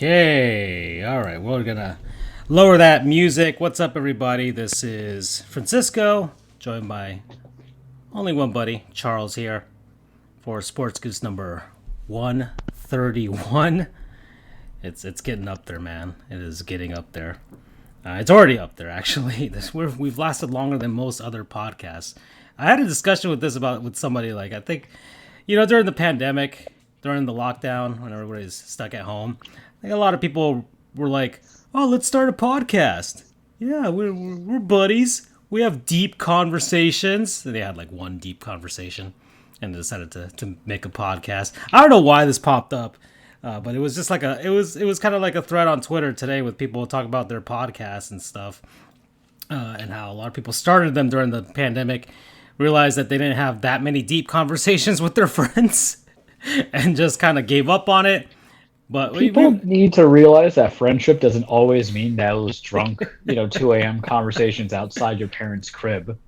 Okay, all right, we're gonna lower that music. What's up, everybody? This is Francisco, joined by only one buddy, Charles, here for Sports Goose number 131. It's getting up there, man. It is getting up there. It's already up there, actually. We've lasted longer than most other podcasts. I had a discussion with somebody, like, I think, during the pandemic, during the lockdown, when everybody's stuck at home, I think a lot of people were like, "Oh, let's start a podcast. Yeah, we're buddies. We have deep conversations." And they had like one deep conversation, and they decided to make a podcast. I don't know why this popped up, but it was just like it was kind of like a thread on Twitter today with people talking about their podcasts and stuff, and how a lot of people started them during the pandemic, realized that they didn't have that many deep conversations with their friends, and just kind of gave up on it. But people need to realize that friendship doesn't always mean those drunk, 2 a.m. conversations outside your parents' crib.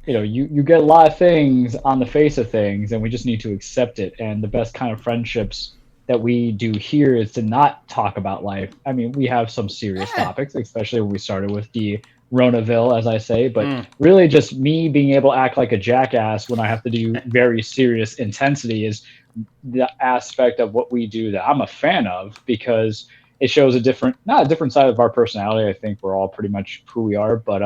You get a lot of things on the face of things, and we just need to accept it. And the best kind of friendships that we do here is to not talk about life. I mean, we have some serious topics, especially when we started with the Ronaville, as I say, but really just me being able to act like a jackass when I have to do very serious intensity is the aspect of what we do that I'm a fan of, because it shows not a different side of our personality. I think we're all pretty much who we are, but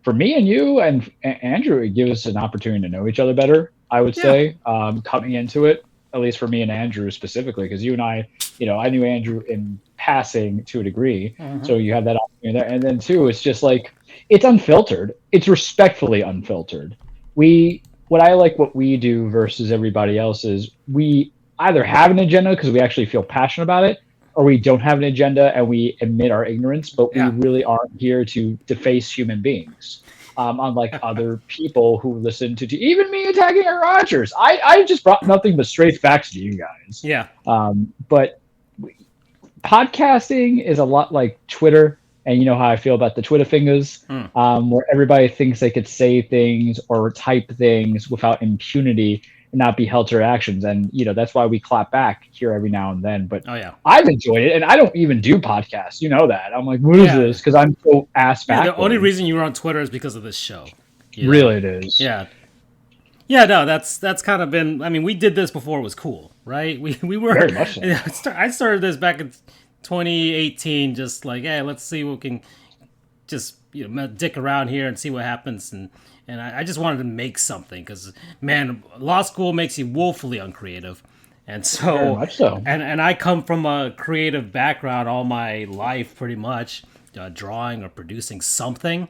for me and you and Andrew, it gives us an opportunity to know each other better, I would say, coming into it, at least for me and Andrew specifically, because you and I knew Andrew in passing to a degree, so you have that opportunity there. And then too, it's just like, it's unfiltered. It's respectfully unfiltered. What I like what we do versus everybody else is we either have an agenda because we actually feel passionate about it, or we don't have an agenda and we admit our ignorance, but we really aren't here to deface human beings. Unlike other people who listen to even me attacking Aaron Rodgers. I just brought nothing but straight facts to you guys. Yeah. But podcasting is a lot like Twitter. And you know how I feel about the Twitter fingers, where everybody thinks they could say things or type things without impunity and not be held to actions. And, that's why we clap back here every now and then. But I've enjoyed it. And I don't even do podcasts. You know that. I'm like, what is this? Because I'm so ass back. The only reason you were on Twitter is because of this show. Really, it is. Yeah. Yeah, no, that's kind of been, I mean, we did this before it was cool, right? We were. Very much so. I started this back in 2018, just like, hey, let's see what we can just dick around here and see what happens, and I just wanted to make something, because man, law school makes you woefully uncreative, and so, very much so. And I come from a creative background all my life, pretty much, drawing or producing something,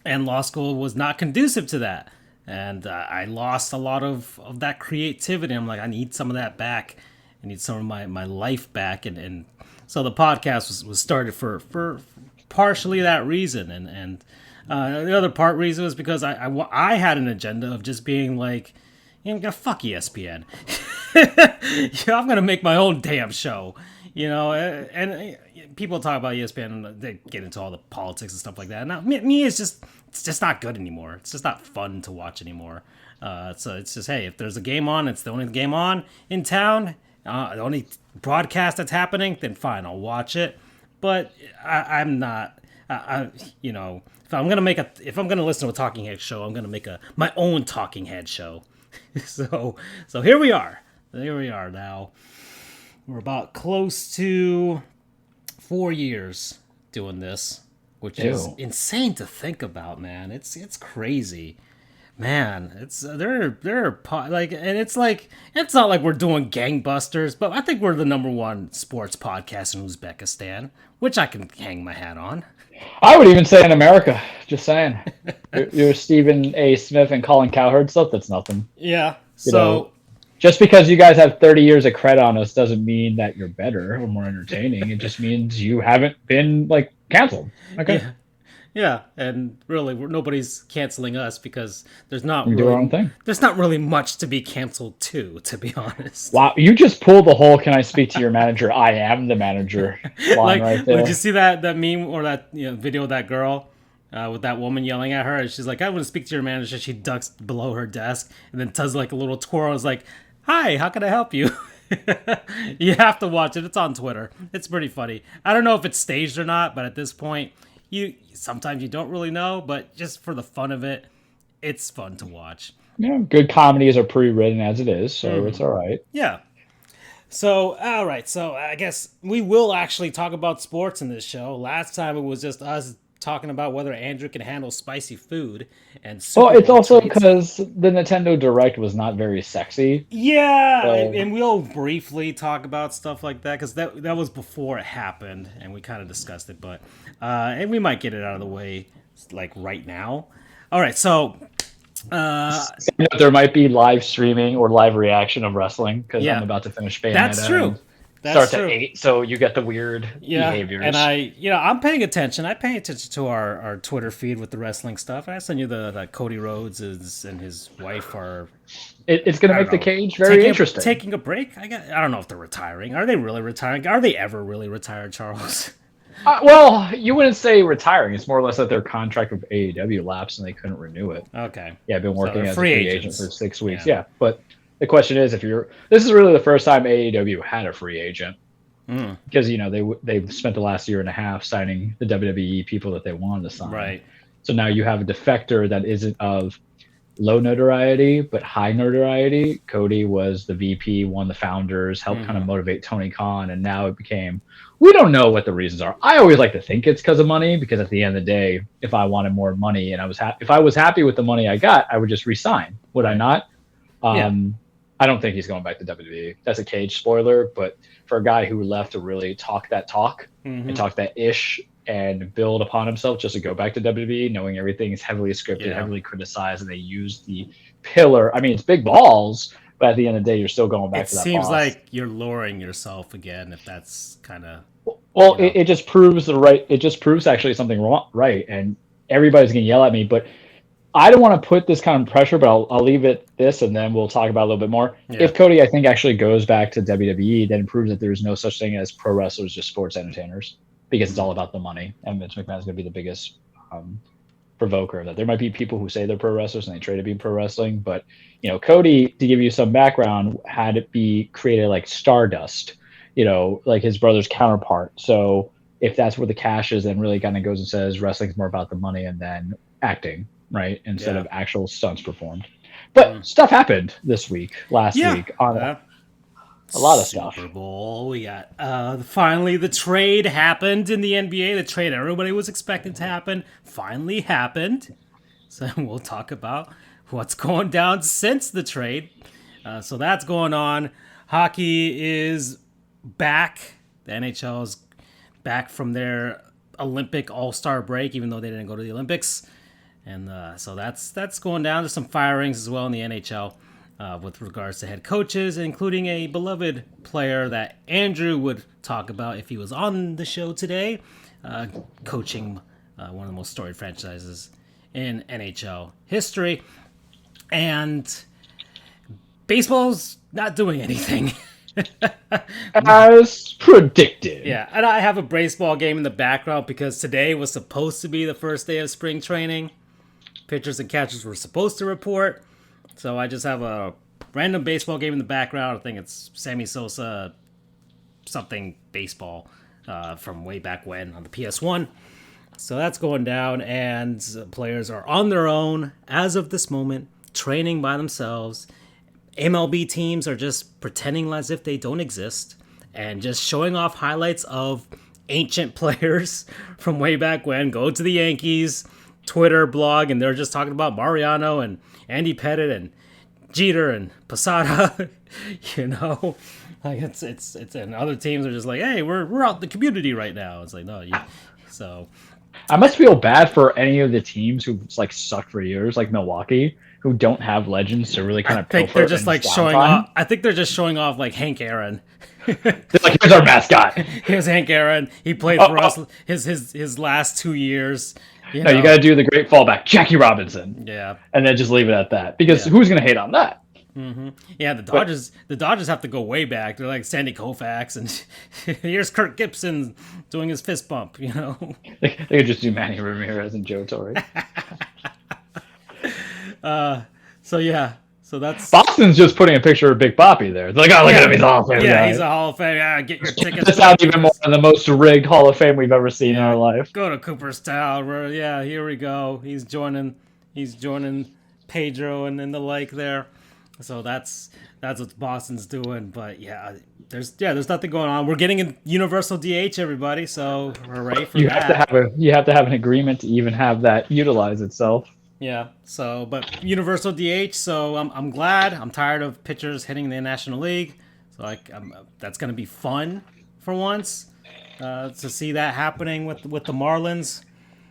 and law school was not conducive to that, and I lost a lot of that creativity. I'm like, I need some of that back. I need some of my life back, and so the podcast was started for partially that reason, and the other reason was because I had an agenda of just being like, fuck ESPN. I'm gonna make my own damn show, and people talk about ESPN and they get into all the politics and stuff like that. Now me, it's just not good anymore. It's just not fun to watch anymore. So it's just, hey, if there's a game on, it's the only game on in town. The only broadcast that's happening, then fine, I'll watch it. But I'm not, if I'm gonna listen to a talking head show, I'm gonna make my own talking head show. So here we are. Here we are now. We're about close to 4 years doing this, which is insane to think about, man. It's crazy. Man, it's they're like, and it's like, it's not like we're doing gangbusters, but I think we're the number one sports podcast in Uzbekistan, which I can hang my hat on. I would even say in America. Just saying, you're Stephen A. Smith and Colin Cowherd stuff. That's nothing. Yeah. Just because you guys have 30 years of credit on us doesn't mean that you're better or more entertaining. It just means you haven't been like canceled. Okay. Yeah. Yeah, and really, nobody's canceling us because there's not do our own thing. There's not really much to be canceled to be honest. Wow, you just pulled the whole "Can I speak to your manager? I am the manager" line right there. Did you see that meme or that video of that girl with that woman yelling at her? And she's like, "I want to speak to your manager." She ducks below her desk and then does like a little twirl. It's like, "Hi, how can I help you?" You have to watch it. It's on Twitter. It's pretty funny. I don't know if it's staged or not, but at this point, sometimes you don't really know, but just for the fun of it, it's fun to watch. Good comedies are pre-written as it is, so it's all right. Yeah. So, all right. So, I guess we will actually talk about sports in this show. Last time it was just us talking about whether Andrew can handle spicy food and Super Well, it's Bowl also treats. because the Nintendo Direct was not very sexy. Yeah, So- and we'll briefly talk about stuff like that because that was before it happened, and we kind of discussed it. But and we might get it out of the way like right now. All right, so There might be live streaming or live reaction of wrestling because Yeah. I'm about to finish Bayonetta. That's true. and That's Starts true. at 8, so you get the weird Yeah, behaviors. and I'm paying attention. I pay attention to our Twitter feed with the wrestling stuff. I send you the Cody Rhodes and his wife are It's going to I make don't the know, cage very interesting. Taking a break. I don't know if they're retiring. Are they really retiring? Are they ever really retired, Charles? Well, you wouldn't say retiring. It's more or less that their contract with AEW lapsed and they couldn't renew it. Okay. Yeah, I've been working they're as free a free agents. agent for 6 weeks. Yeah. Yeah, but the question is, this is really the first time AEW had a free agent because they've spent the last year and a half signing the WWE people that they wanted to sign. Right. So now you have a defector that isn't of low notoriety but high notoriety. Cody was the VP, one of the founders, helped kind of motivate Tony Khan, and now it became. We don't know what the reasons are. I always like to think it's because of money, because at the end of the day, if I wanted more money and if I was happy with the money I got, I would just resign. Would I not? Yeah. I don't think he's going back to WWE. That's a cage spoiler, but for a guy who left to really talk that talk and talk that ish and build upon himself just to go back to WWE, knowing everything is heavily scripted, heavily criticized, and they use the pillar. I mean, it's big balls, but at the end of the day, you're still going back It to that seems boss. like you're lowering yourself again. If that's kind of Well, it just proves it just proves actually something wrong, right? And everybody's gonna yell at me, but I don't want to put this kind of pressure, but I'll leave it this, and then we'll talk about it a little bit more. Yeah. If Cody, I think, actually goes back to WWE, then it proves that there's no such thing as pro wrestlers, just sports entertainers, because it's all about the money. And Vince McMahon's gonna be the biggest provoker of that. There might be people who say they're pro wrestlers and they try to be pro wrestling, but Cody, to give you some background, had it be created like Stardust, like his brother's counterpart. So if that's where the cash is, then really kind of goes and says wrestling's more about the money and then acting, right? Instead of actual stunts performed. But stuff happened this week, last week on a lot of stuff. Super Bowl. We got finally the trade happened in the NBA. The trade everybody was expecting to happen finally happened. So we'll talk about what's going down since the trade. So that's going on. Hockey is back. The NHL is back from their Olympic All-Star break, even though they didn't go to the Olympics. And so that's going down. There's some firings as well in the NHL with regards to head coaches, including a beloved player that Andrew would talk about if he was on the show today, coaching one of the most storied franchises in NHL history. And baseball's not doing anything. As predicted. Yeah, and I have a baseball game in the background because today was supposed to be the first day of spring training. Pitchers and catchers were supposed to report. So I just have a random baseball game in the background. I think it's Sammy Sosa something baseball from way back when on the PS1. So that's going down, and players are on their own as of this moment, training by themselves. MLB teams are just pretending as if they don't exist and just showing off highlights of ancient players from way back when. Go to the Yankees Twitter blog, and they're just talking about Mariano and Andy Pettitte and Jeter and Posada. Like it's and other teams are just like, hey, we're out in the community right now. It's like, no, so. I must feel bad for any of the teams who like sucked for years, like Milwaukee, who don't have legends to really kind of. I think they're just like showing off. I think they're just showing off like Hank Aaron. They're like, here's our mascot. Here's Hank Aaron. He played for us his last 2 years. You got to do the great fallback, Jackie Robinson. Yeah, and then just leave it at that because who's going to hate on that? Mm-hmm. Yeah, the Dodgers have to go way back. They're like Sandy Koufax, and here's Kirk Gibson doing his fist bump. They could just do Manny Ramirez and Joe Torre. So So that's Boston's just putting a picture of Big Papi there. It's like, oh, look at him, he's a Hall of Fame guy. He's a Hall of Fame. Yeah, get your tickets. That's out even more than the most rigged Hall of Fame we've ever seen in our life. Go to Cooperstown. Yeah, here we go. He's joining Pedro and the like there. So that's what Boston's doing. But there's nothing going on. We're getting a universal DH, everybody. So hooray for that. You have to have an agreement to even have that utilize itself. Yeah. So, but universal DH. So I'm glad. I'm tired of pitchers hitting the National League. So that's going to be fun for once to see that happening with the Marlins.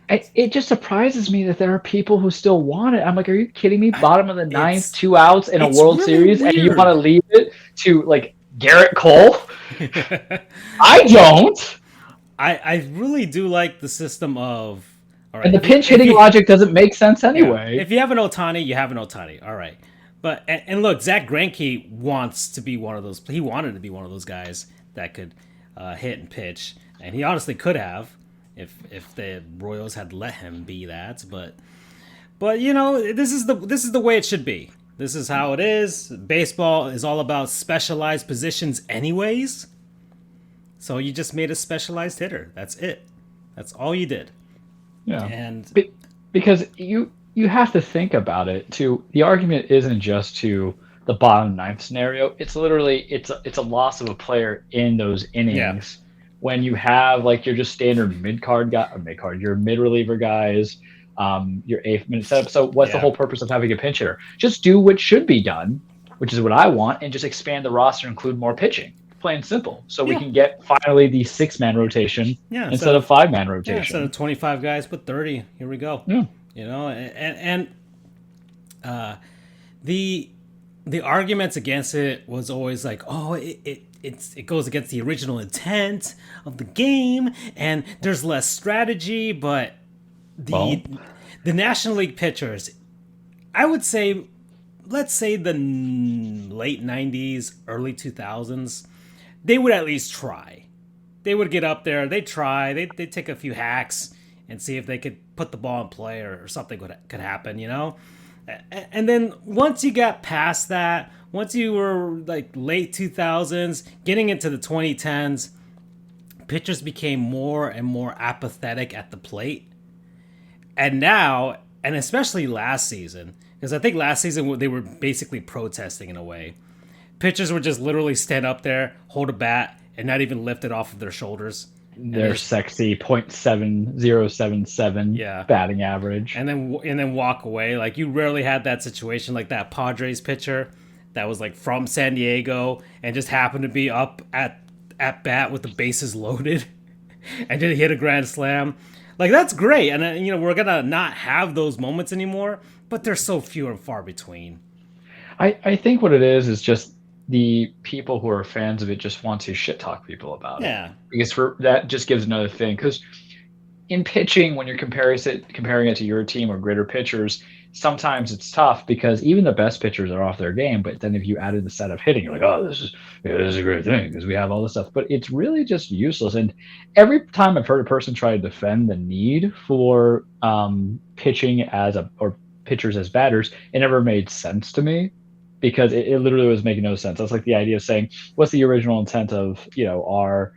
It just surprises me that there are people who still want it. I'm like, are you kidding me? Bottom of the ninth, 2 outs in a World Series, weird. And you want to leave it to like Garrett Cole? I don't. I really do like the system of. All right, and the pinch hitting logic doesn't make sense anyway. Yeah, if you have an Ohtani, you have an Ohtani. All right. But and look, Zach Greinke wants to be one of those. He wanted to be one of those guys that could hit and pitch, and he honestly could have if the Royals had let him be that. But you know, this is the way it should be. This is how it is. Baseball is all about specialized positions, anyways. So you just made a specialized hitter. That's it. That's all you did. Yeah. And because you have to think about it too. The argument isn't just to the bottom ninth scenario. It's literally it's a loss of a player in those innings. Yeah. When you have like your just standard mid-card guy or mid-card, your mid-reliever guys, your eighth minute setup. So what's the whole purpose of having a pinch hitter? Just do what should be done, which is what I want, and just expand the roster, include more pitching. Plain and simple. So we can get finally the 6-man rotation instead of 5-man rotation. Instead of 25 guys, put 30. Here we go. Yeah. You know, and the arguments against it was always like, oh, it goes against the original intent of the game, and there's less strategy. But the National League pitchers, I would say, let's say the late 90s, early 2000s, they would at least try. They would get up there, they'd try, they'd take a few hacks and see if they could put the ball in play or something could happen, you know? And then once you got past that, once you were like late 2000s, getting into the 2010s, pitchers became more and more apathetic at the plate. And now, and especially last season, because I think last season they were basically protesting in a way. Pitchers would just literally stand up there, hold a bat, and not even lift it off of their shoulders. Their sexy .7077 batting average, and then walk away. Like you rarely had that situation, like that Padres pitcher that was like from San Diego and just happened to be up at bat with the bases loaded, and did hit a grand slam. Like that's great, and you know we're gonna not have those moments anymore, but they're so few and far between. I think what it is just the people who are fans of it just want to shit talk people about it. Because that just gives another thing. Because in pitching, when you're comparing it to your team or greater pitchers, sometimes it's tough because even the best pitchers are off their game. But then if you added the set of hitting, you're like, oh, this is a great thing because we have all this stuff. But it's really just useless. And every time I've heard a person try to defend the need for pitching or pitchers as batters, it never made sense to me. Because it literally was making no sense. That's like the idea of saying, what's the original intent of, our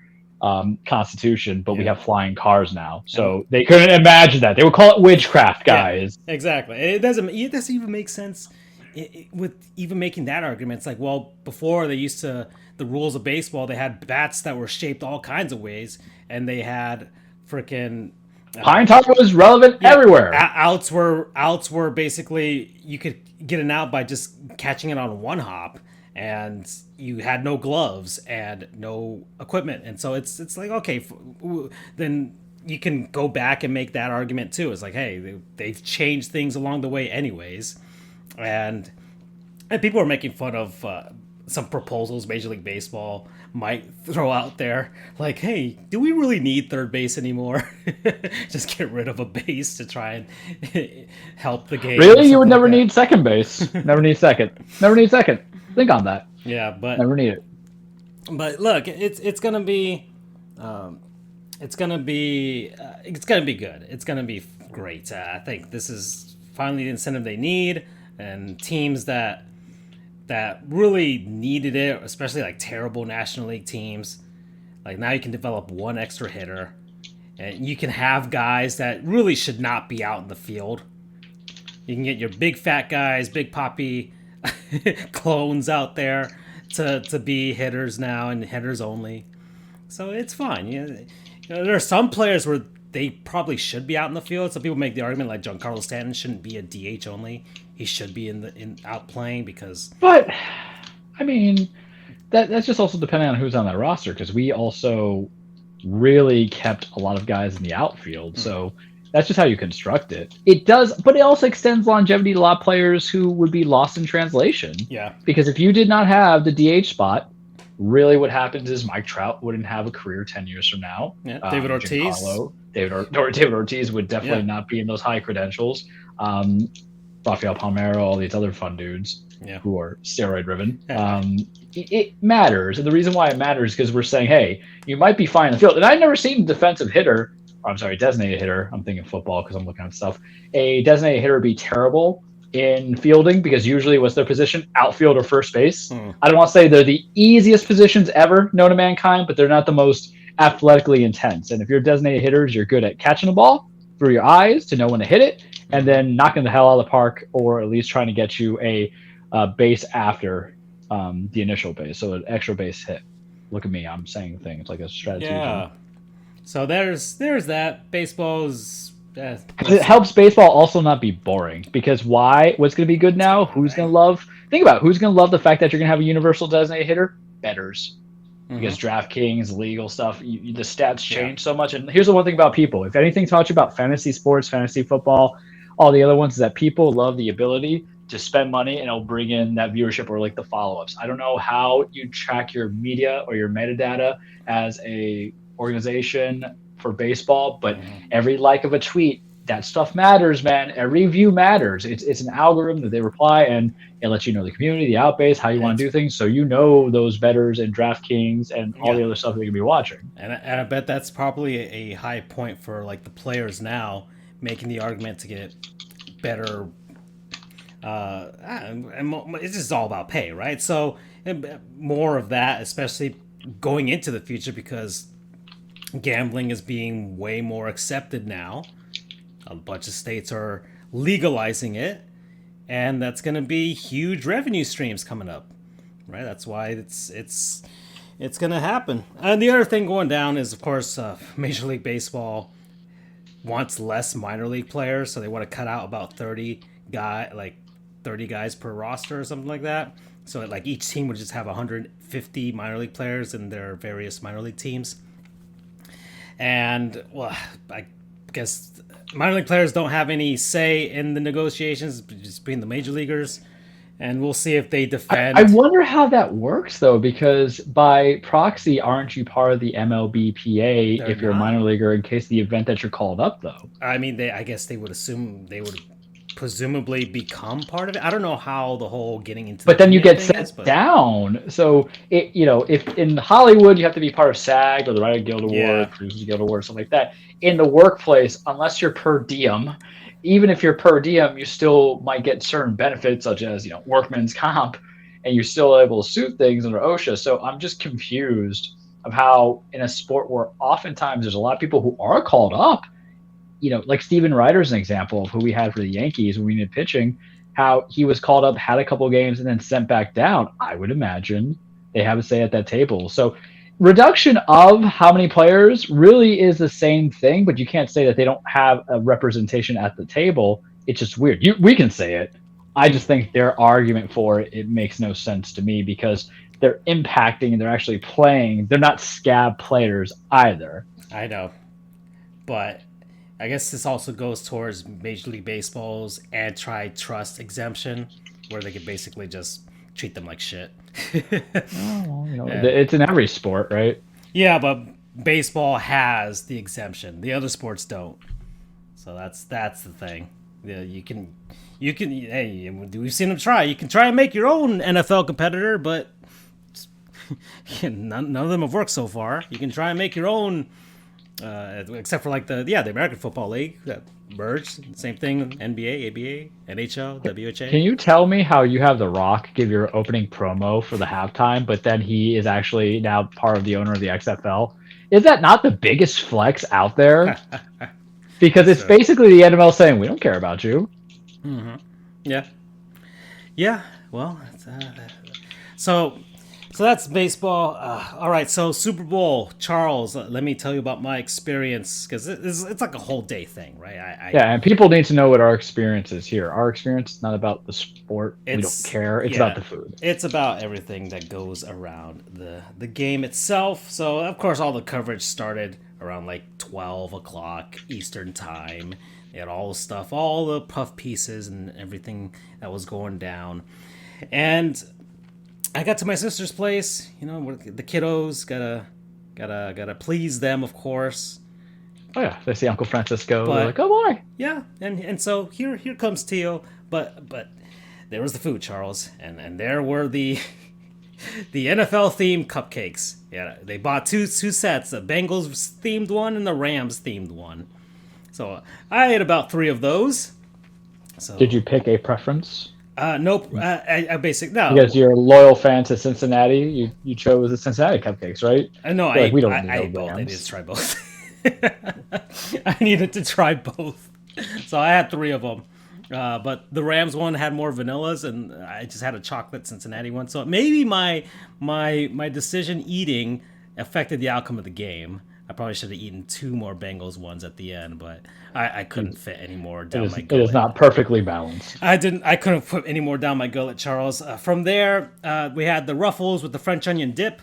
Constitution, but we have flying cars now. So they couldn't imagine that. They would call it witchcraft, guys. Yeah, exactly. It doesn't even make sense with even making that argument. It's like, well, before the rules of baseball, they had bats that were shaped all kinds of ways, and they had freaking... Pine tar was relevant everywhere. Outs were basically you could get an out by just catching it on one hop, and you had no gloves and no equipment, and so it's like okay, then you can go back and make that argument too. It's like hey, they've changed things along the way anyways, and people are making fun of some proposals Major League Baseball might throw out there, like, hey, do we really need third base anymore? Just get rid of a base to try and help the game. Really? You would never need second base. Never need second. Never need second. Think on that. Yeah, but never need it. But look, it's gonna be good. It's gonna be great. I think this is finally the incentive they need, and teams that that really needed it, especially like terrible National League teams. Like now you can develop one extra hitter, and you can have guys that really should not be out in the field. You can get your big fat guys, big poppy clones out there to be hitters now and hitters only. So it's fine. You know, there are some players where they probably should be out in the field. Some people make the argument like Giancarlo Stanton shouldn't be a DH only. He should be in out playing because. But I mean, that's just also depending on who's on that roster, because we also really kept a lot of guys in the outfield. So that's just how you construct it. It does, but it also extends longevity to a lot of players who would be lost in translation. Yeah. Because if you did not have the DH spot, really what happens is Mike Trout wouldn't have a career 10 years from now. Yeah. David Ortiz. David Ortiz would definitely not be in those high credentials. Rafael Palmeiro, all these other fun dudes who are steroid driven. It matters. And the reason why it matters is because we're saying, hey, you might be fine in the field. And I've never seen a defensive hitter, designated hitter. I'm thinking football because I'm looking at stuff. A designated hitter be terrible in fielding because usually what's their position? Outfield or first base. I don't want to say they're the easiest positions ever known to mankind, but they're not the most athletically intense. And if you're designated hitters, you're good at catching the ball through your eyes to know when to hit it, and then knocking the hell out of the park, or at least trying to get you a base after the initial base, so an extra base hit. Look at me, I'm saying things like a strategy. Yeah. So there's that. Baseball's. It helps baseball also not be boring, because why? What's going to be good now? Who's going to love? Think about it, who's going to love the fact that you're going to have a universal designated hitter? Bettors. Because DraftKings, legal stuff, the stats change so much. And here's the one thing about people. If anything taught you about fantasy sports, fantasy football, all the other ones, is that people love the ability to spend money and it'll bring in that viewership or like the follow-ups. I don't know how you track your media or your metadata as a organization for baseball, but every like of a tweet, that stuff matters, man. Every view matters. It's an algorithm that they reply, and it lets you know the community, the outbase, how you want to do things, so you know those bettors and DraftKings and all the other stuff that you can be watching. And I bet that's probably a high point for like the players now, making the argument to get better. And it's just all about pay, right? So more of that, especially going into the future, because gambling is being way more accepted now. A bunch of states are legalizing it, and that's going to be huge revenue streams coming up, right? That's why it's going to happen. And the other thing going down is, of course, Major League Baseball wants less minor league players, so they want to cut out about 30 guys per roster or something like that. So like each team would just have 150 minor league players in their various minor league teams. And well, I guess minor league players don't have any say in the negotiations between the major leaguers, and we'll see if they defend. I wonder how that works, though, because by proxy, aren't you part of the MLBPA if you're a minor leaguer in case the event that you're called up, though? I mean, I guess they would assume they would presumably become part of it. I don't know how the whole getting into. But then you get sent down. So if in Hollywood you have to be part of SAG or the Writer Guild Award, Producers Guild Award, something like that. In the workplace, unless you're per diem, even if you're per diem, you still might get certain benefits such as workman's comp, and you're still able to sue things under OSHA. So I'm just confused of how in a sport where oftentimes there's a lot of people who are called up. Like Steven Ryder's an example of who we had for the Yankees when we needed pitching, how he was called up, had a couple of games, and then sent back down. I would imagine they have a say at that table. So reduction of how many players really is the same thing, but you can't say that they don't have a representation at the table. It's just weird. We can say it. I just think their argument for it makes no sense to me, because they're impacting and they're actually playing. They're not scab players either. I know. But I guess this also goes towards Major League Baseball's antitrust exemption, where they could basically just treat them like shit. It's in every sport, right? Yeah, but baseball has the exemption. The other sports don't. So that's the thing. Yeah, you can. Hey, we've seen them try. You can try and make your own NFL competitor, but none of them have worked so far. You can try and make your own except for like the American Football League that merged. Same thing, NBA, ABA, NHL, WHA. Can you tell me how you have The Rock give your opening promo for the halftime, but then he is actually now part of the owner of the XFL? Is that not the biggest flex out there? Because it's basically the NFL saying, we don't care about you. Mm-hmm. Yeah. Yeah. Well, so that's baseball. All right. So Super Bowl, Charles. Let me tell you about my experience because it's like a whole day thing, right? Yeah, and people need to know what our experience is here. Our experience is not about the sport. We don't care. It's about the food. It's about everything that goes around the game itself. So of course, all the coverage started around like 12 o'clock Eastern time. They had all the stuff, all the puff pieces and everything that was going down. And I got to my sister's place, the kiddos, gotta please them, of course. Oh yeah, they see Uncle Francisco, they're like, oh boy. Yeah, and so here comes Tio, but there was the food, Charles, and there were the NFL themed cupcakes. Yeah, they bought two sets, the Bengals themed one and the Rams themed one. So I ate about 3 of those. So did you pick a preference? Nope. I basically no. Because you're a loyal fan to Cincinnati, you chose the Cincinnati cupcakes, right? No, I ate both. I needed to try both. I needed to try both, so I had 3 of them. But the Rams one had more vanillas, and I just had a chocolate Cincinnati one. So maybe my decision eating affected the outcome of the game. I probably should have eaten 2 more Bengals ones at the end, but I couldn't fit any more down my gullet. It is not perfectly balanced. I couldn't put any more down my gullet, Charles. From there, we had the Ruffles with the French onion dip.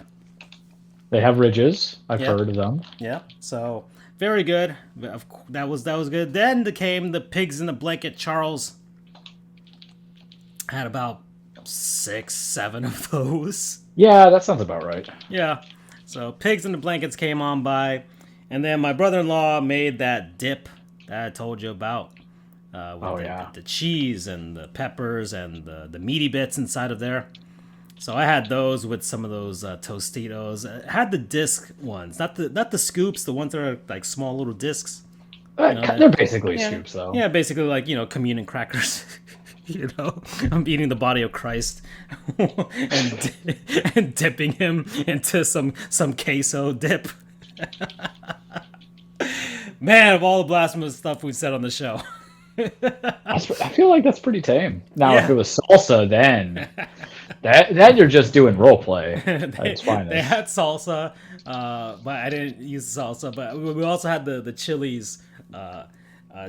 They have ridges. I've heard of them. Yeah, so very good. That was good. Then came the pigs in the blanket, Charles. I had about 6, 7 of those. Yeah, that sounds about right. Yeah. So pigs in the blankets came on by, and then my brother-in-law made that dip that I told you about. With the cheese and the peppers and the meaty bits inside of there. So I had those with some of those Tostitos. I had the disc ones, not the scoops, the ones that are like small little discs. They're basically scoops, though. Yeah, basically like communion crackers. I'm eating the body of Christ and dipping him into some queso dip. Man, of all the blasphemous stuff we've said on the show. I feel like that's pretty tame. Now, if it was salsa, then you're just doing role play. They had salsa, but I didn't use the salsa. But we also had the Chili's.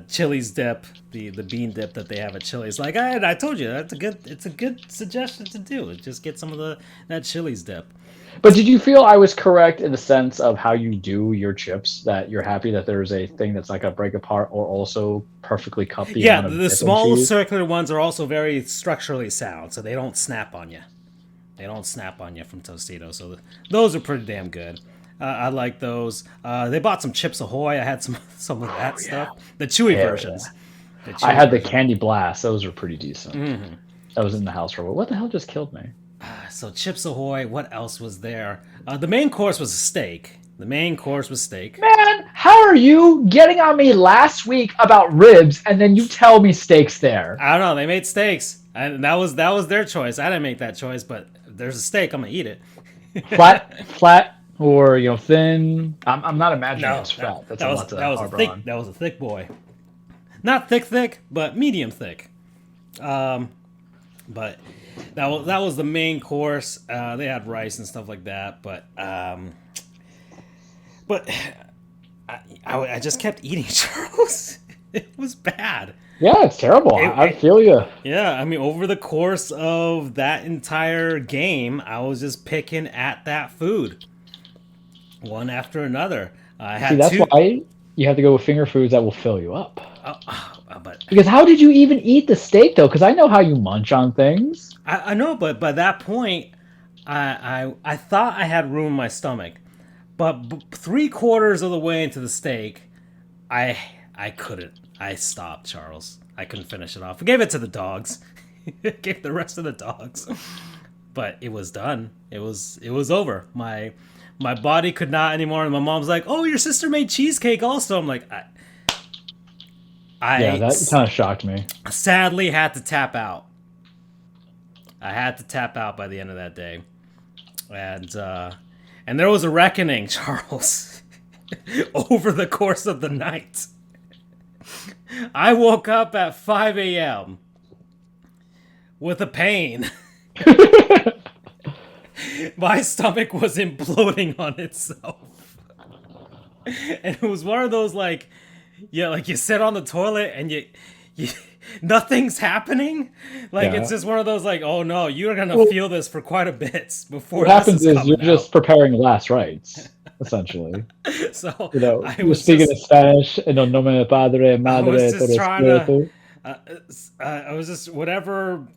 Chili's dip, the bean dip that they have at Chili's. Like I told you, it's a good suggestion to do. Just get some of that Chili's dip. But did you feel I was correct in the sense of how you do your chips? That you're happy that there's a thing that's like a break apart or also perfectly cut the amount of the small circular ones are also very structurally sound, so they don't snap on you. They don't snap on you from Tostitos, so those are pretty damn good. I like those. They bought some Chips Ahoy. I had some of that stuff. The chewy versions. I had the Candy Blast. Those were pretty decent. Mm-hmm. That was in the house for a while. What the hell just killed me? So Chips Ahoy. What else was there? The main course was a steak. Man, how are you getting on me last week about ribs and then you tell me steak's there? I don't know. They made steaks. And that was their choice. I didn't make that choice, but there's a steak. I'm going to eat it. Flat. Or thin. I'm not imagining it's fat. That was a thick boy. Not thick, but medium thick. But that was the main course. They had rice and stuff like that. But I just kept eating, Charles. It was bad. Yeah, it's terrible. I feel you. Yeah, I mean, over the course of that entire game, I was just picking at that food. One after another. That's why you have to go with finger foods that will fill you up. Because how did you even eat the steak, though? Because I know how you munch on things. I know, but by that point, I thought I had room in my stomach. But 3/4 of the way into the steak, I couldn't. I stopped, Charles. I couldn't finish it off. I gave it to the dogs. Gave the rest of the dogs. But it was done. It was over. My body could not anymore. And my mom's like, "Oh, your sister made cheesecake also." I'm like, Yeah, that kind of shocked me. sadly had to tap out. I had to tap out by the end of that day, and there was a reckoning, Charles, over the course of the night. I woke up at 5 a.m. with a pain. My stomach was imploding on itself. And it was one of those like you sit on the toilet and you nothing's happening. Like it's just one of those like, oh no, you're gonna feel this for quite a bit before what happens is you're just preparing last rites, essentially. So you're speaking in Spanish, en el nombre del Padre, Madre, I was just trying to. I was just whatever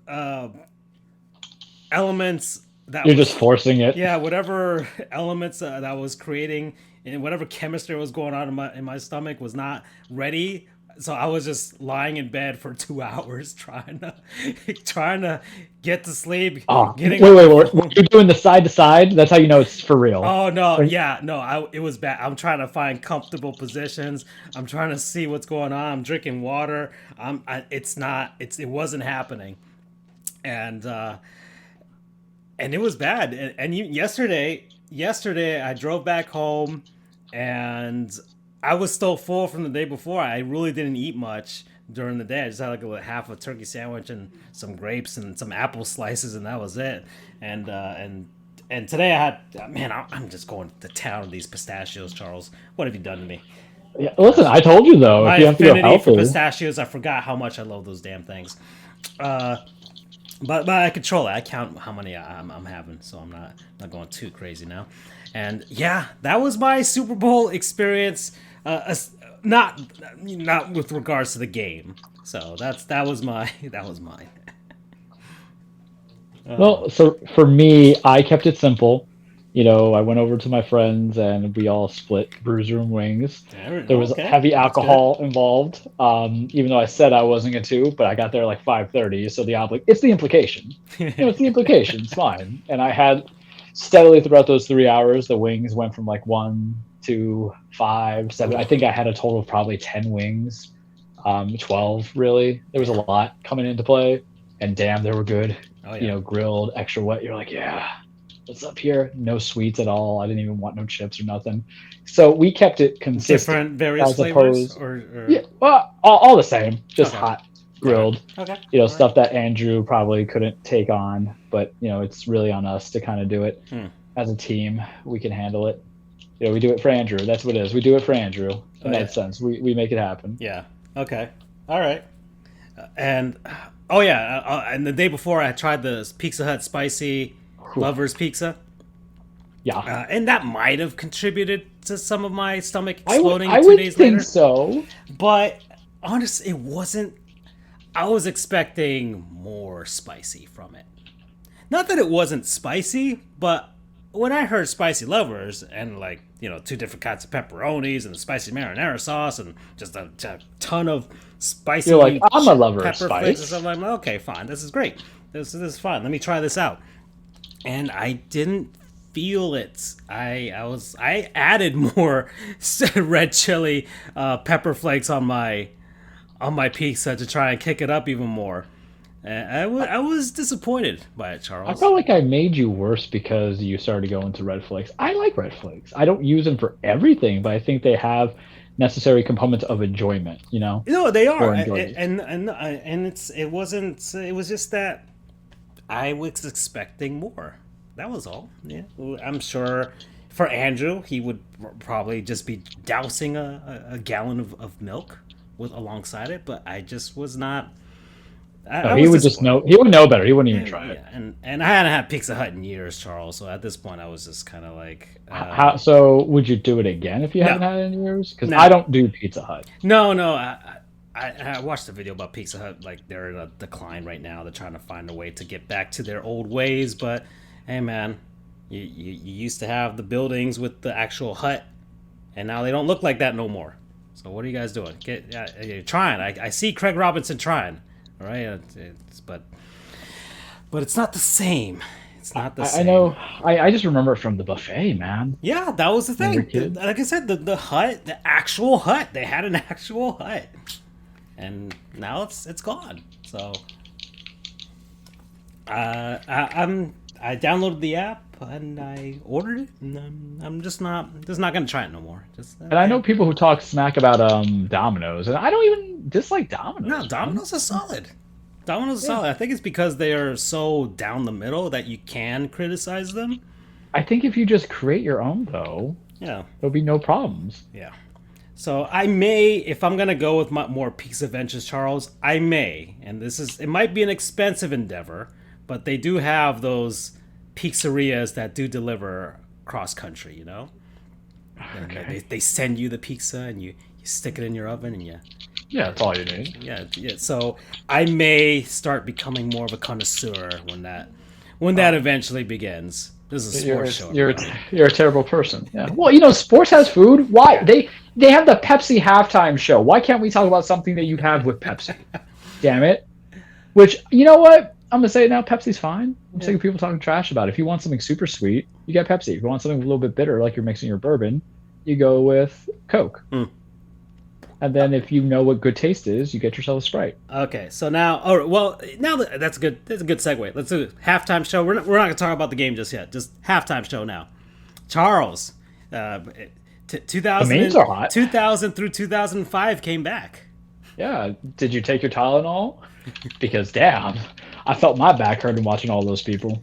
elements that you're just forcing it. Yeah, whatever elements that was creating and whatever chemistry was going on in my stomach was not ready. So I was just lying in bed for 2 hours trying to get to sleep. Oh, wait. You're doing the side to side? That's how you know it's for real. Oh, no. Yeah, no. It was bad. I'm trying to find comfortable positions. I'm trying to see what's going on. I'm drinking water. It wasn't happening. And it was bad. And yesterday I drove back home and I was still full from the day before. I really didn't eat much during the day. I just had like half a turkey sandwich and some grapes and some apple slices, and that was it. And today I had, man, I'm just going to town with these pistachios, Charles. What have you done to me? Yeah, listen, I told you though. My if you have to go affinity for healthy. pistachios, I forgot how much I love those damn things. But I control it. I count how many I'm having, so I'm not going too crazy now. And yeah, that was my Super Bowl experience. Not with regards to the game. So that was mine. Well, so for me, I kept it simple. I went over to my friends and we all split Bruiser and wings. There was heavy alcohol involved. Even though I said I wasn't going to, but I got there like 5:30. So it's the implication. It's the implication. It's fine. And I had steadily throughout those 3 hours, the wings went from like 1 to 5, 7. I think I had a total of probably 10 wings, 12 really. There was a lot coming into play, and damn, they were good. Oh, yeah. Grilled, extra wet. You're like, yeah, what's up here? No sweets at all. I didn't even want no chips or nothing. So we kept it consistent. Different various flavors, or yeah, well, all the same, just hot grilled. Okay. Stuff that Andrew probably couldn't take on, but it's really on us to kind of do it as a team. We can handle it. We do it for Andrew. That's what it is. We do it for Andrew in that sense. We make it happen. Yeah. Okay. All right. And and the day before I tried the Pizza Hut spicy lovers pizza. Yeah. And that might have contributed to some of my stomach exploding 2 days later. I would think so. But honestly, it wasn't. I was expecting more spicy from it. Not that it wasn't spicy, but when I heard spicy lovers and 2 different kinds of pepperonis and the spicy marinara sauce and just a ton of spicy, you're like, I'm a lover of spice. I'm like, okay, fine, this is great. This is fun. Let me try this out. And I didn't feel it. I added more red chili pepper flakes on my pizza to try and kick it up even more. I was disappointed by it, Charles. I felt like I made you worse because you started going to red flakes. I like red flakes. I don't use them for everything, but I think they have necessary components of enjoyment. No, they are, and it was just that I was expecting more. That was all. Yeah, I'm sure for Andrew, he would probably just be dousing a gallon of milk alongside it, but I just was not. He would just know. He would know better. He wouldn't even try it. And I hadn't had Pizza Hut in years, Charles. So at this point, I was just kind of like. So would you do it again if you haven't had it in years? Because I don't do Pizza Hut. No. I watched a video about Pizza Hut. Like they're in a decline right now. They're trying to find a way to get back to their old ways. But hey, man, you used to have the buildings with the actual hut, and now they don't look like that no more. So what are you guys doing? You're trying. I see Craig Robinson trying. All right, but it's not the same. It's not the I same. know. I just remember it from the buffet, man. Yeah, that was the When we were thing. kids. Like I said, the hut, the actual hut. They had an actual hut, and now it's gone. So I downloaded the app and I ordered it, and I'm just not gonna try it no more. Just And I know people who talk smack about Domino's, and I don't even dislike Domino's. no, Man. Domino's is solid. Domino's is Yeah. solid. I think it's because they are so down the middle that you can criticize them. I think if you just create your own, though, Yeah, there'll be no problems. yeah. So I may, if I'm gonna go with my more Peaks Adventures, Charles, I may, and it might be an expensive endeavor, but they do have those pizzerias that do deliver cross country. And Okay. they send you the pizza and you stick it in your oven and Yeah, that's all you need. yeah. So I may start becoming more of a connoisseur when that eventually begins. This is a sports show. You're a terrible person. Yeah. Well, sports has food. Why they have the Pepsi halftime show? Why can't we talk about something that you have with Pepsi? Damn it. Which you know what? I'm gonna say it now. Pepsi's fine. I'm sick of people talking trash about it. If you want something super sweet, you get Pepsi. If you want something a little bit bitter, like you're mixing your bourbon, you go with Coke. And then if you know what good taste is, you get yourself a Sprite. Okay, so now, that's good. That's a good segue. Let's do halftime show. We're not gonna talk about the game just yet. Just halftime show now. Charles, 2000, The memes are hot. 2000 through 2005 came back. Yeah. Did you take your Tylenol? Because damn, I felt my back hurting watching all those people.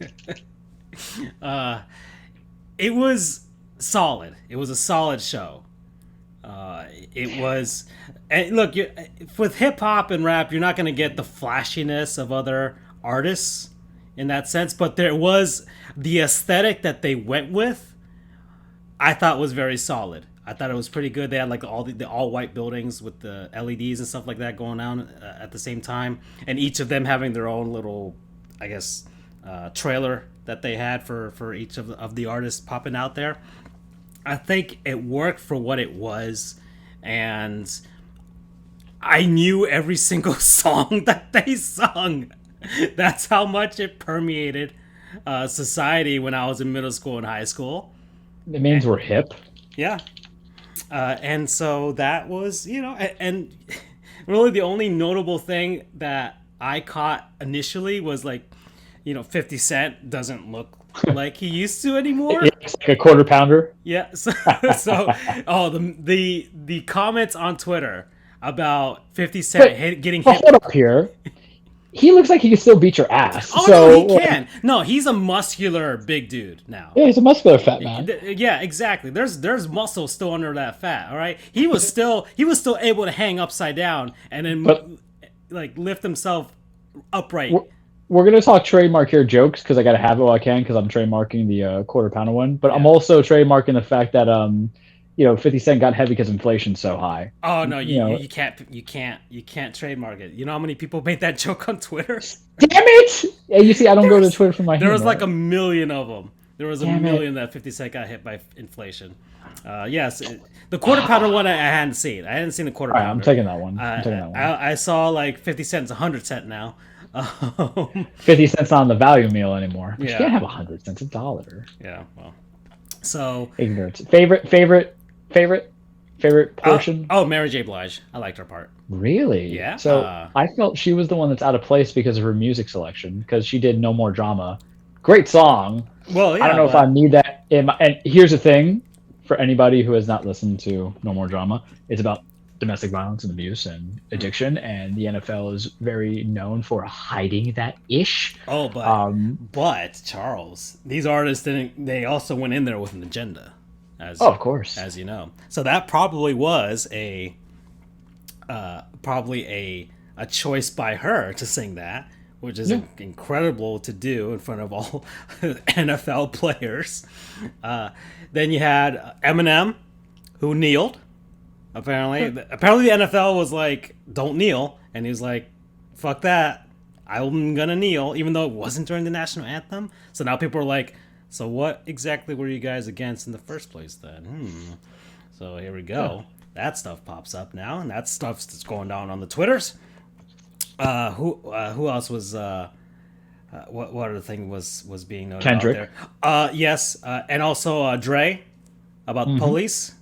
It was solid. It was a solid show. It was, and look, with hip hop and rap, you're not going to get the flashiness of other artists in that sense, but there was the aesthetic that they went with. I thought was very solid. I thought it was pretty good. They had like all the all white buildings with the LEDs and stuff like that going on at the same time, and each of them having their own little, I guess, trailer that they had for each of the artists popping out there. I think it worked for what it was, and I knew every single song that they sung. That's how much it permeated society when I was in middle school and high school. It means we're hip. Yeah. And so that was, and really the only notable thing that I caught initially was 50 Cent doesn't look like he used to anymore. It's like a quarter pounder. Yeah. So the comments on Twitter about 50 Cent getting hit. Hold up here. He looks like he can still beat your ass. Oh, so, no, he can. No, he's a muscular big dude now. Yeah, he's a muscular fat man. Yeah, exactly. There's muscle still under that fat. All right, he was still able to hang upside down and then lift himself upright. We're gonna talk trademark here jokes because I gotta have it while I can because I'm trademarking the quarter pounder one. But I'm also trademarking the fact that 50 Cent got heavy because inflation's so high. Oh no, you can't trademark it. You know how many people made that joke on Twitter? Damn it! Yeah, you see, I don't go to Twitter for my. There was humor. like a million of them. There was a million that 50 Cent got hit by inflation. Yes, the quarter pounder one I hadn't seen. I hadn't seen the quarter pounder. I'm taking that one. I saw 50 cents, 100 cent now. 50 cents not on the value meal anymore. But Yeah. You can't have 100 cents, $1. Yeah, well, so Ignorance. Favorite portion? Oh, Mary J. Blige. I liked her part. Really? Yeah. So I felt she was the one that's out of place because of her music selection because she did No More Drama. Great song. Well, yeah, I don't know if I need that in my. And here's the thing, for anybody who has not listened to No More Drama, it's about domestic violence and abuse and addiction, and the NFL is very known for hiding that ish. Oh, but Charles, these artists they also went in there with an agenda. Of course, as you know. So that probably was a choice by her to sing that, which is incredible to do in front of all NFL players. Then you had Eminem, who kneeled. Apparently the NFL was like, "Don't kneel," and he was like, "Fuck that, I'm gonna kneel," even though it wasn't during the national anthem. So now people are like, "So what exactly were you guys against in the first place then?" So here we go. That stuff pops up now, and that stuff's just going down on the Twitters. Who else was what other thing was being noted Kendrick. out there? Yes, and also Dre about police.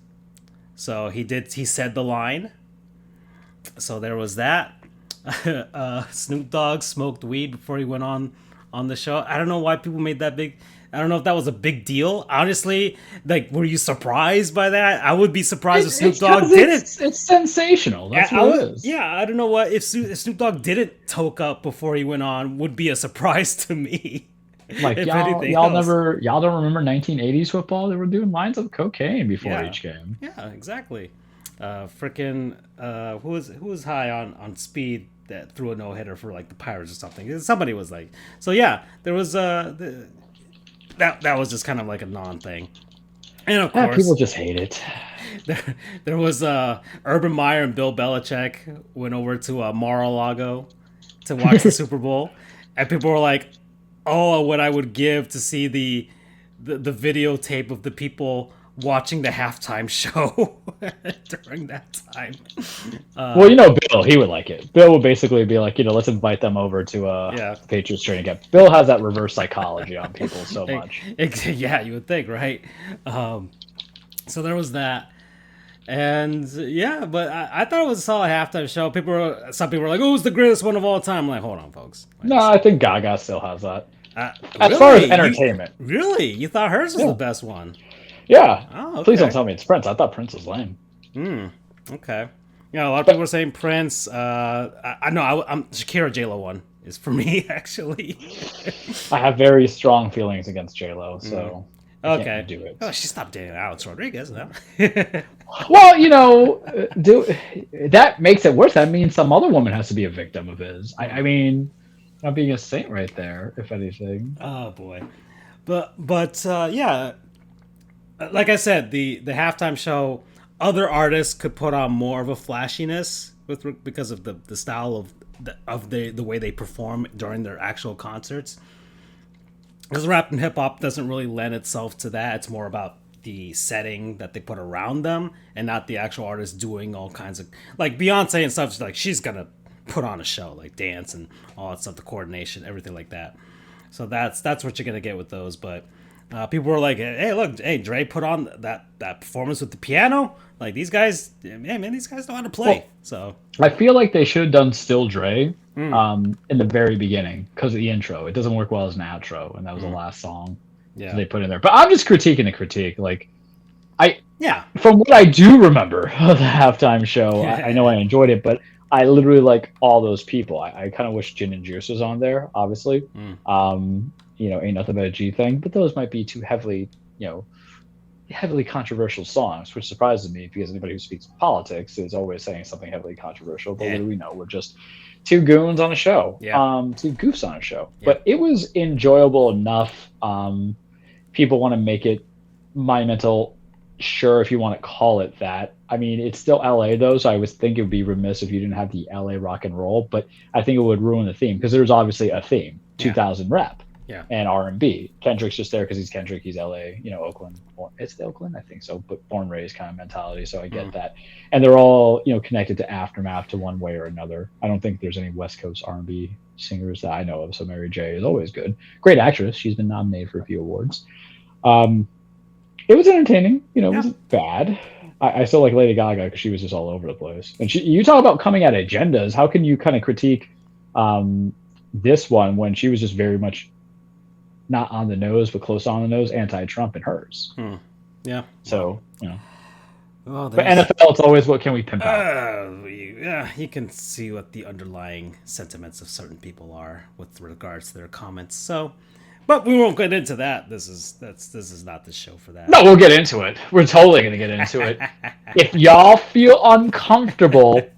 So he said the line. So there was that. Snoop Dogg smoked weed before he went on the show. I don't know why people made that big. I don't know if that was a big deal. Honestly, like, were you surprised by that? I would be surprised if Snoop Dogg didn't. It's sensational. That's what it is. Yeah, I don't know what if Snoop Dogg didn't toke up before he went on would be a surprise to me. Like y'all don't remember 1980s football? They were doing lines of cocaine before each game. Yeah, exactly. Freaking who was high on speed that threw a no hitter for like the Pirates or something? Somebody was like, so yeah, there was that was just kind of like a non thing, and of course people just hate it. There was Urban Meyer and Bill Belichick went over to Mar-a-Lago to watch the Super Bowl, and people were like, "Oh, what I would give to see the videotape of the people watching the halftime show during that time." Well, Bill, he would like it. Bill would basically be like, let's invite them over to the Patriots training camp. Bill has that reverse psychology on people so much. Yeah, you would think, right? So there was that. And yeah, but I thought it was a solid halftime show. Some people were like, "Oh, it's the greatest one of all time." I'm like, hold on, folks. No, I think Gaga still has that. As far as entertainment. You thought hers was the best one? Yeah. Oh, okay. Please don't tell me it's Prince. I thought Prince was lame. Okay. A lot of people were saying Prince. I know. I'm Shakira J-Lo one is for me actually. I have very strong feelings against J-Lo, so. Okay. Do it. Oh, she stopped dating Alex Rodriguez now. Well, that makes it worse. That means some other woman has to be a victim of his. I mean, not being a saint right there, if anything. Oh boy, but yeah, like I said, the halftime show, other artists could put on more of a flashiness because of the style of the way they perform during their actual concerts. Because rap and hip hop doesn't really lend itself to that. It's more about the setting that they put around them, and not the actual artist doing all kinds of like Beyonce and stuff. She's gonna put on a show, like dance and all that stuff, the coordination, everything like that. So that's what you're gonna get with those. But people were like, "Hey, look, Dre put on that performance with the piano. Like these guys, these guys know how to play." Well, so I feel like they should have done Still Dre in the very beginning because of the intro. It doesn't work well as an outro, and that was the last song so they put in there. But I'm just critiquing the critique. Like, from what I do remember of the halftime show, I know I enjoyed it, but I literally like all those people. I kind of wish Gin and Juice was on there, obviously. Ain't nothing but a G thing, but those might be too heavily controversial songs, which surprises me because anybody who speaks politics is always saying something heavily controversial. But what do we know? We're just two goons on a show, two goofs on a show. But it was enjoyable enough. People want to make it monumental. Sure, if you want to call it that. I mean, it's still LA though, so I would think it would be remiss if you didn't have the LA rock and roll. But I think it would ruin the theme because there's obviously a theme, 2000 rap. And R&B. Kendrick's just there because he's Kendrick. He's LA, Oakland. It's the Oakland, I think so, but born raised kind of mentality. So I get that, and they're all connected to Aftermath to one way or another. I don't think there's any West Coast R&B singers that I know of. So Mary J is always good, great actress. She's been nominated for a few awards. It was entertaining. It wasn't bad. I still like Lady Gaga because she was just all over the place. And you talk about coming at agendas. How can you kind of critique this one when she was just very much not on the nose, but close on the nose, anti-Trump in hers. Yeah. So, but NFL, it's always what can we pimp out? You can see what the underlying sentiments of certain people are with regards to their comments. So, but we won't get into that. This is not the show for that. No, we'll get into it. We're totally going to get into it. If y'all feel uncomfortable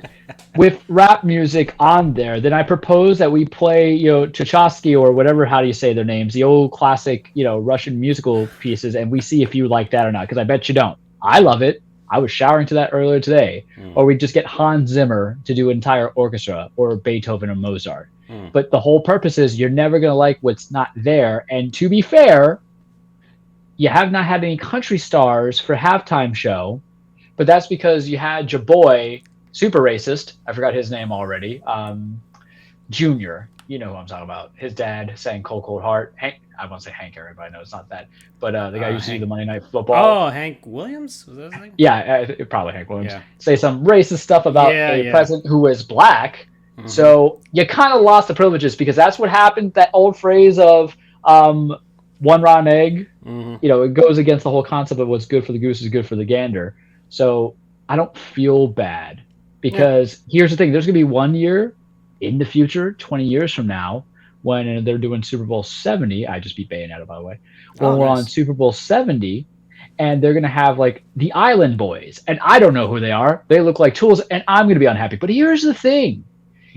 with rap music on there, then I propose that we play, Tchaikovsky or whatever, how do you say their names, the old classic, Russian musical pieces, and we see if you like that or not, because I bet you don't. I love it. I was showering to that earlier today. Or we just get Hans Zimmer to do an entire orchestra, or Beethoven or Mozart. But the whole purpose is you're never going to like what's not there. And to be fair, you have not had any country stars for halftime show, but that's because you had your boy, super racist, I forgot his name already, Junior. you know who I'm talking about. His dad sang "Cold Cold Heart." Hank, I won't say Hank Aaron, but I know it's not that. But the guy who used to do the Monday Night Football. Oh, Hank Williams? Was that his name? Yeah, probably Hank Williams. Yeah. Say some racist stuff about a president who was black. Mm-hmm. So you kind of lost the privileges because that's what happened. That old phrase of one rotten egg. Mm-hmm. You know, it goes against the whole concept of what's good for the goose is good for the gander. So I don't feel bad because here's the thing: there's gonna be 1 year in the future, 20 years from now, when they're doing Super Bowl 70. I just beat Bayonetta, by the way. When we're on Super Bowl 70, and they're gonna have like the Island Boys, and I don't know who they are. They look like tools, and I'm gonna be unhappy. But here's the thing: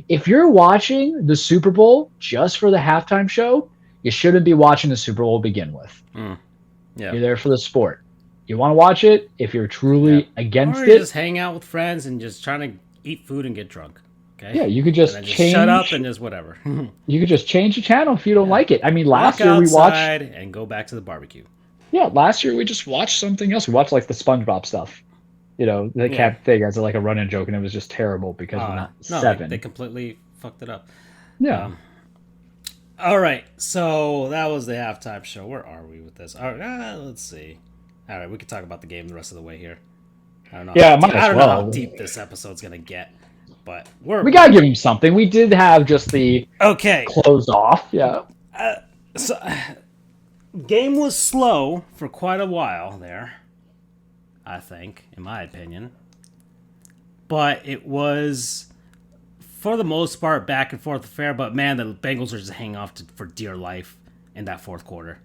if you're watching the Super Bowl just for the halftime show, you shouldn't be watching the Super Bowl to begin with. Yeah. You're there for the sport. You want to watch it if you're truly against it. Just hang out with friends and just trying to eat food and get drunk. Okay. Yeah, you could just change. Shut up and just whatever. You could just change the channel if you don't like it. I mean, last year we watched and go back to the barbecue. Yeah, last year we just watched something else. We watched like the SpongeBob stuff. You know, the cat thing as like a running joke, and it was just terrible because we're not 7. They completely fucked it up. Yeah. All right, so that was the halftime show. Where are we with this? All right, let's see. All right, we can talk about the game the rest of the way here. I don't know. Yeah, I don't know how deep this episode's gonna get, but we gotta give him something. We did have just the closed off. Yeah. So game was slow for quite a while there. I think, in my opinion, but it was, for the most part, back and forth affair. But man, the Bengals are just hanging off for dear life in that fourth quarter.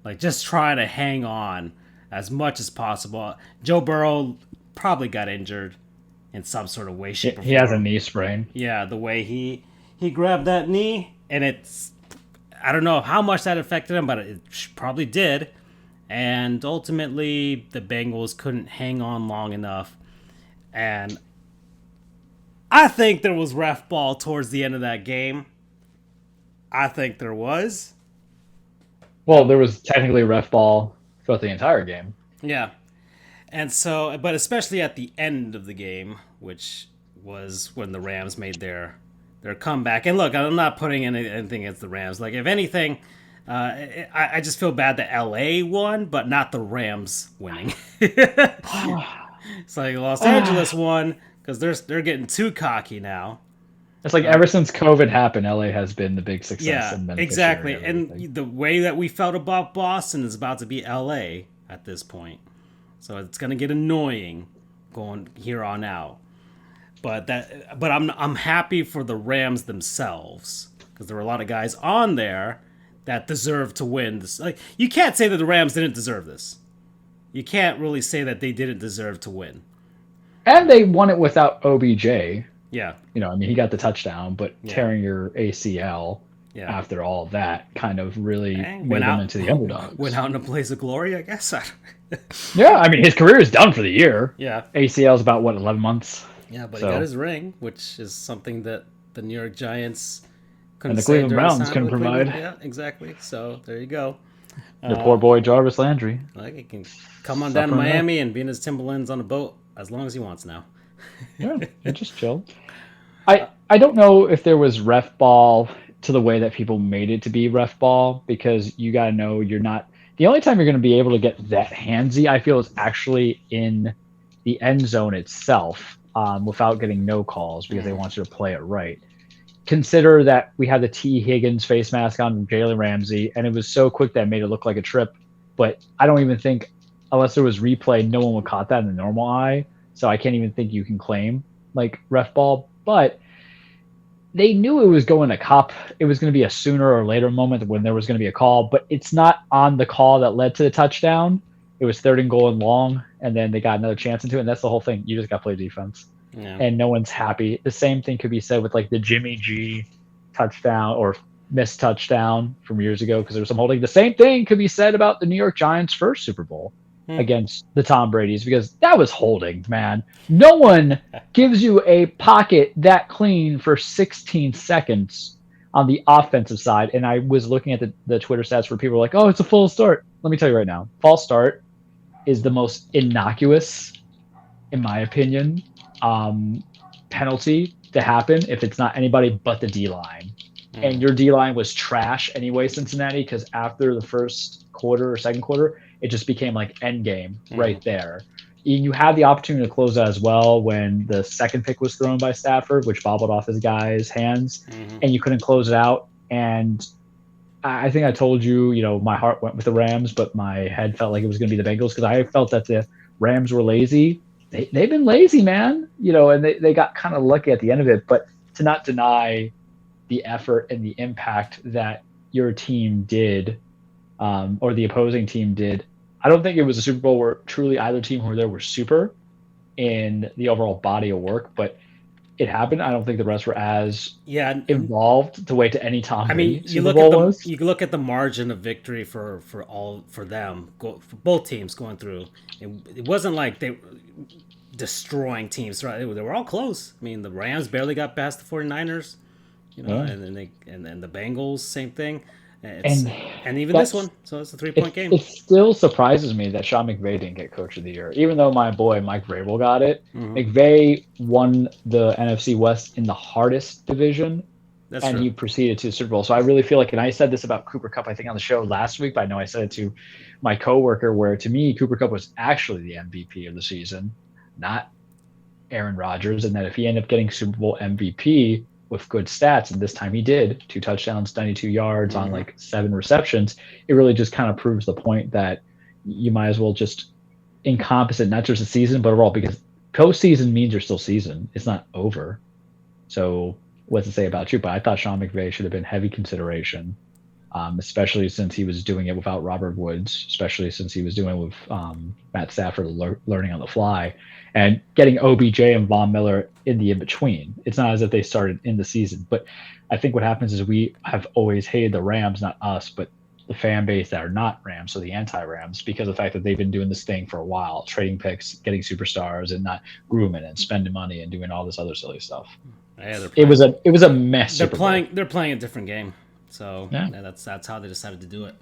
Like, just trying to hang on as much as possible. Joe Burrow probably got injured in some sort of way, shape, or form. He has a knee sprain. Yeah, the way he grabbed that knee, and it's, I don't know how much that affected him, but it probably did. And ultimately, the Bengals couldn't hang on long enough. And I think there was ref ball towards the end of that game. I think there was. Well, there was technically ref ball throughout the entire game. Yeah. And so, but especially at the end of the game, which was when the Rams made their comeback. And look, I'm not putting anything against the Rams. Like, if anything, I just feel bad that LA won, but not the Rams winning. It's like Los Angeles won because they're getting too cocky now. It's like ever since COVID happened, LA has been the big success. Yeah, exactly. And the way that we felt about Boston is about to be LA at this point. So it's gonna get annoying going here on out. But I'm happy for the Rams themselves because there were a lot of guys on there that deserve to win. This, like, you can't say that the Rams didn't deserve this. You can't really say that they didn't deserve to win. And they won it without OBJ. Yeah. You know, I mean, he got the touchdown, but tearing your ACL after all of that kind of really made him into the underdogs. Went out in a blaze of glory, I guess. Yeah, I mean, his career is done for the year. Yeah. ACL is about, 11 months? Yeah, but he got his ring, which is something that the New York Giants couldn't and the Cleveland Browns couldn't provide. Yeah, exactly. So there you go. The poor boy Jarvis Landry. Like, he can come on down to Miami and be in his Timberlands on a boat as long as he wants now. Yeah, just chill. I don't know if there was ref ball to the way that people made it to be ref ball, because you got to know you're not. The only time you're going to be able to get that handsy, I feel, is actually in the end zone itself without getting no calls because they want you to play it right. Consider that we had the T. Higgins face mask on Jalen Ramsey, and it was so quick that it made it look like a trip. But I don't even think, unless there was replay, no one would caught that in the normal eye. So I can't even think you can claim like ref ball. But they knew it was going to cop. It was going to be a sooner or later moment when there was going to be a call. But it's not on the call that led to the touchdown. It was 3rd and goal and long, and then they got another chance into it. And that's the whole thing. You just got to play defense. Yeah. And no one's happy. The same thing could be said with like the Jimmy G touchdown or missed touchdown from years ago because there was some holding. The same thing could be said about the New York Giants' first Super Bowl against the Tom Brady's because that was holding, man. No one gives you a pocket that clean for 16 seconds on the offensive side. And I was looking at the Twitter stats where people were like, oh, it's a false start. Let me tell you right now, false start is the most innocuous, in my opinion, penalty to happen if it's not anybody but the D-line. and your D-line was trash anyway, Cincinnati, because after the first quarter or second quarter, it just became like end game right there. You had the opportunity to close out as well when the second pick was thrown by Stafford, which bobbled off his guy's hands, and you couldn't close it out. And I think I told you, my heart went with the Rams, but my head felt like it was going to be the Bengals because I felt that the Rams were lazy. They've been lazy, man, and they got kind of lucky at the end of it. But to not deny the effort and the impact that your team did, or the opposing team did, I don't think it was a Super Bowl where truly either team who were there were super in the overall body of work, but it happened. I don't think the rest were as involved to wait to any time. I mean, you look at the margin of victory for them, for both teams going through. It wasn't like they were destroying teams. Right? They were all close. I mean, the Rams barely got past the 49ers, and then the Bengals, same thing. And even this one, so it's a 3-point game. It still surprises me that Sean McVay didn't get Coach of the Year, even though my boy Mike Vrabel got it. McVay won the NFC West in the hardest division, he proceeded to the Super Bowl. So I really feel like, and I said this about Cooper Kupp, I think on the show last week, but I know I said it to my coworker, where to me Cooper Kupp was actually the MVP of the season, not Aaron Rodgers, and that if he ended up getting Super Bowl MVP with good stats, and this time he did, 2 touchdowns, 92 yards on like 7 receptions, it really just kind of proves the point that you might as well just encompass it, not just the season, but overall, because postseason means you're still season. It's not over. So what's to say about you? But I thought Sean McVay should have been heavy consideration, especially since he was doing it without Robert Woods, especially since he was doing it with Matt Stafford learning on the fly, and getting OBJ and Von Miller in the in-between. It's not as if they started in the season. But I think what happens is we have always hated the Rams, not us, but the fan base that are not Rams, so the anti-Rams, because of the fact that they've been doing this thing for a while, trading picks, getting superstars, and not grooming and spending money and doing all this other silly stuff. Yeah, it was a mess. They're playing a different game. So that's how they decided to do it.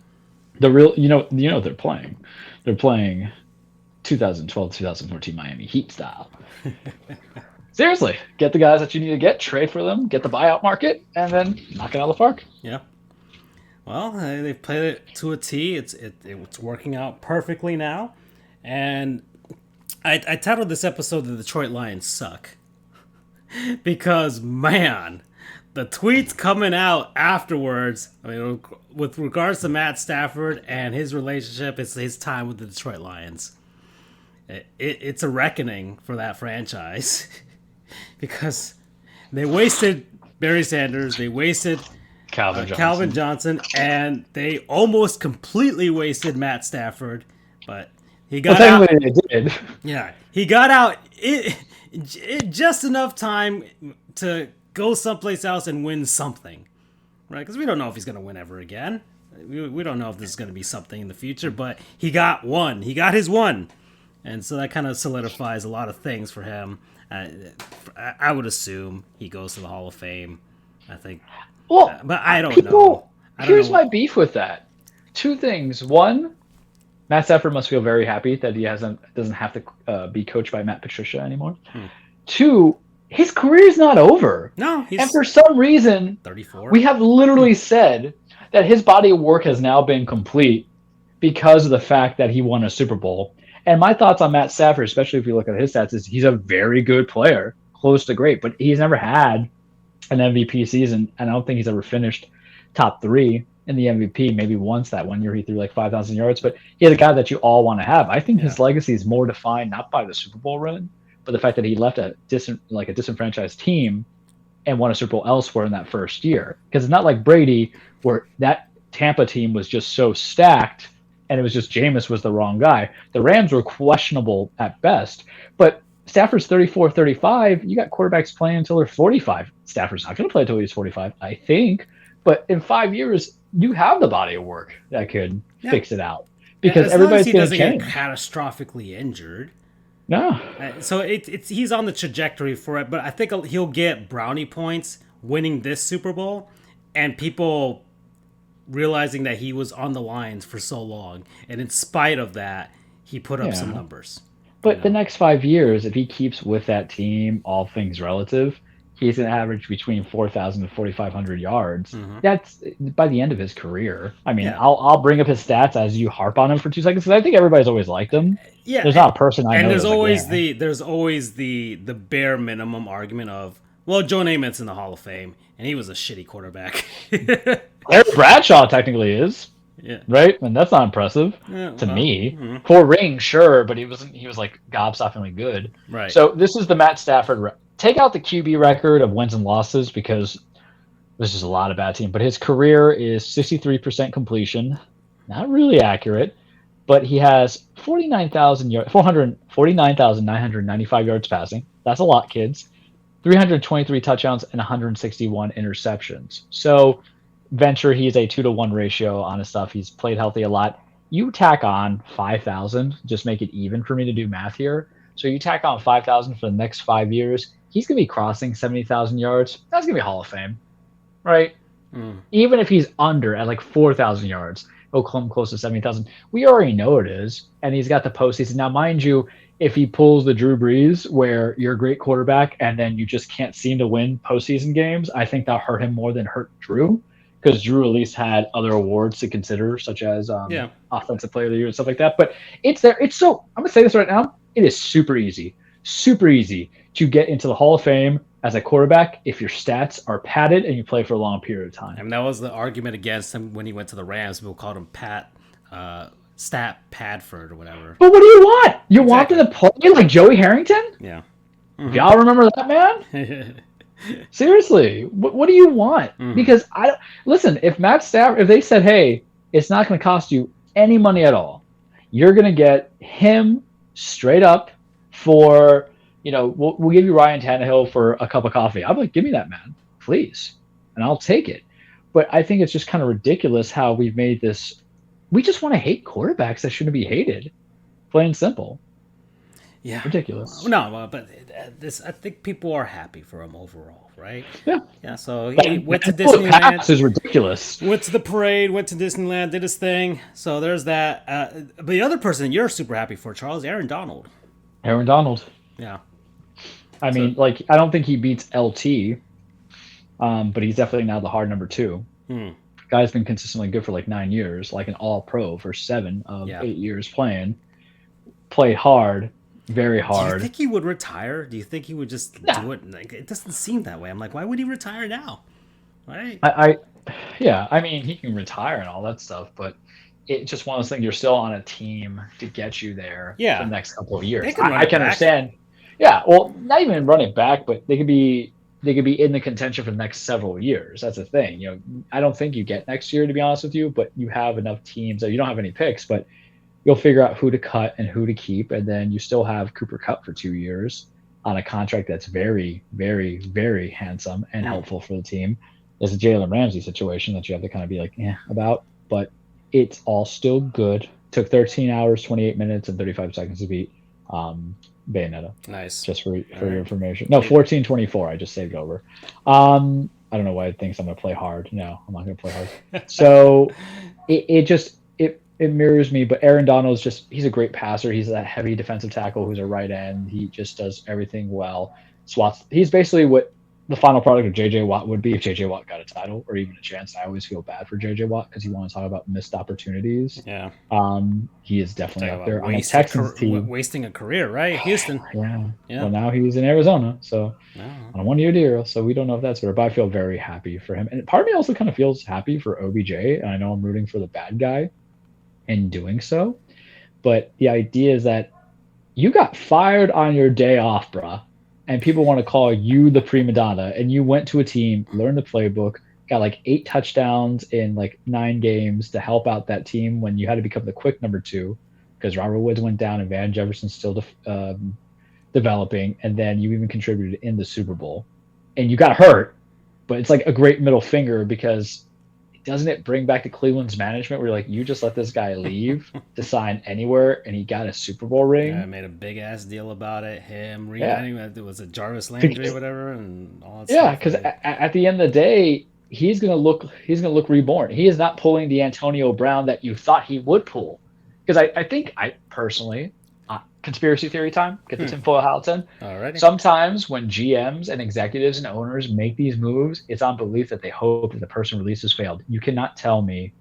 The real, they're playing. They're playing 2012-2014 Miami Heat style. Seriously, get the guys that you need to get, trade for them, get the buyout market, and then knock it out of the park. Yeah. Well, they've played it to a T. It's working out perfectly now. And I titled this episode "The Detroit Lions Suck," because man, the tweets coming out afterwards, I mean, with regards to Matt Stafford and his relationship, it's his time with the Detroit Lions. It's a reckoning for that franchise because they wasted Barry Sanders, they wasted Calvin Johnson, and they almost completely wasted Matt Stafford. But he got out. They did. Yeah, he got out just enough time to go someplace else and win something, right? Because we don't know if he's going to win ever again. We don't know if this is going to be something in the future, but he got one. He got his one. And so that kind of solidifies a lot of things for him. I would assume he goes to the Hall of Fame, I think. Well, but I don't know. Here's my beef with that. 2 things. 1, Matt Stafford must feel very happy that he doesn't have to be coached by Matt Patricia anymore. 2, his career is not over. No, and for some reason, 34. We have literally said that his body of work has now been complete because of the fact that he won a Super Bowl. And my thoughts on Matt Stafford, especially if you look at his stats, is he's a very good player, close to great, but he's never had an MVP season, and I don't think he's ever finished top 3 in the MVP. Maybe once that 1 year he threw like 5,000 yards, but he's a guy that you all want to have. I think his legacy is more defined not by the Super Bowl run, but the fact that he left a disenfranchised team and won a Super Bowl elsewhere in that first year. Because it's not like Brady, where that Tampa team was just so stacked and it was just Jameis was the wrong guy. The Rams were questionable at best, but Stafford's 34, 35. You got quarterbacks playing until they're 45. Stafford's not going to play until he's 45, I think. But in 5 years, you have the body of work that could fix it out. Because everybody's going to change. Get catastrophically injured. No. So he's on the trajectory for it, but I think he'll get brownie points winning this Super Bowl and people realizing that he was on the Lions for so long. And in spite of that, he put up some numbers. But the next 5 years, if he keeps with that team, all things relative, he's going to average between 4,000 and 4,500 yards. Mhm. That's by the end of his career. I mean, Yeah. I'll bring up his stats as you harp on him for 2 seconds because I think everybody's always liked him. Yeah, There's not a person I and know there's that's like, always yeah. the bare minimum argument of, well, Joe Namath's in the Hall of Fame and he was a shitty quarterback. Larry Bradshaw technically is, Yeah. right? And that's not impressive Yeah, to well, me. mhm. 4 rings, sure, but he wasn't. He was like gobstoppingly good. Right. So this is the Matt Stafford. Take out the QB record of wins and losses because this is a lot of bad team. But his career is 63% completion, not really accurate. But he has 449,995 yards passing. That's a lot, kids. 323 touchdowns and 161 interceptions. So venture he's a 2-to-1 ratio on his stuff. He's played healthy a lot. You tack on 5,000, just make it even for me to do math here. So you tack on 5,000 for the next 5 years. He's going to be crossing 70,000 yards. That's going to be Hall of Fame, right? Even if he's under at like 4,000 yards, he'll come close to 70,000. We already know it is, and he's got the postseason. Now, mind you, if he pulls the Drew Brees where you're a great quarterback and then you just can't seem to win postseason games, I think that'll hurt him more than hurt Drew because Drew at least had other awards to consider, such as Offensive Player of the Year and stuff like that. But it's there. It's so, I'm going to say this right now. It is super easy to get into the Hall of Fame as a quarterback if your stats are padded and you play for a long period of time. And that was the argument against him when he went to the Rams. People called him Stat Padford or whatever. But what do you want? You want them to play like Joey Harrington? Yeah. Y'all remember that man? Seriously, what do you want? Because listen, if Matt Stafford, if they said, hey, it's not going to cost you any money at all, you're going to get him straight up for, we'll give you Ryan Tannehill for a cup of coffee. I'm like, give me that man, please, and I'll take it. But I think it's just kind of ridiculous how we've made this. We just want to hate quarterbacks that shouldn't be hated, plain and simple. Yeah, ridiculous. No, but this, I think people are happy for him overall, right? Yeah. So he went to Disneyland. This is ridiculous. Went to the parade, went to Disneyland, did his thing. So there's that. But the other person you're super happy for, Charles, Aaron Donald. Aaron Donald. Yeah. I mean, I don't think he beats LT, but he's definitely now the hard number 2. Guy's been consistently good for like 9 years, like an all-pro for 7 of 8 years playing. Played hard. Very hard. Do you think he would retire? Do you think he would just do it? Like, it doesn't seem that way. I'm like, why would he retire now? Right? I mean, he can retire and all that stuff, but it's just one of those things. You're still on a team to get you there for the next couple of years. I can understand. Yeah, well, not even running back, but they could be in the contention for the next several years. That's the thing. I don't think you get next year, to be honest with you, but you have enough teams that you don't have any picks, but you'll figure out who to cut and who to keep, and then you still have Cooper Kupp for 2 years on a contract that's very, very, very handsome and helpful for the team. There's a Jalen Ramsey situation that you have to kind of be like, about, but it's all still good. Took 13 hours, 28 minutes, and 35 seconds to beat Bayonetta. Nice. Just for your information. No, 14:24. I just saved over. I don't know why it thinks I'm going to play hard. No, I'm not going to play hard. So it mirrors me, but Aaron Donald's he's a great passer. He's that heavy defensive tackle who's a right end. He just does everything well. He's basically what the final product of J.J. Watt would be if J.J. Watt got a title or even a chance. I always feel bad for J.J. Watt because you want to talk about missed opportunities. Yeah. He is definitely up there on the Texans team. Wasting a career, right? Houston. Yeah. Well, now he's in Arizona, so on a 1-year deal. So we don't know if that's fair, but I feel very happy for him. And part of me also kind of feels happy for OBJ, and I know I'm rooting for the bad guy in doing so. But the idea is that you got fired on your day off, bruh. And people want to call you the prima donna, and you went to a team, learned the playbook, got like 8 touchdowns in like 9 games to help out that team when you had to become the quick number 2 because Robert Woods went down and Van Jefferson's still developing, and then you even contributed in the Super Bowl, and you got hurt, but it's like a great middle finger because doesn't it bring back to Cleveland's management where you just let this guy leave to sign anywhere and he got a Super Bowl ring? Yeah, I made a big ass deal about it. Him reuniting it was a Jarvis Landry or whatever, and all that stuff. Yeah, because at the end of the day, he's gonna look reborn. He is not pulling the Antonio Brown that you thought he would pull. Because I think personally, conspiracy theory time. Get the tinfoil hats in. Alrighty. Sometimes when GMs and executives and owners make these moves, it's on belief that they hope that the person released has failed. You cannot tell me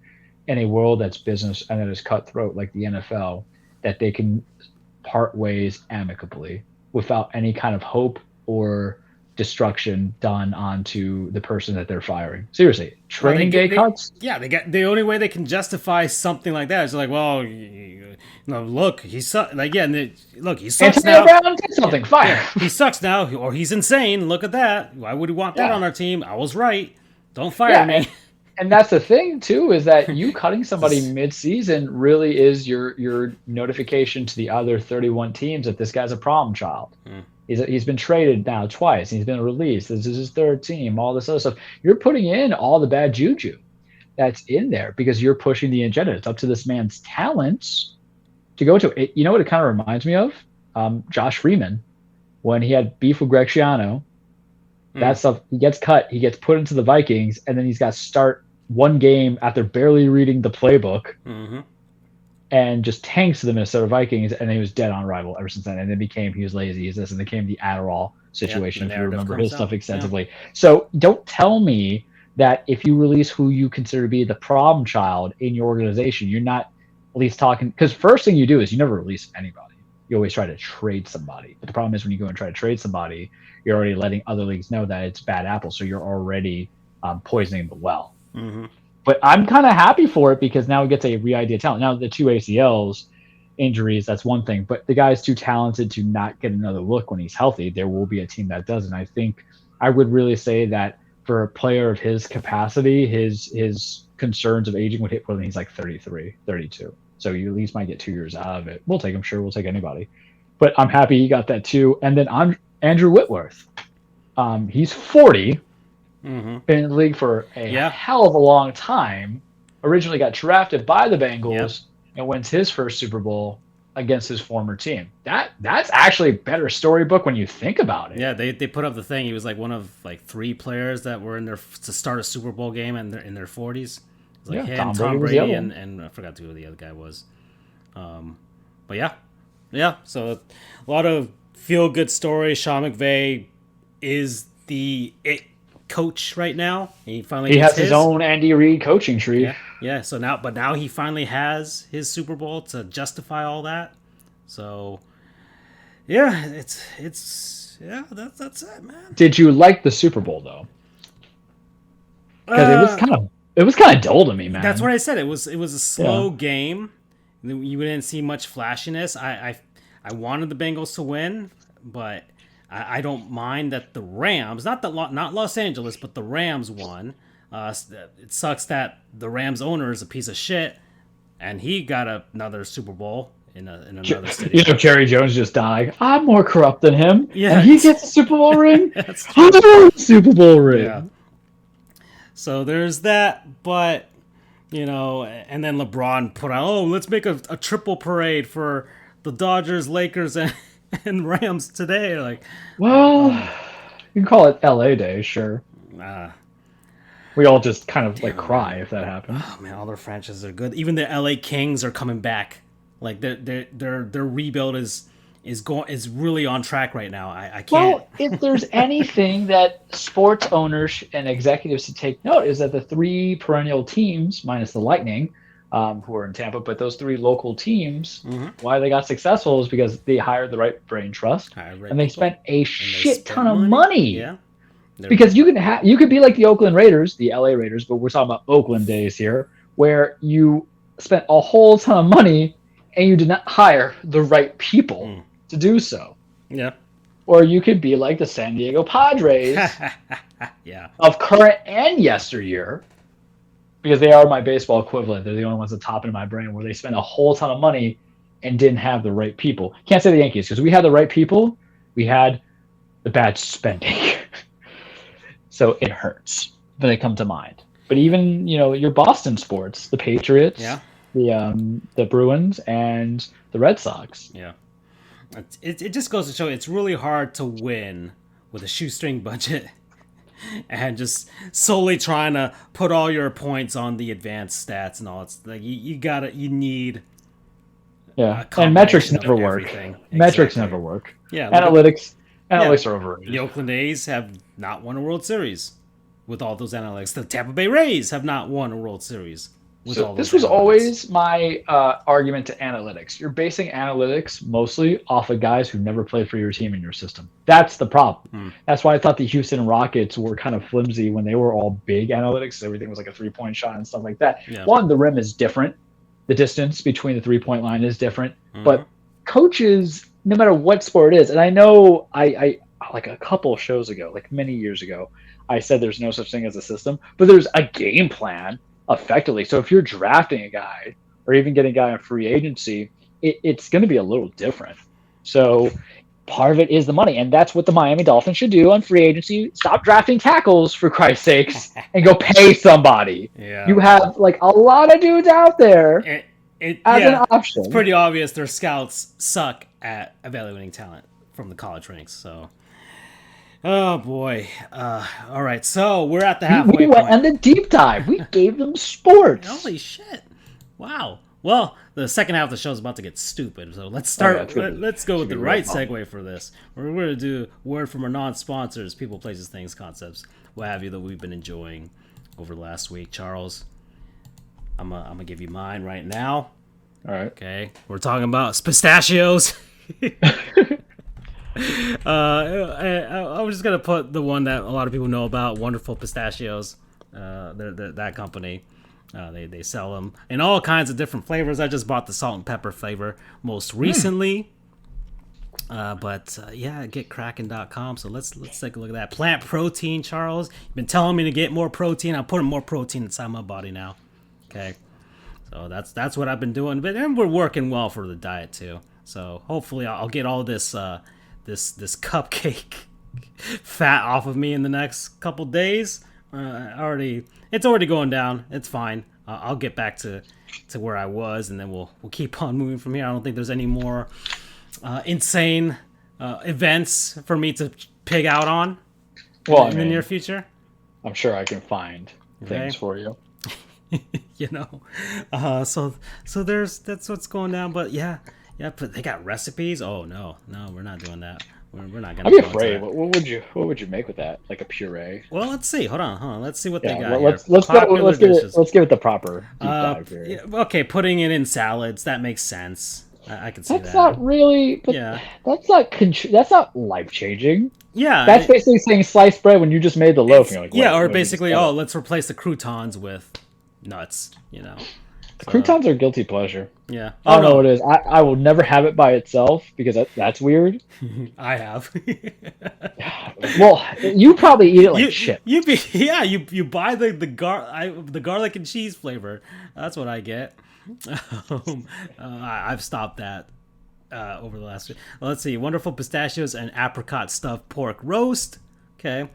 in a world that's business and that is cutthroat like the NFL that they can part ways amicably without any kind of hope or destruction done onto the person that they're firing. Seriously, training day cuts. Yeah, they got the only way they can justify something like that is like, well, look, he sucks. Like, yeah, look, he sucks Antonio now. Brown did something. Fire. Yeah, he sucks now, or he's insane. Look at that. Why would we want that on our team? I was right. Don't fire me. And that's the thing too, is that you cutting somebody mid-season really is your notification to the other 31 teams that this guy's a problem child. He's been traded now twice. He's been released. This is his third team. All this other stuff. You're putting in all the bad juju that's in there because you're pushing the agenda. It's up to this man's talents to go to it. You know what it kind of reminds me of? Josh Freeman, when he had beef with Greg Schiano. That stuff. He gets cut. He gets put into the Vikings, and then he's got to start one game after barely reading the playbook. And just tanks the Minnesota Vikings, and he was dead on arrival ever since then. And then he was lazy, he's this, and it became the Adderall situation, if you remember his stuff extensively. So don't tell me that if you release who you consider to be the problem child in your organization, you're not at least talking, because first thing you do is you never release anybody. You always try to trade somebody. But the problem is when you go and try to trade somebody, you're already letting other leagues know that it's bad apple, so you're already poisoning the well. But I'm kind of happy for it because now he gets a re-idea talent. Now the 2 ACLs injuries, that's one thing, but the guy's too talented to not get another look when he's healthy. There will be a team that does, and I think I would really say that for a player of his capacity, his concerns of aging would hit when he's like 33, 32. So you at least might get 2 years out of it. We'll take him, sure, we'll take anybody. But I'm happy he got that too. And then Andrew Whitworth, he's 40. Been in the league for a hell of a long time. Originally got drafted by the Bengals and wins his first Super Bowl against his former team. That's actually a better storybook when you think about it. Yeah, they put up the thing. He was like one of like 3 players that were in there to start a Super Bowl game and they're in their 40s. It was like him, Tom Brady, and I forgot who the other guy was. But yeah. So a lot of feel good stories. Sean McVay is the coach right now. He has his own Andy Reid coaching tree. Yeah. So now he finally has his Super Bowl to justify all that. So yeah, that's it, man. Did you like the Super Bowl though? Because it was kind of dull to me, man. That's what I said. It was a slow game. You didn't see much flashiness. I wanted the Bengals to win, but I don't mind that the Rams, not Los Angeles, but the Rams won. It sucks that the Rams owner is a piece of shit, and he got another Super Bowl in another city. You know, Jerry Jones just died. I'm more corrupt than him. Yeah, and he gets a Super Bowl ring. That's true. Super Bowl ring. Yeah. So there's that, but and then LeBron put out, let's make a triple parade for the Dodgers, Lakers, and Rams today. Like, well, you can call it LA Day, sure. We all just kind of cry if that happens. Oh man, all their franchises are good. Even the LA Kings are coming back. Like their rebuild is really on track right now. I can't. Well, if there's anything that sports owners and executives should take note is that the 3 perennial teams, minus the Lightning, who are in Tampa, but those 3 local teams, why they got successful is because they hired the right brain trust, and they spent a shit ton of money. Yeah, because you could be like the Oakland Raiders, the LA Raiders, but we're talking about Oakland days here, where you spent a whole ton of money and you did not hire the right people to do so. Yeah. Or you could be like the San Diego Padres of current and yesteryear, because they are my baseball equivalent. They're the only ones that top in my brain, where they spent a whole ton of money and didn't have the right people. Can't say the Yankees, because we had the right people. We had the bad spending. So it hurts when they come to mind. But even, your Boston sports, the Patriots, the Bruins, and the Red Sox. Yeah. It just goes to show it's really hard to win with a shoestring budget and just solely trying to put all your points on the advanced stats and all. It's like you need Yeah, and metrics combination of never work. everything. Metrics Exactly. never work. Yeah, Analytics are overrated. the Oakland A's have not won a World Series with all those analytics. The Tampa Bay Rays have not won a World Series with all those This was analytics. always my argument to analytics. You're basing analytics mostly off of guys who never played for your team in your system. That's the problem. That's why I thought the Houston Rockets were kind of flimsy when they were all big analytics. Everything was like a 3-point shot and stuff like that. Yeah. One, the rim is different. The distance between the 3-point line is different. But coaches, no matter what sport it is, and I know I like a couple of shows ago, like many years ago, I said there's no such thing as a system, but there's a game plan effectively. So if you're drafting a guy or even getting a guy in free agency, it's going to be a little different. So part of it is the money, and that's what the Miami Dolphins should do on free agency. Stop drafting tackles, for Christ's sakes, and go pay somebody. Yeah. You have like a lot of dudes out there as an option. It's pretty obvious their scouts suck at evaluating talent from the college ranks. So, oh boy. All right, so we're at the halfway point. We went point. on the deep dive. We gave them sports. Holy shit! Wow. Well, the second half of the show is about to get stupid, so let's start. Let's go with the right segue for this. We're going to do word from our non-sponsors, people, places, things, concepts, what have you, that we've been enjoying over the last week. Charles, I'm gonna give you mine right now. All right. Okay. We're talking about pistachios. I was just gonna put the one that a lot of people know about, Wonderful Pistachios. That company. They sell them in all kinds of different flavors. I just bought the salt and pepper flavor most recently. Get kraken.com. So let's take a look at that. Plant protein, Charles. You've been telling me to get more protein. I'm putting more protein inside my body now. Okay. So that's what I've been doing. And we're working well for the diet too. So hopefully I'll get all this this cupcake fat off of me in the next couple days. It's already going down. It's fine. I'll get back to where I was, and then we'll keep on moving from here. I don't think there's any more insane events for me to pig out on in the near future. I'm sure I can find things for you. So that's what's going down. But yeah, but they got recipes. Oh no, we're not doing that. We're not gonna. I'd be afraid. What would you make with that? Like a puree? Well, let's see. Hold on. Let's see what they got. Let's give it the proper deep dive here. Okay, putting it in salads, that makes sense. I can see that. That's not really. Yeah. That's not life changing. Yeah. That's basically saying sliced bread when you just made the loaf. And you're like, or basically, let's replace the croutons with nuts. Croutons are guilty pleasure. Yeah. I don't know what it is. I will never have it by itself because that's weird. I have. Well, you probably eat it like shit. You buy the garlic and cheese flavor. That's what I get. I've stopped that over the last week. Let's see. Wonderful Pistachios and apricot stuffed pork roast. Okay.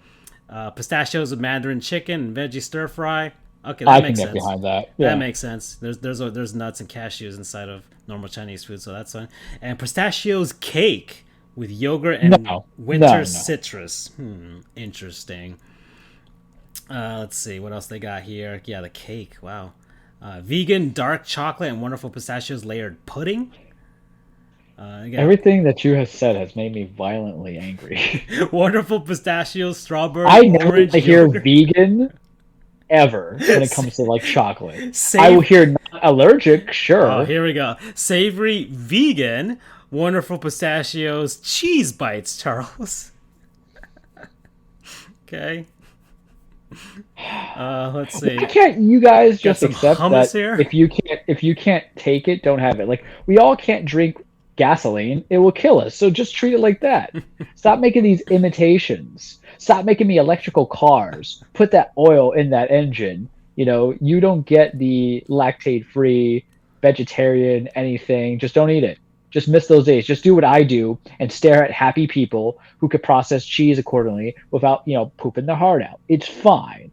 Pistachios with mandarin chicken and veggie stir fry. Okay, that makes sense. I can get behind that. Yeah. That makes sense. There's nuts and cashews inside of normal Chinese food, so that's fine. And pistachios cake with yogurt and winter citrus. Interesting. Let's see what else they got here. Yeah, the cake. Wow. Vegan dark chocolate and wonderful pistachios layered pudding. Everything that you have said has made me violently angry. Wonderful pistachios, strawberry, I never orange hear yogurt. Vegan ever when it comes to like chocolate. I will hear not allergic, sure. Oh, here we go. Savory vegan, wonderful pistachios, cheese bites, Charles. Okay. Let's see. Why can't you guys just accept that here? if you can't take it, don't have it? Like we all can't drink gasoline, it will kill us. So just treat it like that. Stop making these imitations. Stop making me electrical cars. Put that oil in that engine. You don't get the lactate-free, vegetarian, anything. Just don't eat it. Just miss those days. Just do what I do and stare at happy people who could process cheese accordingly without, pooping their heart out. It's fine.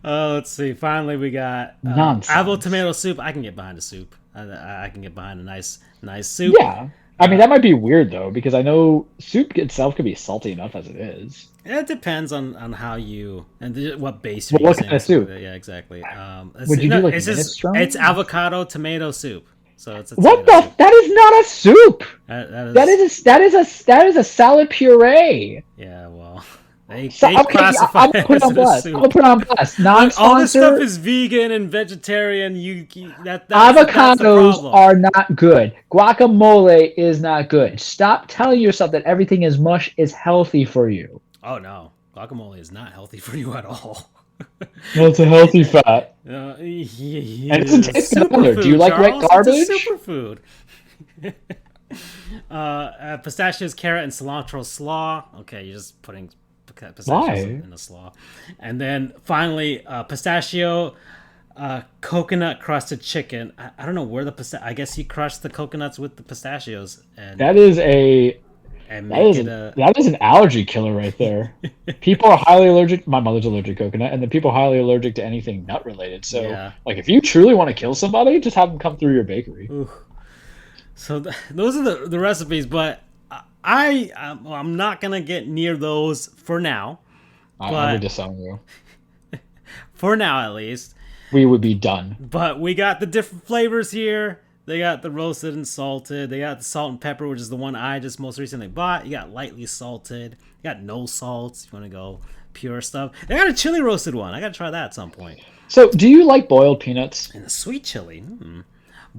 Let's see. Finally, we got apple tomato soup. I can get behind a soup. I can get behind a nice soup. Yeah. I mean, that might be weird, though, because I know soup itself can be salty enough as it is. It depends on how you and what base you're using. What kind of soup? Yeah, exactly. Would you do like it's avocado tomato soup. So it's a What tomato the? soup. That is not a soup. That That is a salad puree. yeah. Well, they So, they okay, classify I'm gonna it put it as on a blast. I'm gonna soup. put it on blast. Look, all this stuff Non-sponsor. is vegan and vegetarian. That's the Avocados problem. are not good. Guacamole is not good. Stop telling yourself that everything is mush is healthy for you. Oh no, guacamole is not healthy for you at all. Well, it's a healthy fat. And it doesn't Yeah, taste good either. Do you superfood, like red Charles. It's a garbage? superfood. Pistachios, carrot, and cilantro slaw. Okay, you're just putting pistachios Why? in a slaw. And then finally, pistachio, coconut crusted chicken. I don't know where I guess you crush the coconuts with the pistachios and That is a make it a. that is an allergy killer right there. People are highly allergic. My mother's allergic to coconut, and then people are highly allergic to anything nut related. So, Yeah. like, if you truly want to kill somebody, just have them come through your bakery. Ooh. So those are the recipes, but I'm not gonna get near those for now. I'm just telling you, For now, at least. we would be done. But we got the different flavors here. They got the roasted and salted. They got the salt and pepper, which is the one I just most recently bought. You got lightly salted. You got no salts. You want to go pure stuff. They got a chili roasted one. I got to try that at some point. So, do you like boiled peanuts? And a sweet chili.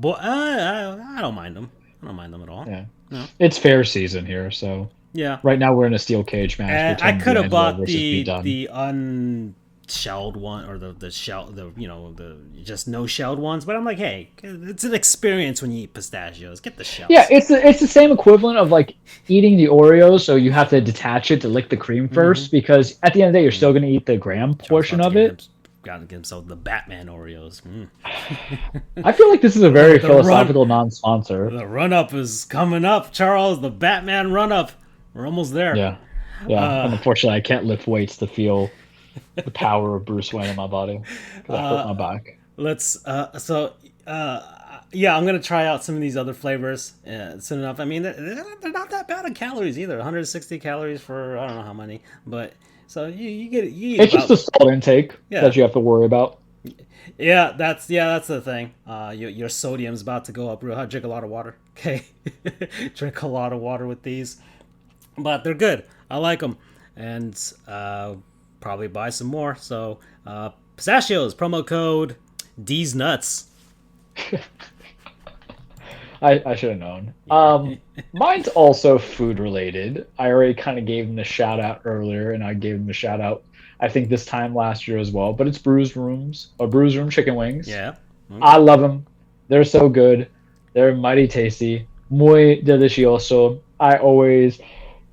I don't mind them. I don't mind them at all. Yeah, No. it's fair season here, so Yeah. right now we're in a steel cage match. And between I could have D'Angelo bought versus B. Dunn. the unshelled one or the shell, the just no shelled ones, but I'm like, hey, it's an experience when you eat pistachios. Get the shells. Yeah, it's the same equivalent of like eating the Oreos, so you have to detach it to lick the cream first, because at the end of the day, you're still going to eat the graham portion of it. Got to get himself the Batman Oreos. I feel like this is a very The philosophical non-sponsor. The run up is coming up, Charles. The Batman run up. We're almost there. Yeah. And unfortunately, I can't lift weights to feel the power of Bruce Wayne in my body because I hurt my back. Yeah, I'm gonna try out some of these other flavors soon enough. I mean, they're not that bad in calories either. 160 calories for I don't know how many, but so you eat It's just the salt intake that you have to worry about. Yeah, that's the thing. Your sodium's about to go up real high. Drink a lot of water. Okay, drink a lot of water with these, but they're good. I like them, and probably buy some more. So pistachios promo code D's nuts. I should have known. Mine's also food related. I already kind of gave them the shout out earlier, and I gave them a shout out I think this time last year as well. But it's Bruised Room chicken wings. Yeah, I love them. They're so good. They're mighty tasty. Muy delicioso. I always,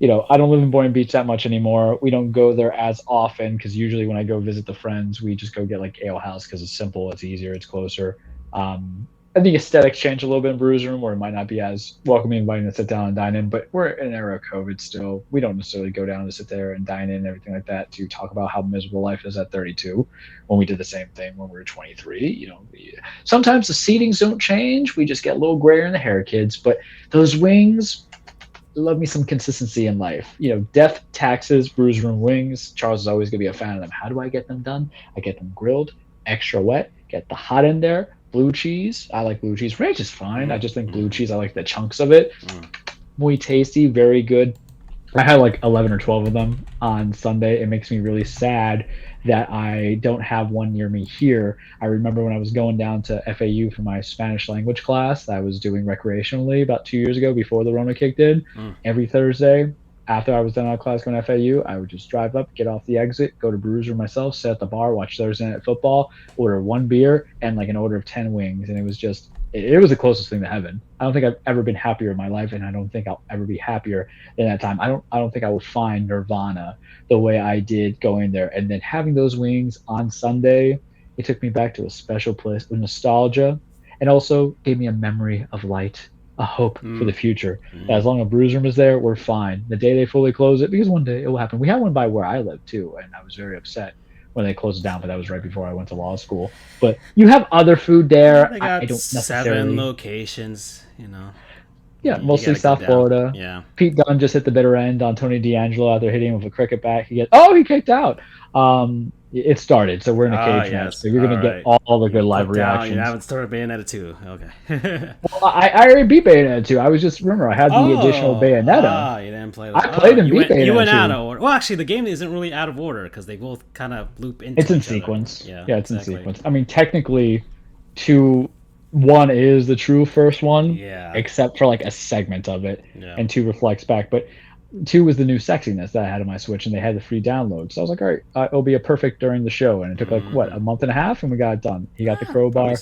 I don't live in Boynton Beach that much anymore. We don't go there as often because usually when I go visit the friends, we just go get like Ale House because it's simple, it's easier, it's closer. I think aesthetics change a little bit in Brews Room, where it might not be as welcoming, inviting to sit down and dine in. But we're in an era of COVID still. We don't necessarily go down to sit there and dine in and everything like that to talk about how miserable life is at 32 when we did the same thing when we were 23. Sometimes the seatings don't change. We just get a little grayer in the hair, kids. But those wings, love me some consistency in life. Death, taxes, Brews Room wings. Charles is always going to be a fan of them. How do I get them done? I get them grilled, extra wet, get the hot in there. Blue cheese. I like blue cheese. Ranch is fine. I just think blue cheese, I like the chunks of it. Muy tasty, very good. I had like 11 or 12 of them on Sunday. It makes me really sad that I don't have one near me here. I remember when I was going down to FAU for my Spanish language class that I was doing recreationally about 2 years ago before the Rona kicked in. Every Thursday, after I was done out of class going to FAU, I would just drive up, get off the exit, go to Brews Room myself, sit at the bar, watch Thursday Night Football, order one beer, and like an order of 10 wings. And it was just, it was the closest thing to heaven. I don't think I've ever been happier in my life, and I don't think I'll ever be happier than that time. I don't think I will find nirvana the way I did going there. And then having those wings on Sunday, it took me back to a special place of nostalgia, and also gave me a memory of light. A hope for the future. As long as Brews Room is there, we're fine. The day they fully close it, because one day it will happen. We had one by where I live too, and I was very upset when they closed it down, but that was right before I went to law school. But you have other food there. They got I don't 7 locations, Yeah, mostly South Florida. Yeah. Pete Dunne just hit the bitter end on Tony D'Angelo out there hitting him with a cricket bat. He kicked out. It started, so we're in a cage match. So you're gonna get all the good live reactions. You haven't started Bayonetta 2. Okay. Well, I already beat Bayonetta 2. I was just remember I had the additional Bayonetta. You didn't play that. I played and beat Bayonetta. You went 2. out of order. Well, actually, the game isn't really out of order because they both kind of loop into. It's in each other. sequence. Yeah, it's in sequence. I mean, technically, 1 is the true first one. Yeah. Except for like a segment of it, and 2 reflects back, but. 2 was the new sexiness that I had on my Switch, and they had the free download. So I was like, all right, it'll be a perfect during the show. And it took a month and a half, and we got it done. He got the crowbar.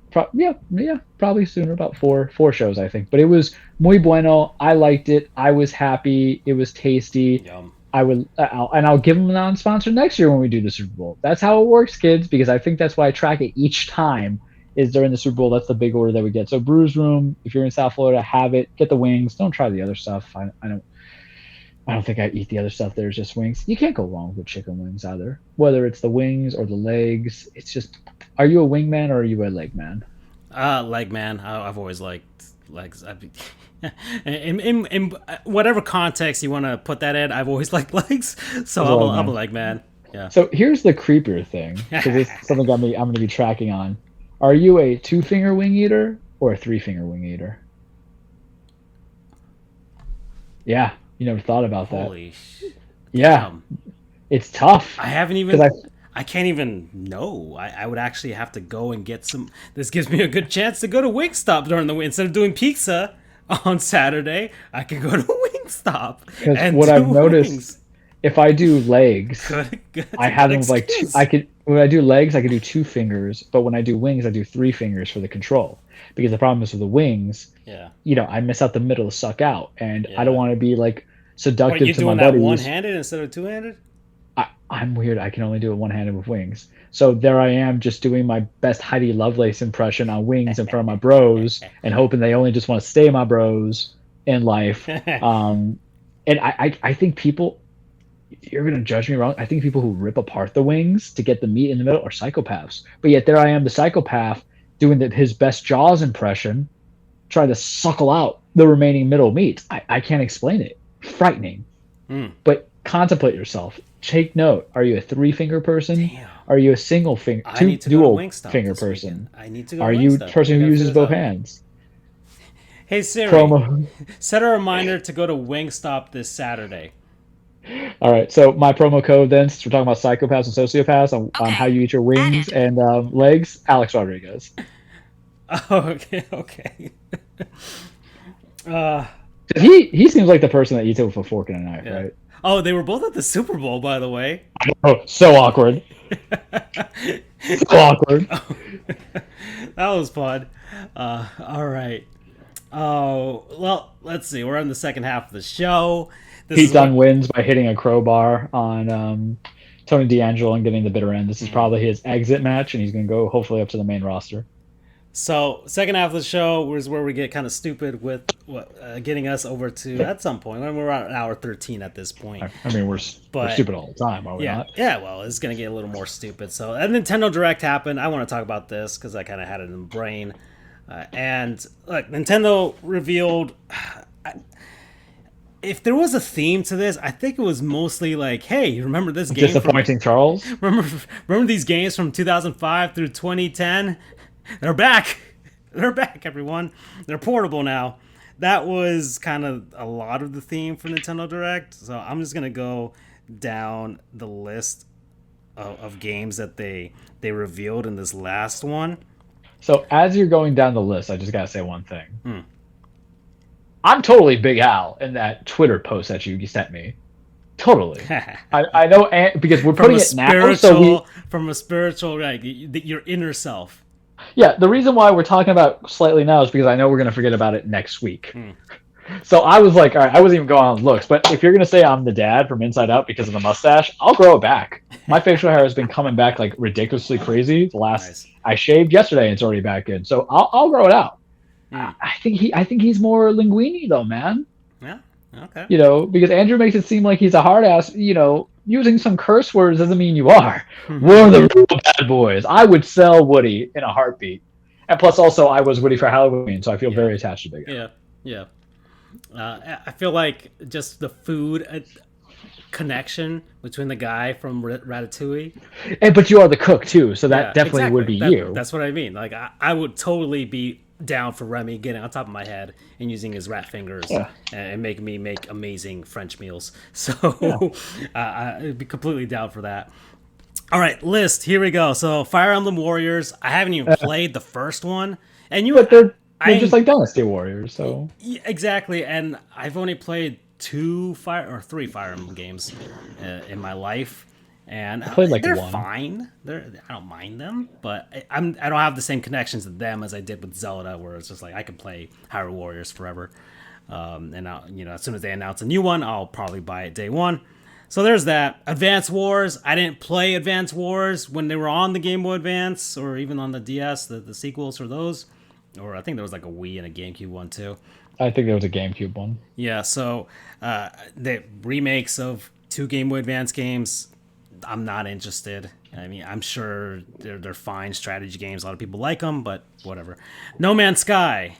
Probably sooner. Probably sooner. About four shows, I think. But it was muy bueno. I liked it. I was happy. It was tasty. Yum. I'll give them a non-sponsor next year when we do the Super Bowl. That's how it works, kids. Because I think that's why I track it each time. Is during the Super Bowl. That's the big order that we get. So Brews Room, if you're in South Florida, have it. Get the wings. Don't try the other stuff. I don't think I eat the other stuff. There's just wings. You can't go wrong with chicken wings either. Whether it's the wings or the legs, it's just. Are you a wing man or are you a leg man? Leg man. I've always liked legs. In whatever context you want to put that in, I've always liked legs. So I'm a leg man. Yeah. So here's the creepier thing, because it's something I'm going to be tracking on. Are you a 2-finger wing eater or a 3-finger wing eater? Yeah, you never thought about that. Holy shit. Yeah, it's tough. I haven't even. I can't even know. I would actually have to go and get some. This gives me a good chance to go to Wingstop during the week. Instead of doing pizza on Saturday, I can go to Wingstop. Because what I've noticed, if I do legs, I have them like when I do legs, I can do 2 fingers, but when I do wings, I do 3 fingers for the control. Because the problem is with the wings, I miss out the middle to suck out, and I don't want to be like seductive to my buddies. Are you doing that one-handed instead of 2-handed? I'm weird. I can only do it one-handed with wings. So there I am, just doing my best Heidi Lovelace impression on wings in front of my bros, and hoping they only just want to stay my bros in life. And I think people. You're going to judge me wrong. I think people who rip apart the wings to get the meat in the middle are psychopaths. But yet there I am, the psychopath, doing his best Jaws impression, trying to suckle out the remaining middle meat. I can't explain it. Frightening. But contemplate yourself. Take note. Are you a 3-finger person? Damn. Are you a single finger, dual finger person? I need to go. Are you a person who uses both hands? Hey Siri, set a reminder to go to Wingstop this Saturday. All right, so my promo code then, since we're talking about psychopaths and sociopaths on how you eat your wings and legs, Alex Rodriguez. Oh, okay. He seems like the person that eats it with a fork and a knife, right? Oh, they were both at the Super Bowl, by the way. Oh, so awkward. So awkward. That was fun. All right. Oh, well, let's see. We're in the second half of the show. Pete Dunne wins by hitting a crowbar on Tony D'Angelo and getting the bitter end. This is probably his exit match, and he's going to go hopefully up to the main roster. So, second half of the show is where we get kind of stupid with getting us over to, at some point, when we're at hour 13 at this point. I mean, we're stupid all the time, are we not? Yeah, well, it's going to get a little more stupid. So, a Nintendo Direct happened. I want to talk about this because I kind of had it in the brain. And, look, Nintendo revealed... If there was a theme to this, I think it was mostly like, hey, remember this game? Disappointing Charles? Remember these games from 2005 through 2010? They're back. They're back, everyone. They're portable now. That was kind of a lot of the theme for Nintendo Direct. So I'm just going to go down the list of games that they revealed in this last one. So as you're going down the list, I just got to say one thing. I'm totally Big Al in that Twitter post that you sent me. Totally. I know, because we're putting it now. From a spiritual, like, your inner self. Yeah, the reason why we're talking about slightly now is because I know we're going to forget about it next week. So I was like, all right, I wasn't even going on looks, but if you're going to say I'm the dad from Inside Out because of the mustache, I'll grow it back. My facial hair has been coming back like ridiculously crazy. I shaved yesterday and it's already back in. So I'll grow it out. I think he's more linguini though, man. Yeah. Okay. Because Andrew makes it seem like he's a hard ass. Using some curse words doesn't mean you are. We're the real bad boys. I would sell Woody in a heartbeat. And plus, also, I was Woody for Halloween, so I feel very attached to Big Al. Yeah. I feel like just the food. connection between the guy from Ratatouille. But you are the cook too, so that Yeah, definitely exactly. would be you. That's what I mean. Like I would totally be down for Remy getting on top of my head and using his rat fingers Yeah. and making me make amazing French meals. So I'd be completely down for that. All right, list. Here we go. So Fire Emblem Warriors. I haven't even played the first one, and But they're just like Dynasty Warriors, so yeah, exactly. And I've only played three Fire Emblem games in my life, and I played like they're one. fine. I don't mind them, but I don't have the same connections to them as I did with Zelda, where it's just like I can play Hyrule Warriors forever. And as soon as they announce a new one, I'll probably buy it day one. So there's that. Advance Wars. I didn't play Advance Wars when they were on the Game Boy Advance or even on the DS, the sequels for those. Or I think there was like a Wii and a GameCube one too. I think there was a GameCube one. Yeah, so the remakes of two Game Boy Advance games, I'm not interested. I mean, I'm sure they're fine strategy games. A lot of people like them, but whatever. No Man's Sky.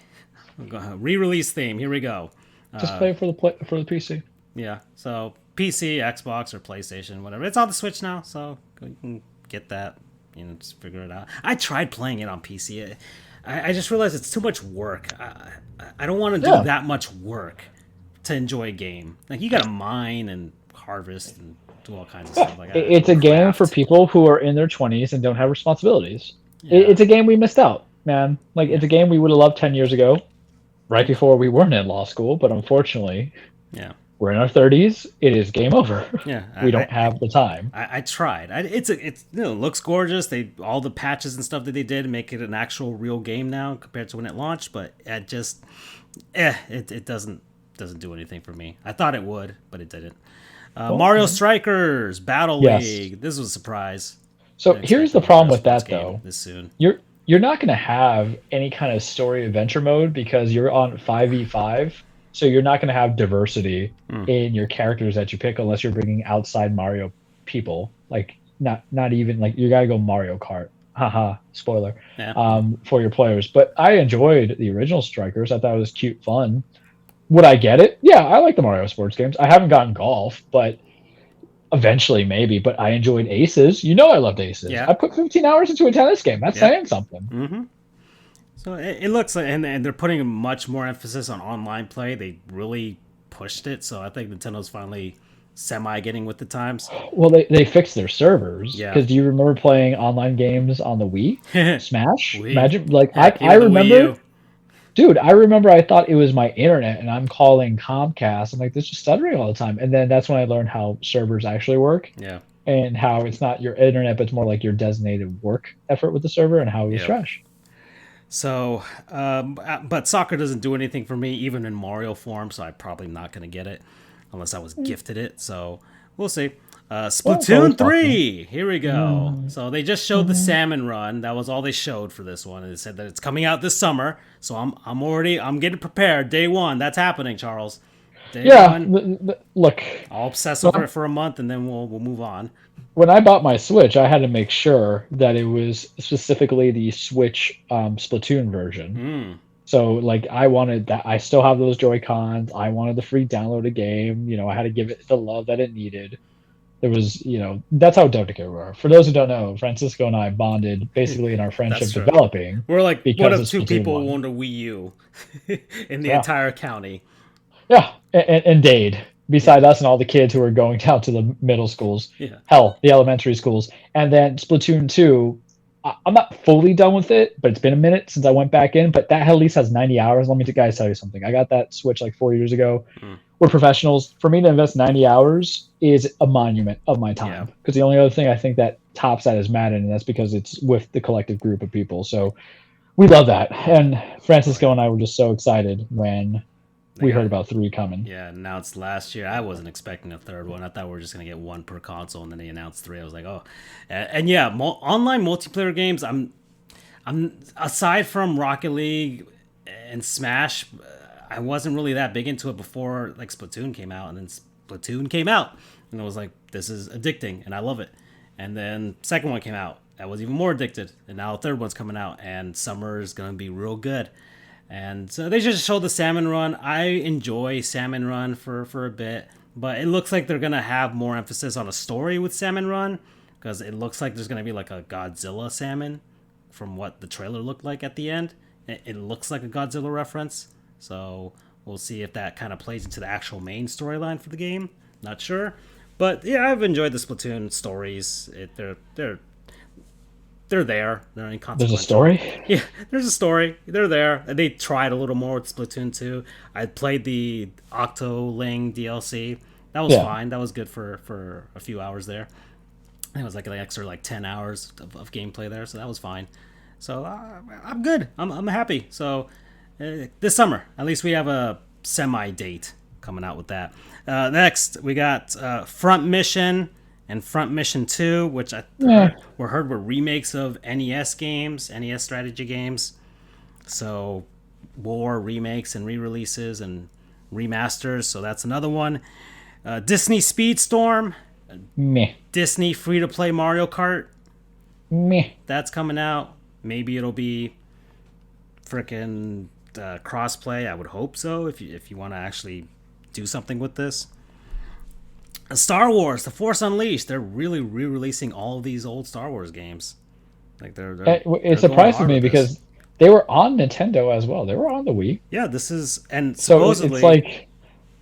Re-release theme. Here we go. Just play it for the PC. Yeah, so PC, Xbox, or PlayStation, whatever. It's on the Switch now, so you can get that. Just figure it out. I tried playing it on PC. I just realized it's too much work. I don't want to do that much work to enjoy a game. Like, you got to mine and harvest and do all kinds of stuff like that. It's a game for people who are in their 20s and don't have responsibilities. Yeah. It's a game we missed out, man. Like, it's a game we would have loved 10 years ago, right before we weren't in law school, but unfortunately, we're in our 30s. It is game over. Yeah, we don't have the time. I tried. It looks gorgeous. All the patches and stuff that they did make it an actual real game now compared to when it launched. But it just, it doesn't do anything for me. I thought it would, but it didn't. Mario Strikers Battle League. This was a surprise. So here's the problem with that, though. This soon. You're not going to have any kind of story adventure mode because you're on 5v5. So you're not going to have diversity in your characters that you pick unless you're bringing outside Mario people. Like not even like you got to go Mario Kart. Haha, spoiler. Yeah. For your players. But I enjoyed the original Strikers. I thought it was cute, fun. Would I get it? Yeah, I like the Mario sports games. I haven't gotten golf, but eventually maybe. But I enjoyed Aces. I loved Aces. Yeah. I put 15 hours into a tennis game. That's saying something. Mm-hmm. So it looks like, and they're putting much more emphasis on online play. They really pushed it, so I think Nintendo's finally getting with the times. Well, they fixed their servers. Yeah. Because do you remember playing online games on the Wii? Smash? Wii. Imagine, like, I remember... Dude, I remember I thought it was my internet, and I'm calling Comcast. I'm like, this is stuttering all the time. And then that's when I learned how servers actually work. Yeah. And how it's not your internet, but it's more like your designated work effort with the server and how it was trash. So, but soccer doesn't do anything for me, even in Mario form, so I'm probably not going to get it unless I was gifted it. So, we'll see. Splatoon 3! Here we go. So, they just showed the Salmon Run. That was all they showed for this one. And they said that it's coming out this summer. So, I'm getting prepared. Day one. That's happening, Charles. Day one. Look. I'll obsess over it for a month, and then we'll move on. When I bought my Switch, I had to make sure that it was specifically the Switch Splatoon version. So, like, I wanted that. I still have those Joy-Cons. I wanted the free downloaded game. I had to give it the love that it needed. There was, that's how dedicated we were. For those who don't know, Francisco and I bonded basically in our friendship developing. We're like one of two people who owned a Wii U in the entire county. Yeah, and Dade. Beside us and all the kids who were going down to the middle schools. Yeah. Hell, the elementary schools. And then Splatoon 2, I'm not fully done with it, but it's been a minute since I went back in. But that at least has 90 hours. Let me guys tell you something. I got that Switch like 4 years ago. We're professionals. For me to invest 90 hours is a monument of my time. Because the only other thing I think that tops that is Madden, and that's because it's with the collective group of people. So we love that. And Francisco and I were just so excited when... we heard about 3 coming. Yeah, announced last year. I wasn't expecting a third one. I thought we were just going to get one per console, and then they announced 3. I was like, oh. And yeah, online multiplayer games, I'm aside from Rocket League and Smash, I wasn't really that big into it before like Splatoon came out, and then Splatoon came out, and I was like, this is addicting, and I love it. And then second one came out. I was even more addicted, and now the third one's coming out, and summer is going to be real good. And so they just showed the Salmon Run. I enjoy Salmon Run for a bit, But it looks like they're going to have more emphasis on a story with Salmon Run, because it looks like there's going to be like a Godzilla salmon from what the trailer looked like at the end. It looks like a Godzilla reference. So we'll see if that kind of plays into the actual main storyline for the game. Not sure. But yeah, I've enjoyed the Splatoon stories. They're there. They're inconsequential. There's a story? Yeah, there's a story. They're there. They tried a little more with Splatoon 2. I played the Octoling DLC. That was fine. That was good for a few hours there. It was like an extra 10 hours of gameplay there, so that was fine. So I'm good. I'm happy. So this summer, at least we have a semi-date coming out with that. Next, we got Front Mission and Front Mission 2, which were heard were remakes of NES games, NES strategy games. So war remakes and re-releases and remasters. So that's another one. Disney Speedstorm. Meh. Disney free-to-play Mario Kart. Meh. That's coming out. Maybe it'll be frickin' crossplay. I would hope so, if you want to actually do something with this. Star Wars, The Force Unleashed. They're really re-releasing all of these old Star Wars games. It surprised me because they were on Nintendo as well. They were on the Wii. Yeah, this is, and So supposedly, it's like,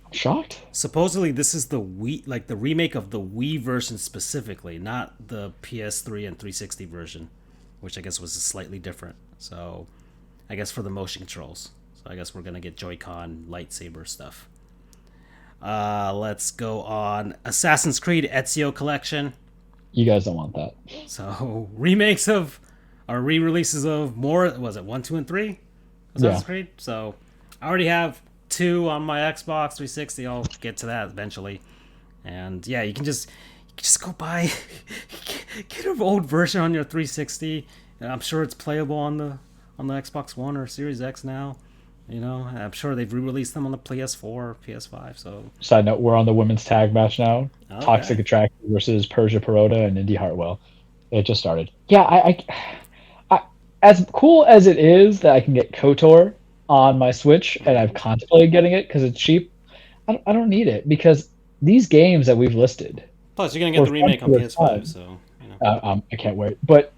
I'm shocked. Supposedly this is the Wii, like the remake of the Wii version specifically, not the PS3 and 360 version, which I guess was slightly different. So I guess for the motion controls. So I guess we're gonna get Joy-Con lightsaber stuff. Let's go on Assassin's Creed Ezio Collection. You guys don't want that. So remakes of, or re-releases of more. Was it 1, 2, and 3? Assassin's Creed. So I already have 2 on my Xbox 360. I'll get to that eventually. And yeah, you can just go buy get an old version on your 360. And I'm sure it's playable on the Xbox One or Series X now. You know, I'm sure they've re-released them on the PS4, PS5. So, side note, we're on the women's tag match now. Okay. Toxic Attraction versus Persia Perota and Indy Hartwell. It just started. Yeah, I as cool as it is that I can get KOTOR on my Switch, and I've contemplated getting it because it's cheap. I don't need it because these games that we've listed. Plus, you're gonna get the remake on PS5, so you know. I can't wait. But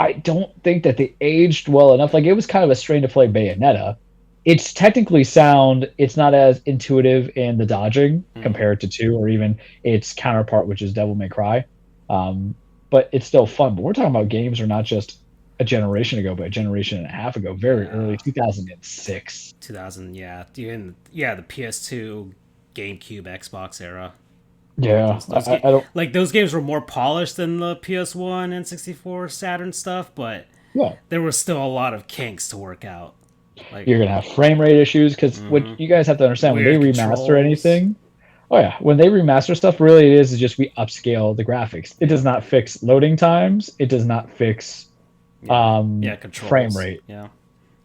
I don't think that they aged well enough. Like, it was kind of a strain to play Bayonetta. It's technically sound. It's not as intuitive in the dodging compared to 2 or even its counterpart, which is Devil May Cry. But it's still fun. But we're talking about games that are not just a generation ago, but a generation and a half ago, very early 2006. 2000, yeah. The PS2, GameCube, Xbox era. Yeah, Those I don't. like those games were more polished than the PS1 and 64 Saturn stuff, but Yeah, there was still a lot of kinks to work out. Like, you're gonna have frame rate issues because what you guys have to understand when they Weird remaster controls. anything. Oh yeah, when they remaster stuff, really it is just we upscale the graphics. It does not fix loading times. It does not fix controls. frame rate. Yeah.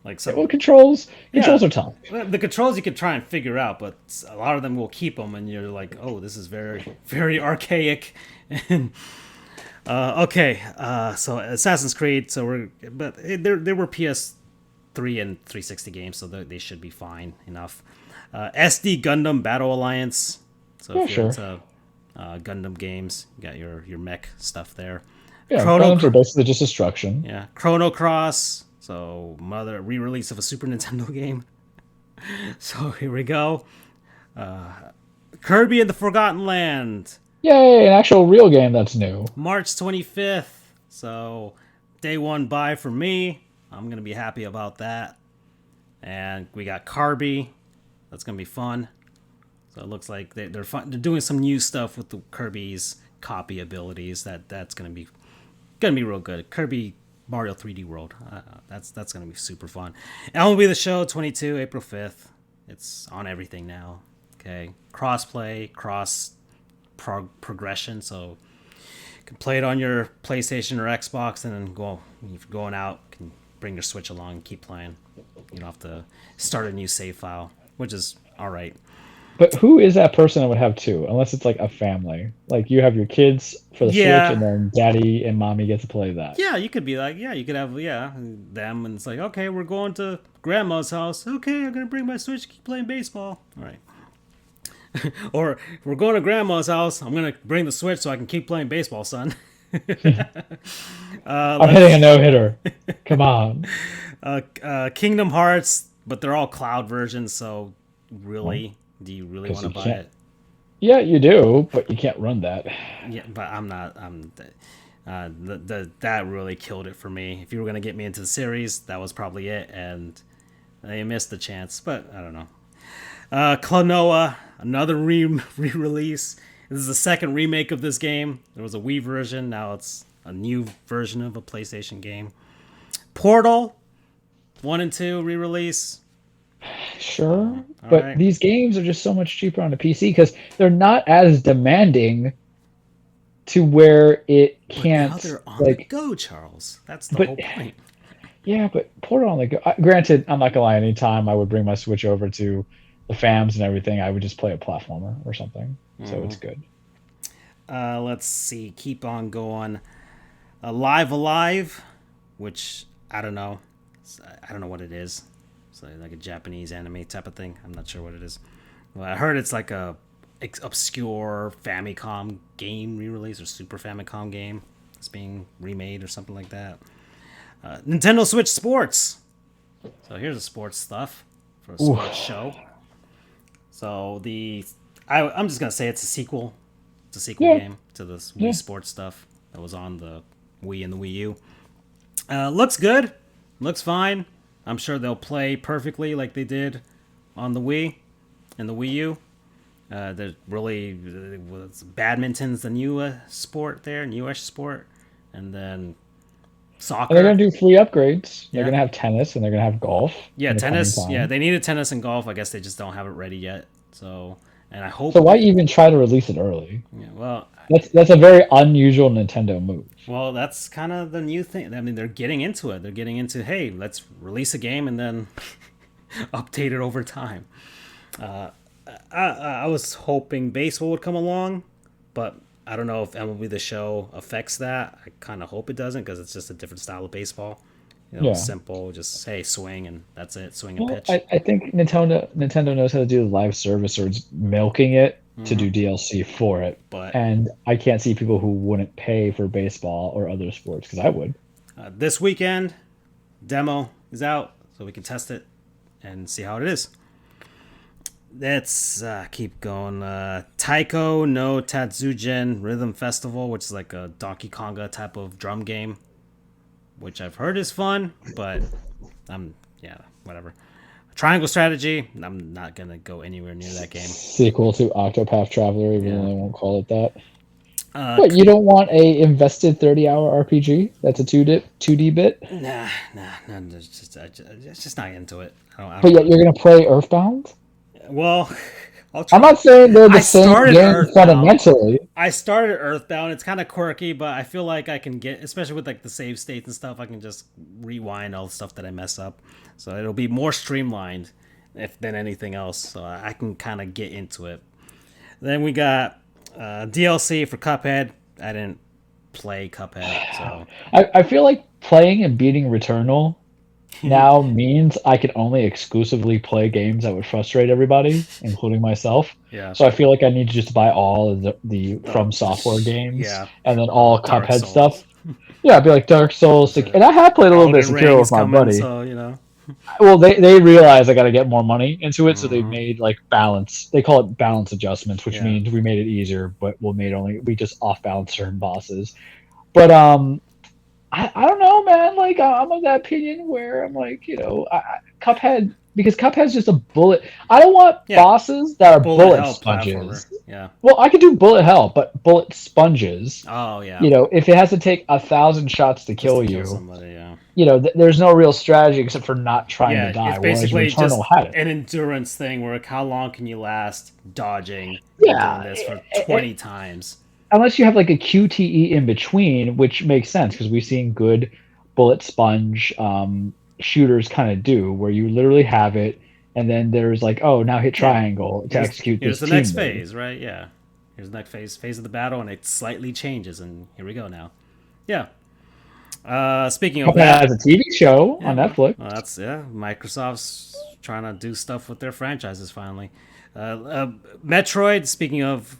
Like Well, controls are tough. The controls you could try and figure out, but a lot of them will keep them, and you're like, oh, this is very, very archaic. And so Assassin's Creed. But there were PS3 and 360 games, so they should be fine enough. SD Gundam Battle Alliance. So if you're into Gundam games, you got your mech stuff there. Yeah, Gundams are basically just destruction. Yeah, Chrono Cross. So, re-release of a Super Nintendo game. So, here we go. Kirby and the Forgotten Land. Yay, an actual real game that's new. March 25th. So, day one buy for me. I'm going to be happy about that. And we got Kirby. That's going to be fun. So, it looks like they're fun. They're doing some new stuff with the Kirby's copy abilities. That's going to be real good. Kirby Mario 3D World. That's going to be super fun. MLB The Show 22, April 5th. It's on everything now. Okay. Cross-play, progression. So you can play it on your PlayStation or Xbox and then if you're going out, you can bring your Switch along and keep playing. You don't have to start a new save file, which is all right. But who is that person that would have 2? Unless it's like a family. Like you have your kids for the Switch and then daddy and mommy get to play that. Yeah, you could be like, you could have, them, and it's like, okay, we're going to grandma's house. Okay, I'm going to bring my Switch, keep playing baseball. All right. Or we're going to grandma's house. I'm gonna bring the Switch so I can keep playing baseball, son. I'm hitting a no-hitter. Come on. Kingdom Hearts, but they're all cloud versions. So really, do you really want to buy it? Yeah, you do, but you can't run that. Yeah, but I'm not. That really killed it for me. If you were gonna get me into the series, that was probably it, and they missed the chance. But I don't know. Klonoa, another re-release. This is the second remake of this game. There was a Wii version. Now it's a new version of a PlayStation game. Portal 1 and 2 re-release. Sure, but these games are just so much cheaper on the PC because they're not as demanding to where it can't. But now they're on the go, Charles. That's the whole point. Yeah, but Portal on the go. Granted, I'm not gonna lie. Anytime I would bring my Switch over to the FAMs and everything, I would just play a platformer or something. So it's good. Let's see. Keep on going. Live Alive, which I don't know. I don't know what it is. It's like a Japanese anime type of thing. I'm not sure what it is. Well, I heard it's like a obscure Famicom game re-release or Super Famicom game that's being remade or something like that. Nintendo Switch Sports. So here's the sports stuff for a sports show. So I'm just gonna say it's a sequel. It's a sequel game to this Wii Sports stuff that was on the Wii and the Wii U. Looks good. Looks fine. I'm sure they'll play perfectly like they did on the Wii and the Wii U. There's really badminton's the new sport there, newish sport, and then soccer. And they're gonna do free upgrades. They're gonna have tennis and they're gonna have golf. Yeah, tennis. Yeah, they needed tennis and golf. I guess they just don't have it ready yet. So, and I hope. So why even try to release it early? Yeah, well, that's a very unusual Nintendo move. Well, that's kind of the new thing. I mean, they're getting into it. They're getting into, hey, let's release a game and then update it over time. I was hoping baseball would come along, but I don't know if MLB The Show affects that. I kind of hope it doesn't because it's just a different style of baseball. Simple, just, hey, swing, and that's it, swing and pitch. I think Nintendo knows how to do the live service, or it's milking it to do DLC for it. And I can't see people who wouldn't pay for baseball or other sports, because I would. This weekend, demo is out, so we can test it and see how it is. Let's keep going. Taiko no Tatsugen Rhythm Festival, which is like a Donkey Konga type of drum game, which I've heard is fun, but whatever. Triangle Strategy, I'm not going to go anywhere near that game. Sequel to Octopath Traveler, even though they won't call it that. What, you don't want a invested 30-hour RPG that's a 2D bit? Nah, just not into it. But yet you're going to play Earthbound? Well, I'll try. I'm not saying they're the same game fundamentally. I started Earthbound. It's kind of quirky, but I feel like I can get, especially with like the save states and stuff, I can just rewind all the stuff that I mess up. So it'll be more streamlined than anything else. So I can kind of get into it. Then we got DLC for Cuphead. I didn't play Cuphead, so I feel like playing and beating Returnal now means I can only exclusively play games that would frustrate everybody, including myself. Yeah. So I feel like I need to just buy all of the From Software games, and then all Dark Cuphead Souls. stuff. Yeah, I'd be like Dark Souls, and I have played a little bit of Sekiro with my buddy. So, Well, they realized I got to get more money into it, so they made like balance. They call it balance adjustments, which means we made it easier, but we just off balance certain bosses. But I don't know, man. Like I'm of that opinion where I'm like, Cuphead, because Cuphead's just a bullet. I don't want bosses that are bullet sponges. Yeah. Well, I could do bullet hell, but bullet sponges. Oh yeah. If it has to take 1,000 shots to kill you, somebody, there's no real strategy except for not trying to die. It's basically just an endurance thing where how long can you last dodging doing this for 20 times? Unless you have like a QTE in between, which makes sense because we've seen good bullet sponge shooters kind of do, where you literally have it, and then there's like, now hit triangle to execute this. Here's the next phase, right? Yeah. Here's the next phase of the battle, and it slightly changes, and here we go now. Yeah. Speaking of It that, has a TV show on Netflix. well, that's Microsoft's trying to do stuff with their franchises finally. Metroid. Speaking of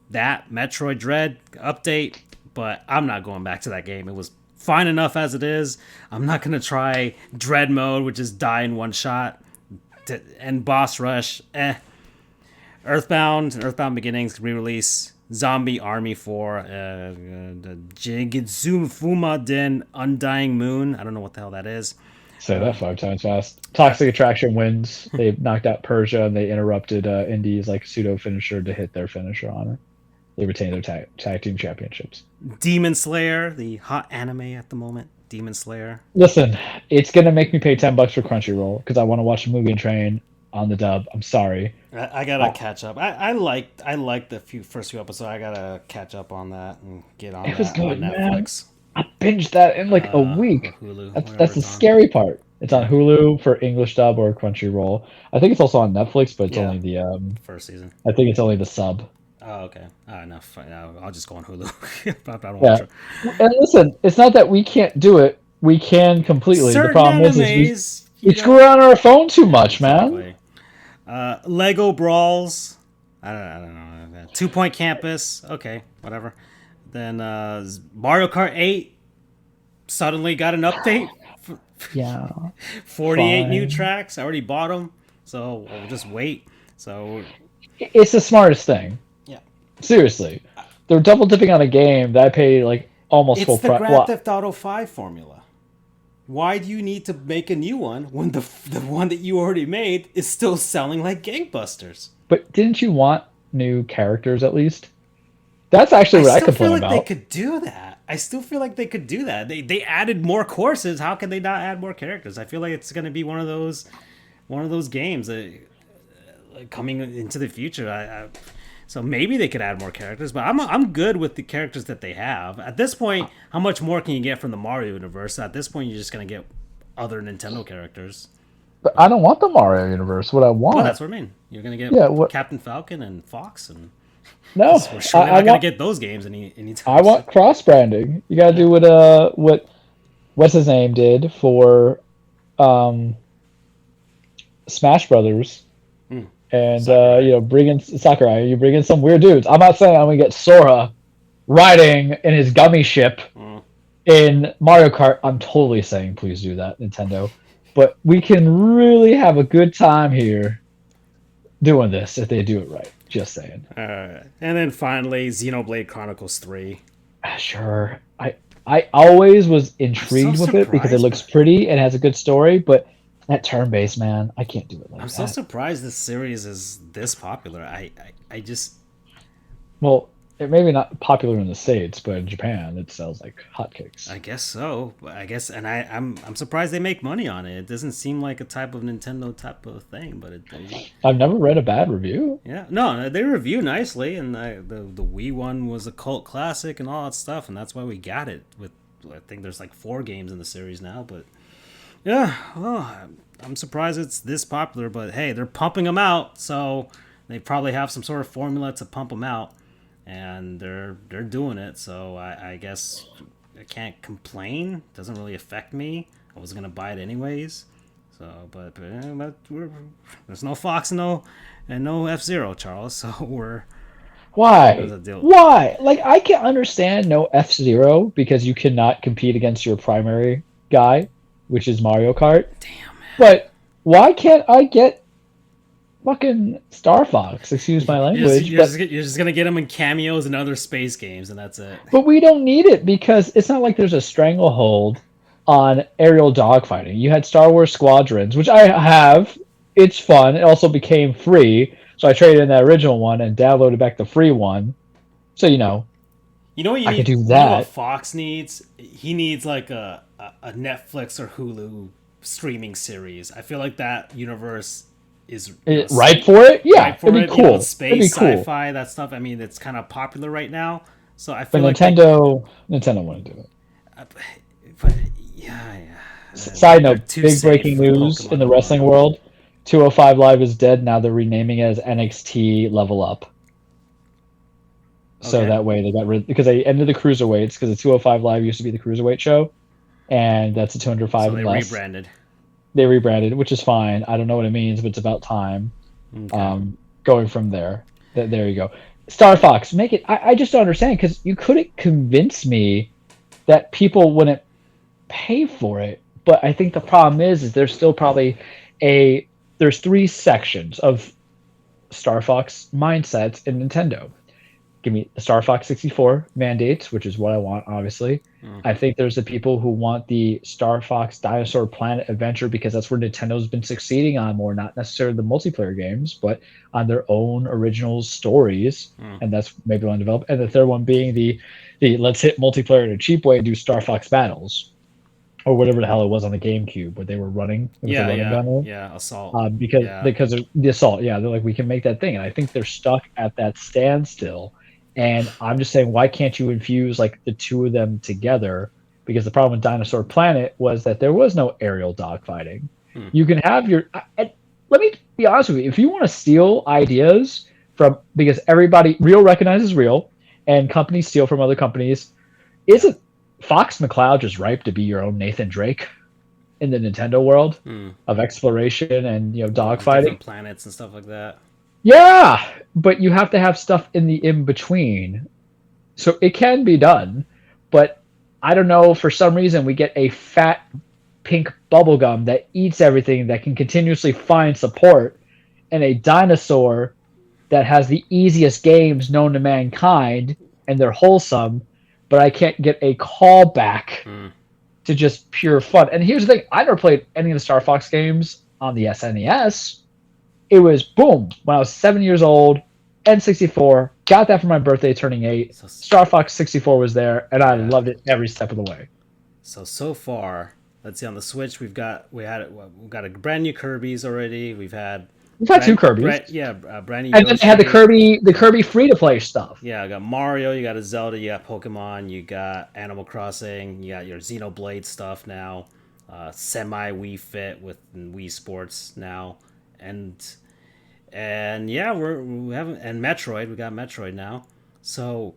that, Metroid Dread update, but I'm not going back to that game. It was fine enough as it is. I'm not gonna try Dread mode, which is die in one shot, and boss rush. Earthbound Beginnings re-release. Zombie Army 4, Jigitsu Fuma Den Undying Moon. I don't know what the hell that is. Say that 5 times fast. Toxic Attraction wins. They knocked out Persia and they interrupted Indy's like pseudo finisher to hit their finisher on her. They retained their tag team championships. Demon Slayer, the hot anime at the moment. Demon Slayer. Listen, it's gonna make me pay $10 for Crunchyroll because I want to watch Mugen Train on the dub. I'm sorry. I gotta catch up. I liked the first few episodes. I gotta catch up on that and get on that on Netflix. Man. I binged that in like a week. Hulu, that's the scary part. It's on Hulu for English dub or Crunchyroll. I think it's also on Netflix, but it's only the first season. I think it's only the sub. Oh, okay. Enough. I'll just go on Hulu. I don't watch it. And listen, it's not that we can't do it. We can completely. Certain the problem animes, is we screw around on our phone too much, man. Lego Brawls. I don't know. 2 Point Campus. Okay, whatever. Then Mario Kart 8 suddenly got an update. Yeah. 48 new tracks. I already bought them, so we'll just wait. So it's the smartest thing. Yeah. Seriously, they're double dipping on a game that I paid like almost full price. It's the Grand Theft Auto 5 formula. Why do you need to make a new one when the one that you already made is still selling like gangbusters? But didn't you want new characters at least? That's actually what I complain about. They could do that. I still feel like they could do that. They added more courses. How can they not add more characters? I feel like it's going to be one of those games that, coming into the future. So maybe they could add more characters, but I'm good with the characters that they have. At this point, how much more can you get from the Mario universe? At this point, you're just going to get other Nintendo characters. But I don't want the Mario universe. What I want... Well, that's what I mean. You're going to get Captain Falcon and Fox. And no, we're sure not going to get those games anytime. I want cross-branding. You got to do what what's his name did for Smash Brothers. And bring in Sakurai. You bring in some weird dudes. I'm not saying I'm gonna get Sora riding in his gummy ship in Mario Kart. I'm totally saying please do that, Nintendo. But we can really have a good time here doing this if they do it right. Just saying. And then finally, Xenoblade Chronicles 3. Sure. I always was intrigued with it because it looks pretty and has a good story, but that turn-based, man, I can't do it like that. I'm so surprised this series is this popular. I just... Well, it may be not popular in the States, but in Japan, it sells like hotcakes. I guess so. And I'm surprised they make money on it. It doesn't seem like a type of Nintendo type of thing, but I've never read a bad review. Yeah, no, they review nicely, and the Wii one was a cult classic and all that stuff, and that's why we got it. I think there's like 4 games in the series now, but... Yeah, well, I'm surprised it's this popular, but hey, they're pumping them out, so they probably have some sort of formula to pump them out, and they're doing it. So I guess I can't complain. Doesn't really affect me. I was gonna buy it anyways. So, but there's no Fox, and no F-Zero, Charles. So we're why? Why? Like I can understand no F-Zero because you cannot compete against your primary guy, which is Mario Kart. Damn, man. But why can't I get fucking Star Fox? Excuse my language. You're just going to get them in cameos and other space games, and that's it. But we don't need it because it's not like there's a stranglehold on aerial dogfighting. You had Star Wars Squadrons, which I have. It's fun. It also became free, so I traded in that original one and downloaded back the free one. So, You know what you I need? could do You that. know what Fox needs? He needs like a Netflix or Hulu streaming series. I feel like that universe is right for it. Yeah, right for it'd be cool. Space, it'd be cool. sci-fi, that stuff. I mean, it's kind of popular right now. So I But feel like Nintendo wouldn't do it. But yeah. Side note: They're too big safe breaking for news Pokemon in the wrestling world. 205 Live is dead. Now they're renaming it as NXT Level Up. So Okay. that way they got rid because they ended the cruiserweights because the 205 Live used to be the cruiserweight show. and that's a 205 So they and less. rebranded. They rebranded, which is fine. I don't know what it means, but it's about time. Okay. Going from there. There you go. Star Fox, make it. I just don't understand because you couldn't convince me that people wouldn't pay for it. But I think the problem is there's still probably there's 3 sections of Star Fox mindsets in Nintendo. Give me the Star Fox 64 mandates, which is what I want, obviously. I think there's the people who want the Star Fox Dinosaur Planet adventure because that's where Nintendo's been succeeding on more, not necessarily the multiplayer games, but on their own original stories. And that's maybe one develop. And the third one being the let's hit multiplayer in a cheap way and do Star Fox battles. Or whatever the hell it was on the GameCube where they were running. Assault. Because of the assault. Yeah, they're like, we can make that thing. And I think they're stuck at that standstill. And I'm just saying, why can't you infuse like the 2 of them together? Because the problem with Dinosaur Planet was that there was no aerial dogfighting. You can have your. Let me be honest with you. If you want to steal ideas from, because everybody, real recognizes real, and companies steal from other companies, isn't Fox McCloud just ripe to be your own Nathan Drake in the Nintendo world of exploration and dogfighting? Different planets and stuff like that. Yeah, but you have to have stuff in the in-between. So it can be done, but I don't know, for some reason we get a fat pink bubblegum that eats everything, that can continuously find support, and a dinosaur that has the easiest games known to mankind, and they're wholesome, but I can't get a callback to just pure fun. And here's the thing, I never played any of the Star Fox games on the SNES. It was boom when I was 7 years old, N64, got that for my birthday turning 8. Star Fox 64 was there, and I loved it every step of the way. So far, let's see, on the Switch we've got a brand new Kirby's already. We've had 2 Kirby's. Brand new. And then they had the Kirby free-to-play stuff. Yeah, you got Mario, you got a Zelda, you got Pokemon, you got Animal Crossing, you got your Xenoblade stuff now, semi Wii Fit with Wii Sports now. And yeah, we haven't, and Metroid, we got Metroid now. So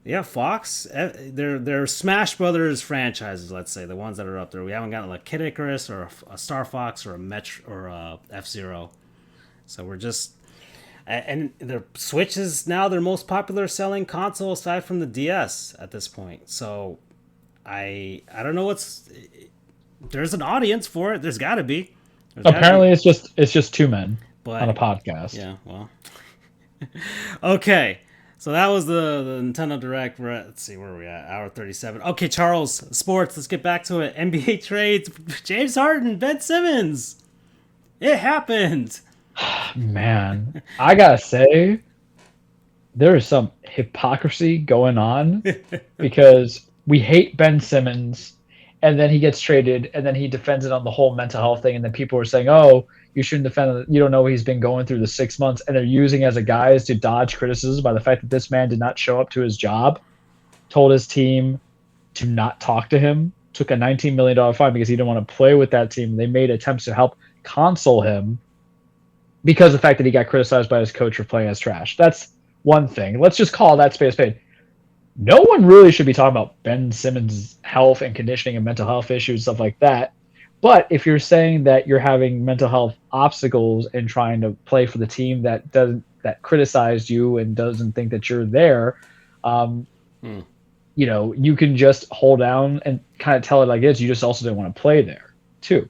yeah, Fox, they're Smash Brothers franchises, let's say, the ones that are up there. We haven't gotten like Kid Icarus or a Star Fox or a F-Zero. So we're just, and the Switch is now their most popular selling console aside from the DS at this point. So I don't know there's an audience for it. There's got to be. Apparently, it's just 2 men on a podcast. Yeah, well. Okay, so that was the Nintendo Direct. Let's see, where are we at? Hour 37. Okay, Charles, sports. Let's get back to it. NBA trades. James Harden, Ben Simmons. It happened. Man, I gotta say, there is some hypocrisy going on because we hate Ben Simmons. And then he gets traded, and then he defends it on the whole mental health thing. And then people are saying, oh, you shouldn't defend it. You don't know what he's been going through the 6 months. And they're using as a guise to dodge criticism by the fact that this man did not show up to his job, told his team to not talk to him, took a $19 million fine because he didn't want to play with that team. They made attempts to help console him because of the fact that he got criticized by his coach for playing as trash. That's one thing. Let's just call that spade a spade. No one really should be talking about Ben Simmons' health and conditioning and mental health issues, stuff like that. But if you're saying that you're having mental health obstacles and trying to play for the team that criticized you and doesn't think that you're there, you can just hold down and kind of tell it like it is. You just also didn't want to play there too.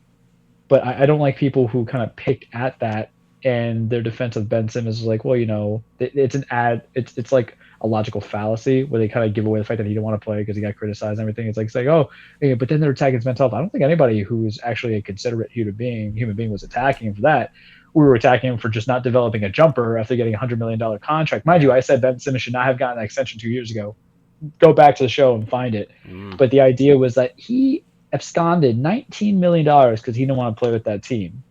But I don't like people who kind of pick at that, and their defense of Ben Simmons is like, well, it's an ad. It's like a logical fallacy where they kind of give away the fact that he didn't want to play because he got criticized and everything. It's like saying, oh, but then they're attacking his mental health. I don't think anybody who is actually a considerate human being was attacking him for that. We were attacking him for just not developing a jumper after getting a $100 million contract. Mind you, I said Ben Simmons should not have gotten that extension 2 years ago. Go back to the show and find it. But the idea was that he absconded $19 million because he didn't want to play with that team.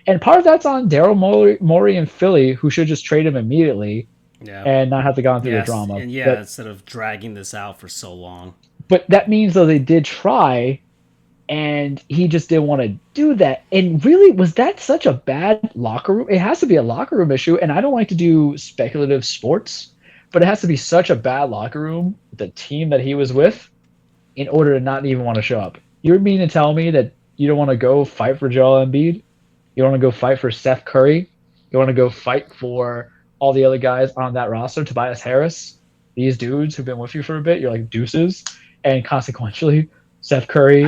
And part of that's on Daryl Morey and Philly, who should just trade him immediately. Yeah. And not have to go through the drama. And instead of dragging this out for so long. But that means, though, they did try, and he just didn't want to do that. And really, was that such a bad locker room? It has to be a locker room issue, and I don't like to do speculative sports, but it has to be such a bad locker room with the team that he was with in order to not even want to show up. You mean to tell me that you don't want to go fight for Joel Embiid? You want to go fight for Steph Curry? You want to go fight for all the other guys on that roster, Tobias Harris, these dudes who've been with you for a bit? You're like deuces, and consequentially, Steph Curry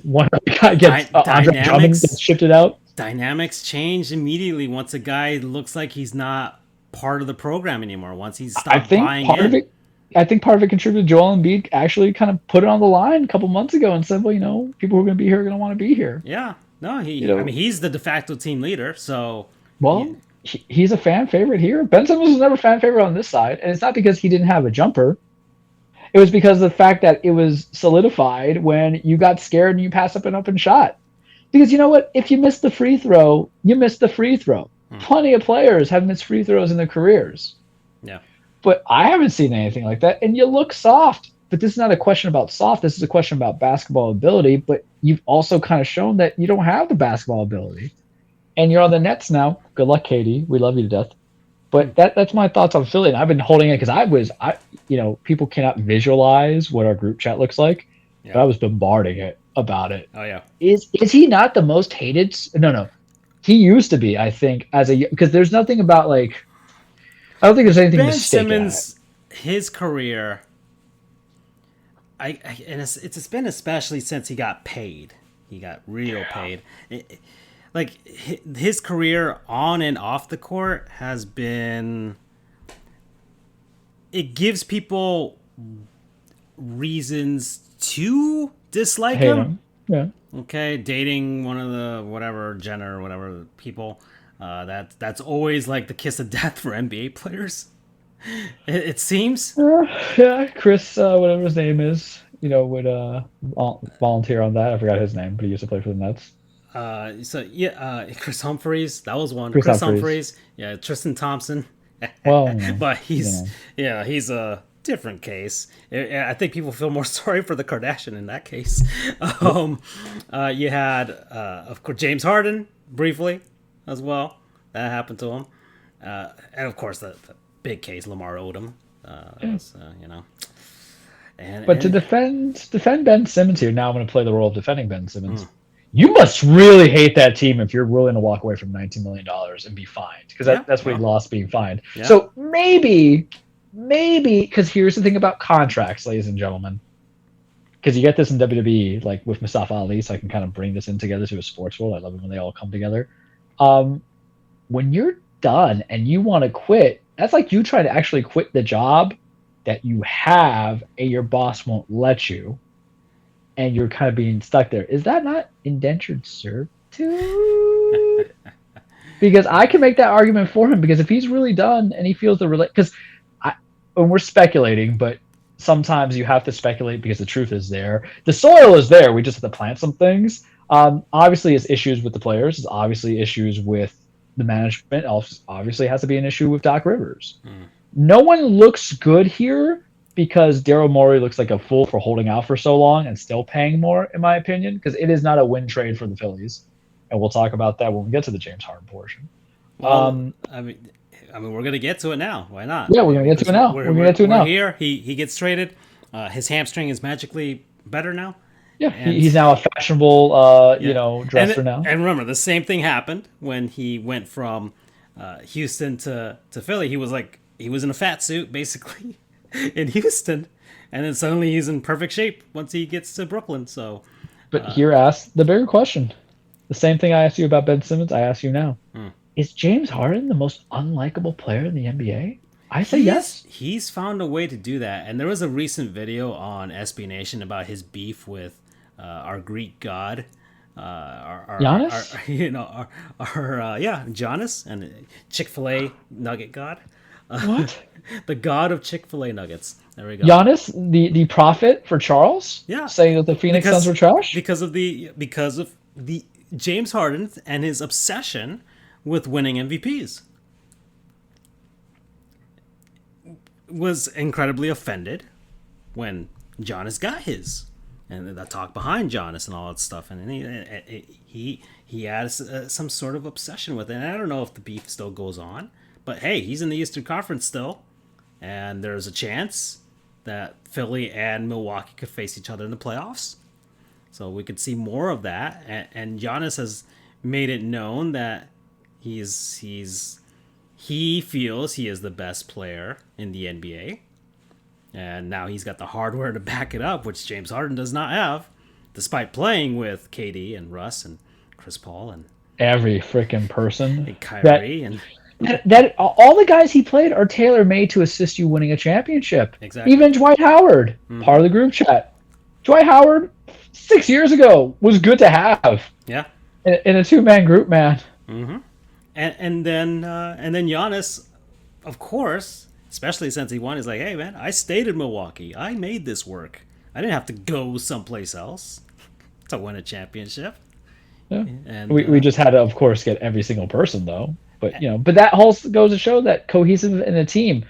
one guy gets Andre Drummond gets shifted out. Dynamics change immediately once a guy looks like he's not part of the program anymore. Once he's stopped buying in. I think part of it contributed. Joel Embiid actually kind of put it on the line a couple months ago and said, "Well, people who are going to be here are going to want to be here." Yeah, no, I mean, he's the de facto team leader, so. Well, he's a fan favorite here. Ben Simmons was never a fan favorite on this side, and it's not because he didn't have a jumper. It was because of the fact that it was solidified when you got scared and you passed up an open shot. Because you know what? If you miss the free throw, you miss the free throw. Plenty of players have missed free throws in their careers. Yeah. But I haven't seen anything like that. And you look soft. But this is not a question about soft. This is a question about basketball ability. But you've also kind of shown that you don't have the basketball ability. And you're on the Nets now. Good luck, Katie. We love you to death. But that's my thoughts on Philly. And I've been holding it because people cannot visualize what our group chat looks like. Yeah. But I was bombarding it about it. Oh, yeah. Is he not the most hated? No. He used to be, I think, because there's nothing about I don't think there's anything Ben mistaken. Simmons, his career, and it's been especially since he got paid. He got real paid. His career on and off the court has been. It gives people reasons to dislike him. Yeah. Okay, dating one of the whatever Jenner or whatever people. That's always like the kiss of death for NBA players. It seems. Yeah, Chris, whatever his name is, would volunteer on that. I forgot his name, but he used to play for the Nets. Chris Humphries, that was one. Chris Humphries. Yeah, Tristan Thompson. Well, but he's a different case. I think people feel more sorry for the Kardashian in that case. You had, of course, James Harden briefly as well. That happened to him, and of course the big case, Lamar Odom. To defend Ben Simmons here, now I'm going to play the role of defending Ben Simmons. You must really hate that team if you're willing to walk away from $19 million and be fined, because that's what he lost, being fined. Yeah. So maybe, because here's the thing about contracts, ladies and gentlemen, because you get this in WWE, like with Mustafa Ali, so I can kind of bring this in together to a sports world. I love it when they all come together. When you're done and you want to quit, that's like you trying to actually quit the job that you have and your boss won't let you, and you're kind of being stuck there. Is that not indentured servitude? Because I can make that argument for him, because if he's really done and he feels because and we're speculating, but sometimes you have to speculate because the truth is there. The soil is there. We just have to plant some things. Obviously, it's issues with the players. It's obviously issues with the management. Obviously, has to be an issue with Doc Rivers. No one looks good here because Daryl Morey looks like a fool for holding out for so long and still paying more, in my opinion, because it is not a win trade for the Phillies. And we'll talk about that when we get to the James Harden portion. Well, I mean, we're going to get to it now. Why not? Yeah, we're going to get to it now. We're here. He gets traded. His hamstring is magically better now. Yeah, he's now a fashionable, dresser now. And remember, the same thing happened when he went from Houston to Philly. He was in a fat suit, basically, in Houston, and then suddenly he's in perfect shape once he gets to Brooklyn. So, but here asks the bigger question: the same thing I asked you about Ben Simmons, I ask you now: is James Harden the most unlikable player in the NBA? I say yes. He's found a way to do that, and there was a recent video on SB Nation about his beef with our Greek god, Giannis. Giannis, and Chick-fil-A nugget god. What? The god of Chick-fil-A nuggets. There we go. Giannis, the prophet for Charles, saying that the Phoenix Suns were trash because of the James Harden and his obsession with winning MVPs. Was incredibly offended when Giannis got his, and the talk behind Giannis and all that stuff, and he has some sort of obsession with it. And I don't know if the beef still goes on, but hey, he's in the Eastern Conference still, and there's a chance that Philly and Milwaukee could face each other in the playoffs. So we could see more of that. And Giannis has made it known that he feels he is the best player in the NBA. And now he's got the hardware to back it up, which James Harden does not have, despite playing with KD and Russ and Chris Paul and every freaking person. And Kyrie that all the guys he played are tailor-made to assist you winning a championship. Exactly. Even Dwight Howard, part of the group chat. Dwight Howard, 6 years ago, was good to have. Yeah. In a two-man group, man. Mm-hmm. And then Giannis, of course, especially since he won, is like, hey man, I stayed in Milwaukee. I made this work. I didn't have to go someplace else to win a championship. Yeah. And we just had to, of course, get every single person though. But but that also goes to show that cohesive in a team.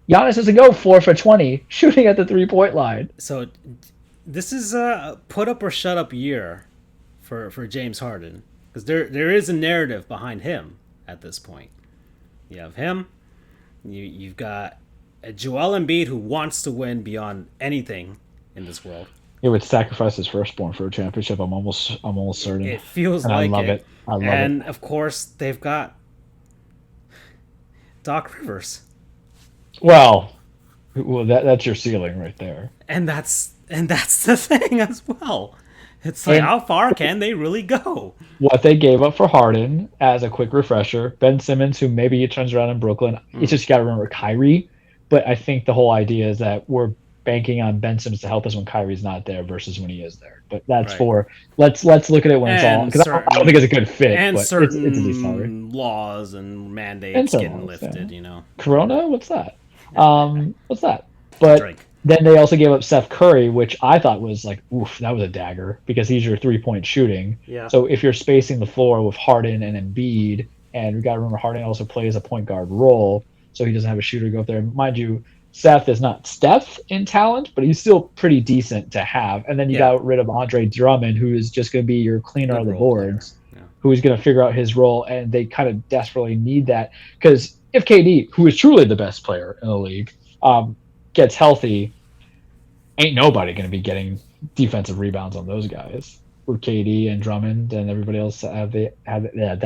Giannis doesn't go 4 for 20 shooting at the 3-point line. So this is a put up or shut up year for James Harden, because there is a narrative behind him at this point. You have him. You've got a Joel Embiid who wants to win beyond anything in this world. He would sacrifice his firstborn for a championship. I'm almost certain. It feels and like I love it. I love it. And of course, they've got Doc Rivers. Well, that's your ceiling right there. And that's the thing as well. It's like, how far can they really go? What they gave up for Harden, as a quick refresher, Ben Simmons, who maybe he turns around in Brooklyn. It's just you got to remember Kyrie. But I think the whole idea is that we're banking on Ben Simmons to help us when Kyrie's not there versus when he is there. But that's for let's look at it when it's all, because I don't think it's a good fit. And but certain it's a decent salary. laws and mandates getting lifted. Corona, what's that? What's that? But Drink. Then they also gave up Seth Curry, which I thought was like, oof, that was a dagger, because he's your 3-point shooting. Yeah. So if you're spacing the floor with Harden and Embiid, and we got to remember Harden also plays a point guard role, so he doesn't have a shooter go up there. Mind you, Seth is not Steph in talent, but he's still pretty decent to have. And then you got rid of Andre Drummond, who is just going to be your cleaner of the boards, who is going to figure out his role, and they kind of desperately need that. Because if KD, who is truly the best player in the league, gets healthy, ain't nobody going to be getting defensive rebounds on those guys with KD and Drummond and everybody else that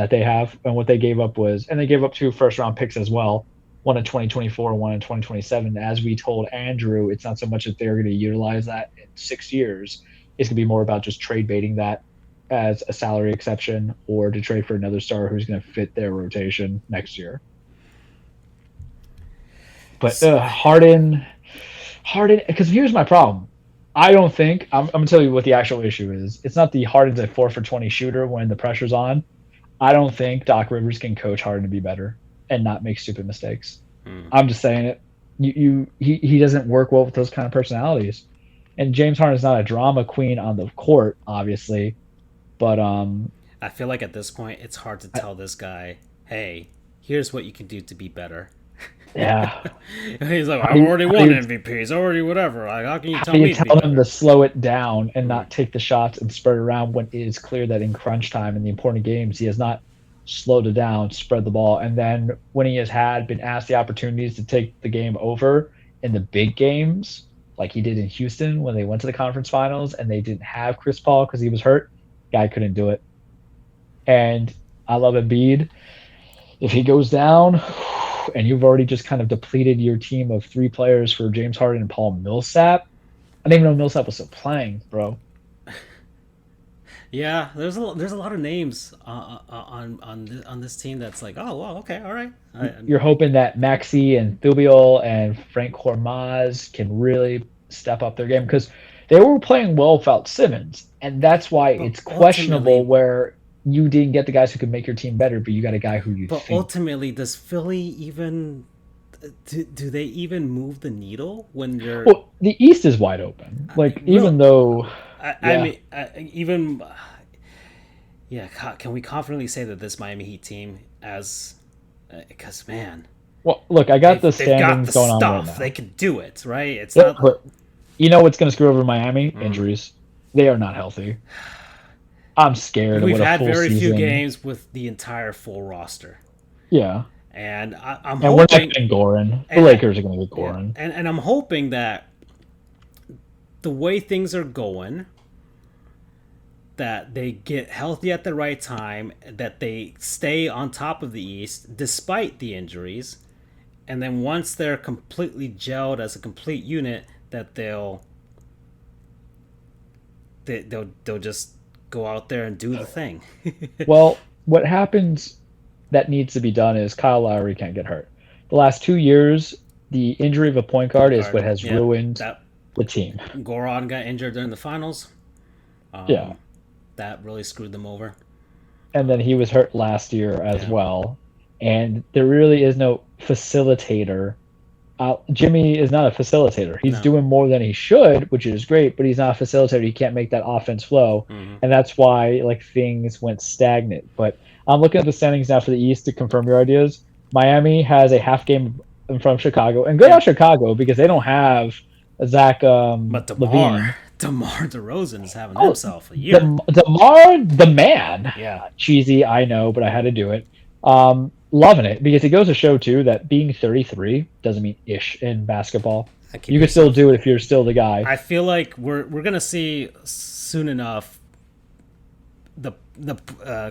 they have. And what they gave up was, and they gave up 2 first-round picks as well, one in 2024 and one in 2027. As we told Andrew, it's not so much that they're going to utilize that in 6 years. It's going to be more about just trade baiting that as a salary exception, or to trade for another star who's going to fit their rotation next year. But Harden, because here's my problem. I don't think, I'm going to tell you what the actual issue is. It's not the Harden's a 4 for 20 shooter when the pressure's on. I don't think Doc Rivers can coach Harden to be better and not make stupid mistakes. I'm just saying it. He doesn't work well with those kind of personalities. And James Harden is not a drama queen on the court, obviously. But I feel like at this point, it's hard to tell this guy, hey, here's what you can do to be better. Yeah. He's like, I already won MVPs, already whatever. Like, how can you tell me tell him to slow it down and not take the shots and spread it around, when it is clear that in crunch time in the important games, he has not slowed it down, spread the ball. And then when he has been asked the opportunities to take the game over in the big games, like he did in Houston when they went to the conference finals and they didn't have Chris Paul because he was hurt, guy couldn't do it. And I love Embiid. If he goes down, and you've already just kind of depleted your team of 3 players for James Harden and Paul Millsap. I didn't even know Millsap was still playing, bro. Yeah, there's a lot of names on this team that's like, oh, well, okay, all right. You're hoping that Maxey and Thubiel and Frank Kormaz can really step up their game, because they were playing well without Simmons, and that's why it's questionable where you didn't get the guys who could make your team better, but you got a guy who you think. But ultimately, does Philly even... Do they even move the needle when you're... Well, the East is wide open. Like, even though... I mean, can we confidently say that this Miami Heat team because, man... Well, look, I got the standings going on right now. They can do it, right? It's not... But you know what's going to screw over Miami? Injuries. They are not healthy. I'm scared. We've had very few games with the entire full roster. Yeah. And I'm and hoping... we're not getting Goran. The Lakers are going to get Goran. Yeah. And I'm hoping that the way things are going, that they get healthy at the right time, that they stay on top of the East despite the injuries, and then once they're completely gelled as a complete unit, that they'll just go out there and do the thing. Well, what happens that needs to be done is Kyle Lowry can't get hurt. The last 2 years, the injury of a point guard is what has ruined the team. Goran got injured during the finals. That really screwed them over. And then he was hurt last year as well. And there really is no facilitator. Jimmy is not a facilitator. He's doing more than he should, which is great, but he's not a facilitator. He can't make that offense flow. And that's why things went stagnant. But I'm looking at the standings now for the East to confirm your ideas. Miami has a half game in front of Chicago. And good on Chicago because they don't have Zach Levine. DeMar DeRozan is having himself a year. DeMar, the man. Yeah. Cheesy, I know, but I had to do it. Loving it because it goes to show, too, that being 33 doesn't mean ish in basketball. You can still do it if you're still the guy. I feel like we're going to see soon enough the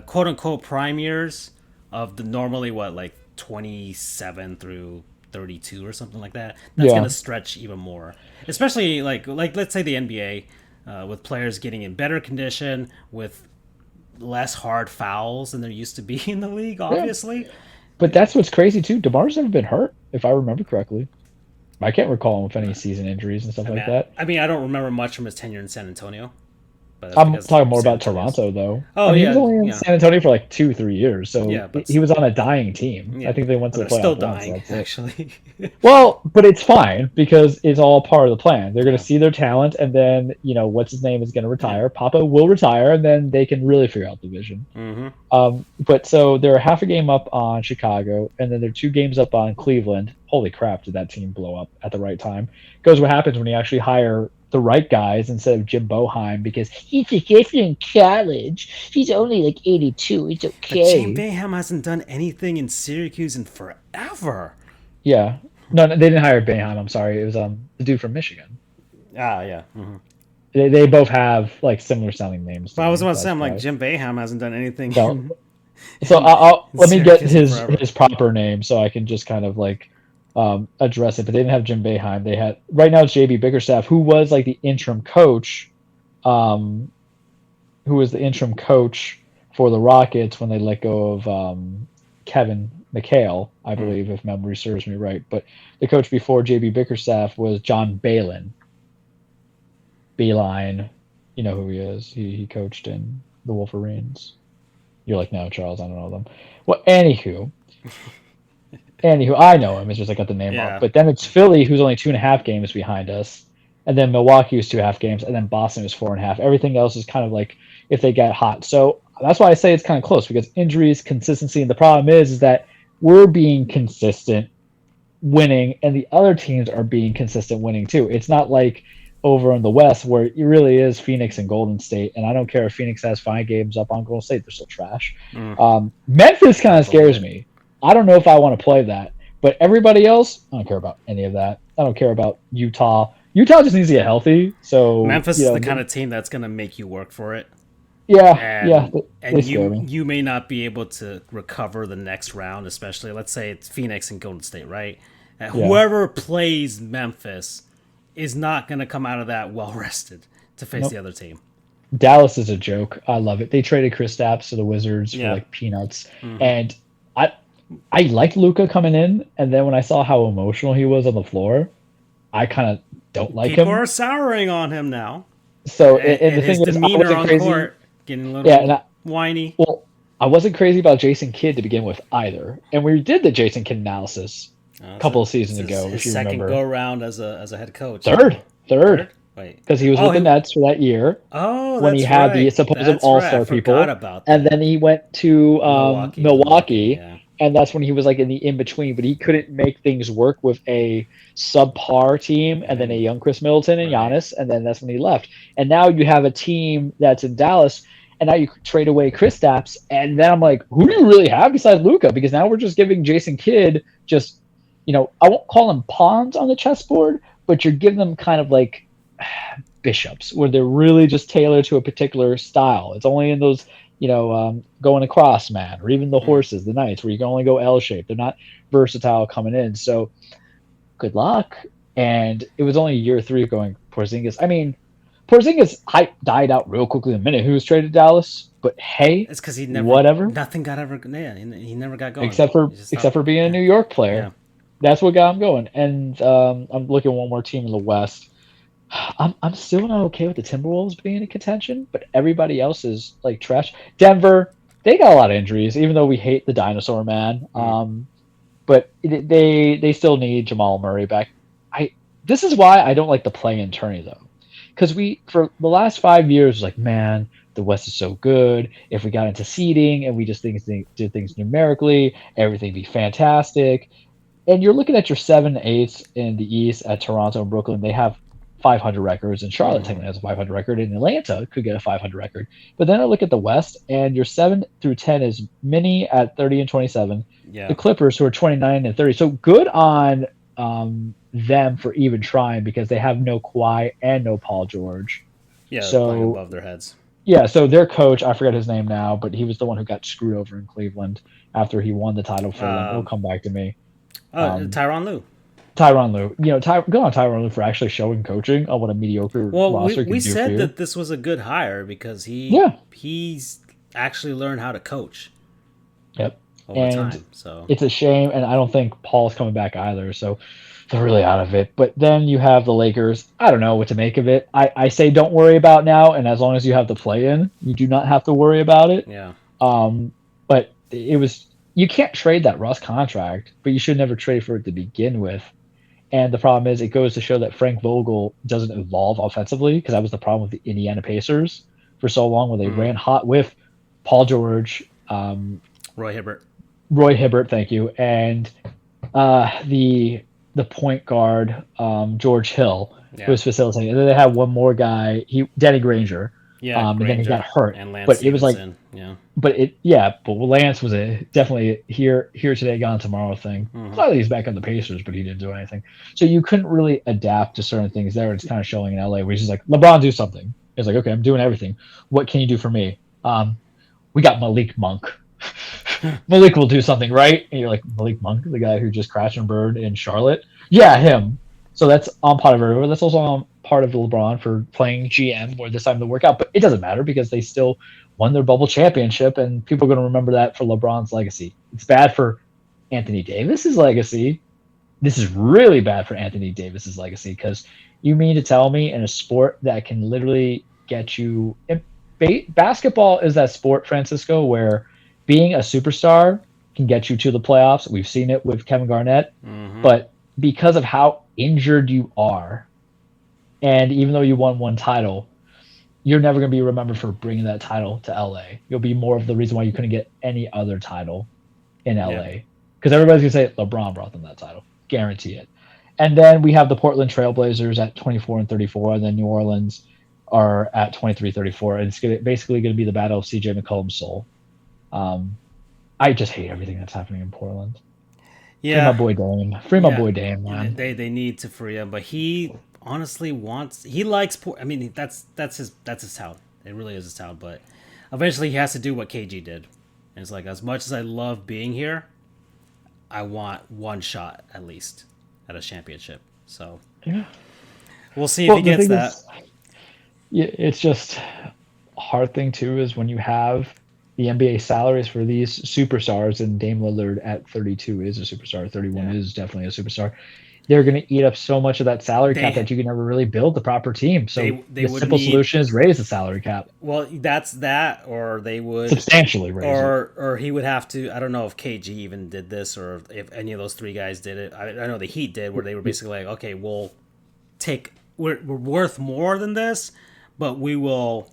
quote-unquote prime years of the normally, 27 through 32 or something like that. That's going to stretch even more. Especially like let's say the NBA with players getting in better condition with less hard fouls than there used to be in the league, obviously. Yeah. But that's what's crazy too. DeMar's never been hurt, if I remember correctly. I can't recall him with any season injuries and stuff like that. I don't remember much from his tenure in San Antonio. But I'm talking more about Toronto, though. Oh, he was only in San Antonio for 2-3 years, so he was on a dying team. I think they went to the playoffs. Still dying, actually. Well, but it's fine because it's all part of the plan. They're going to see their talent, and then what's his name is going to retire. Papa will retire, and then they can really figure out the vision. But so they're half a game up on Chicago, and then they're 2 games up on Cleveland. Holy crap! Did that team blow up at the right time? Goes what happens when you actually hire the right guys instead of Jim Boeheim because he's a different college. He's only 82. It's okay. But Jim Boeheim hasn't done anything in Syracuse in forever. Yeah. No, they didn't hire Boeheim. I'm sorry. It was the dude from Michigan. Yeah. They both have similar sounding names. Well, I was about to say, Jim Boeheim hasn't done anything. No. So let me get his proper name so I can just kind of address it, but they didn't have Jim Boeheim. They had right now it's JB Bickerstaff, who was the interim coach, for the Rockets when they let go of Kevin McHale, I believe, if memory serves me right. But the coach before JB Bickerstaff was John Beeline. You know who he is. He coached in the Wolverines. You're like, no, Charles, I don't know them. Well, anywho, I know him. It's just I got the name wrong. But then it's Philly, who's only 2.5 games behind us, and then Milwaukee was 2.5 games, and then Boston was 4.5. Everything else is kind of if they get hot. So that's why I say it's kind of close because injuries, consistency, and the problem is that we're being consistent winning, and the other teams are being consistent winning too. It's not like over in the West where it really is Phoenix and Golden State, and I don't care if Phoenix has 5 games up on Golden State; they're still trash. Memphis kind of scares me. I don't know if I want to play that, but everybody else, I don't care about any of that. I don't care about Utah. Utah just needs to get healthy. So Memphis is the kind of team that's going to make you work for it. And you may not be able to recover the next round, especially let's say it's Phoenix and Golden State, right? Whoever plays Memphis is not going to come out of that well rested to face the other team. Dallas is a joke. I love it. They traded Kristaps to the Wizards for peanuts, and I liked Luka coming in, and then when I saw how emotional he was on the floor, I kind of don't like him. People are souring on him now. So and the his thing is, I wasn't crazy. Court, getting a little whiny. Well, I wasn't crazy about Jason Kidd to begin with either, and we did the Jason Kidd analysis a couple of seasons ago. If you remember, second go around as a head coach. Third. Because he was with the Nets for that year. When he had the supposed all-star people, and then he went to Milwaukee. And that's when he was in the in-between, but he couldn't make things work with a subpar team and then a young Chris Middleton and Giannis, and then that's when he left. And now you have a team that's in Dallas, and now you trade away Kristaps, and then I'm like, who do you really have besides Luka? Because now we're just giving Jason Kidd just, I won't call him pawns on the chessboard, but you're giving them kind of bishops, where they're really just tailored to a particular style. It's only in those, going across, man, or even the horses, the knights, where you can only go L shape. They're not versatile coming in. So good luck. And it was only year 3 going Porzingis. I mean, Porzingis hype died out real quickly the minute he was traded to Dallas. But hey, it's because he never, whatever. Nothing got ever. Yeah, he never got going. Except for being a New York player. Yeah. That's what got him going. And I'm looking at one more team in the West. I'm still not okay with the Timberwolves being in contention, but everybody else is like trash. Denver, they got a lot of injuries, even though we hate the dinosaur man. But they still need Jamal Murray back. This is why I don't like the play-in tourney though, because for the last 5 years, like, man, the West is so good. If we got into seeding and we just did things numerically, everything'd be fantastic. And you're looking at your 7-8 in the East at Toronto and Brooklyn. They have 500 records, and Charlotte technically has a 500 record, and Atlanta could get a 500 record. But then I look at the West, and your 7 through 10 is Minnie at 30 and 27. Yeah. The Clippers, who are 29 and 30. So good on them for even trying, because they have no Kawhi and no Paul George. Yeah, so playing above their heads. Yeah, so their coach, I forget his name now, but he was the one who got screwed over in Cleveland after he won the title for them. It'll come back to me. Tyronn Lue. Tyronn Lue. Good on Tyronn Lue for actually showing coaching on what a mediocre roster can do. We said that this was a good hire because he's actually learned how to coach. Yep. Over time. So it's a shame, and I don't think Paul's coming back either, so they're really out of it. But then you have the Lakers. I don't know what to make of it. I say don't worry about now, and as long as you have the play-in, you do not have to worry about it. Yeah. But you can't trade that Russ contract, but you should never trade for it to begin with. And the problem is, it goes to show that Frank Vogel doesn't evolve offensively, because that was the problem with the Indiana Pacers for so long, where they ran hot with Paul George, Roy Hibbert, thank you, and the point guard George Hill, who was facilitating. And then they had one more guy, Danny Granger. Yeah, and then he got hurt. And Lance but Stevenson, it was like, but Lance was definitely here today, gone tomorrow thing. Clearly he's back on the Pacers, but he didn't do anything. So you couldn't really adapt to certain things there. It's kind of showing in LA, where he's just like, LeBron, do something. It's like, okay, I'm doing everything. What can you do for me? We got Malik Monk. Malik will do something, right? And you're like, Malik Monk, the guy who just crashed and burned in Charlotte? Yeah, him. So that's on part of everywhere. That's also on part of LeBron for playing GM, where this time to work out. But it doesn't matter, because they still won their bubble championship, and people are going to remember that for LeBron's legacy. It's bad for Anthony Davis's legacy. This is really bad for Anthony Davis's legacy, because you mean to tell me in a sport that can literally get you... Basketball is that sport, Francisco, where being a superstar can get you to the playoffs. We've seen it with Kevin Garnett. But because of how injured you are, and even though you won one title, you're never going to be remembered for bringing that title to LA. You'll be more of the reason why you couldn't get any other title in LA. Because everybody's going to say LeBron brought them that title. Guarantee it. And then we have the Portland Trailblazers at 24 and 34, and then New Orleans are at 23-34. And it's basically going to be the battle of CJ McCollum's soul. I just hate everything that's happening in Portland. Yeah. Free my boy Dame, man. They need to free him, but he honestly likes I mean, that's his talent. It really is his talent, but eventually he has to do what KG did. And it's like, as much as I love being here, I want one shot at least at a championship. So we'll see if he gets that. It's just a hard thing too, is when you have the NBA salaries for these superstars, and Dame Lillard at 32 is a superstar, 31 is definitely a superstar. They're going to eat up so much of that salary cap that you can never really build the proper team. So the simple solution is raise the salary cap. Well, that's that, or they would substantially raise it. Or he would have to. I don't know if KG even did this, or if any of those three guys did it. I know the Heat did, where they were basically like, okay, we're worth more than this, but we will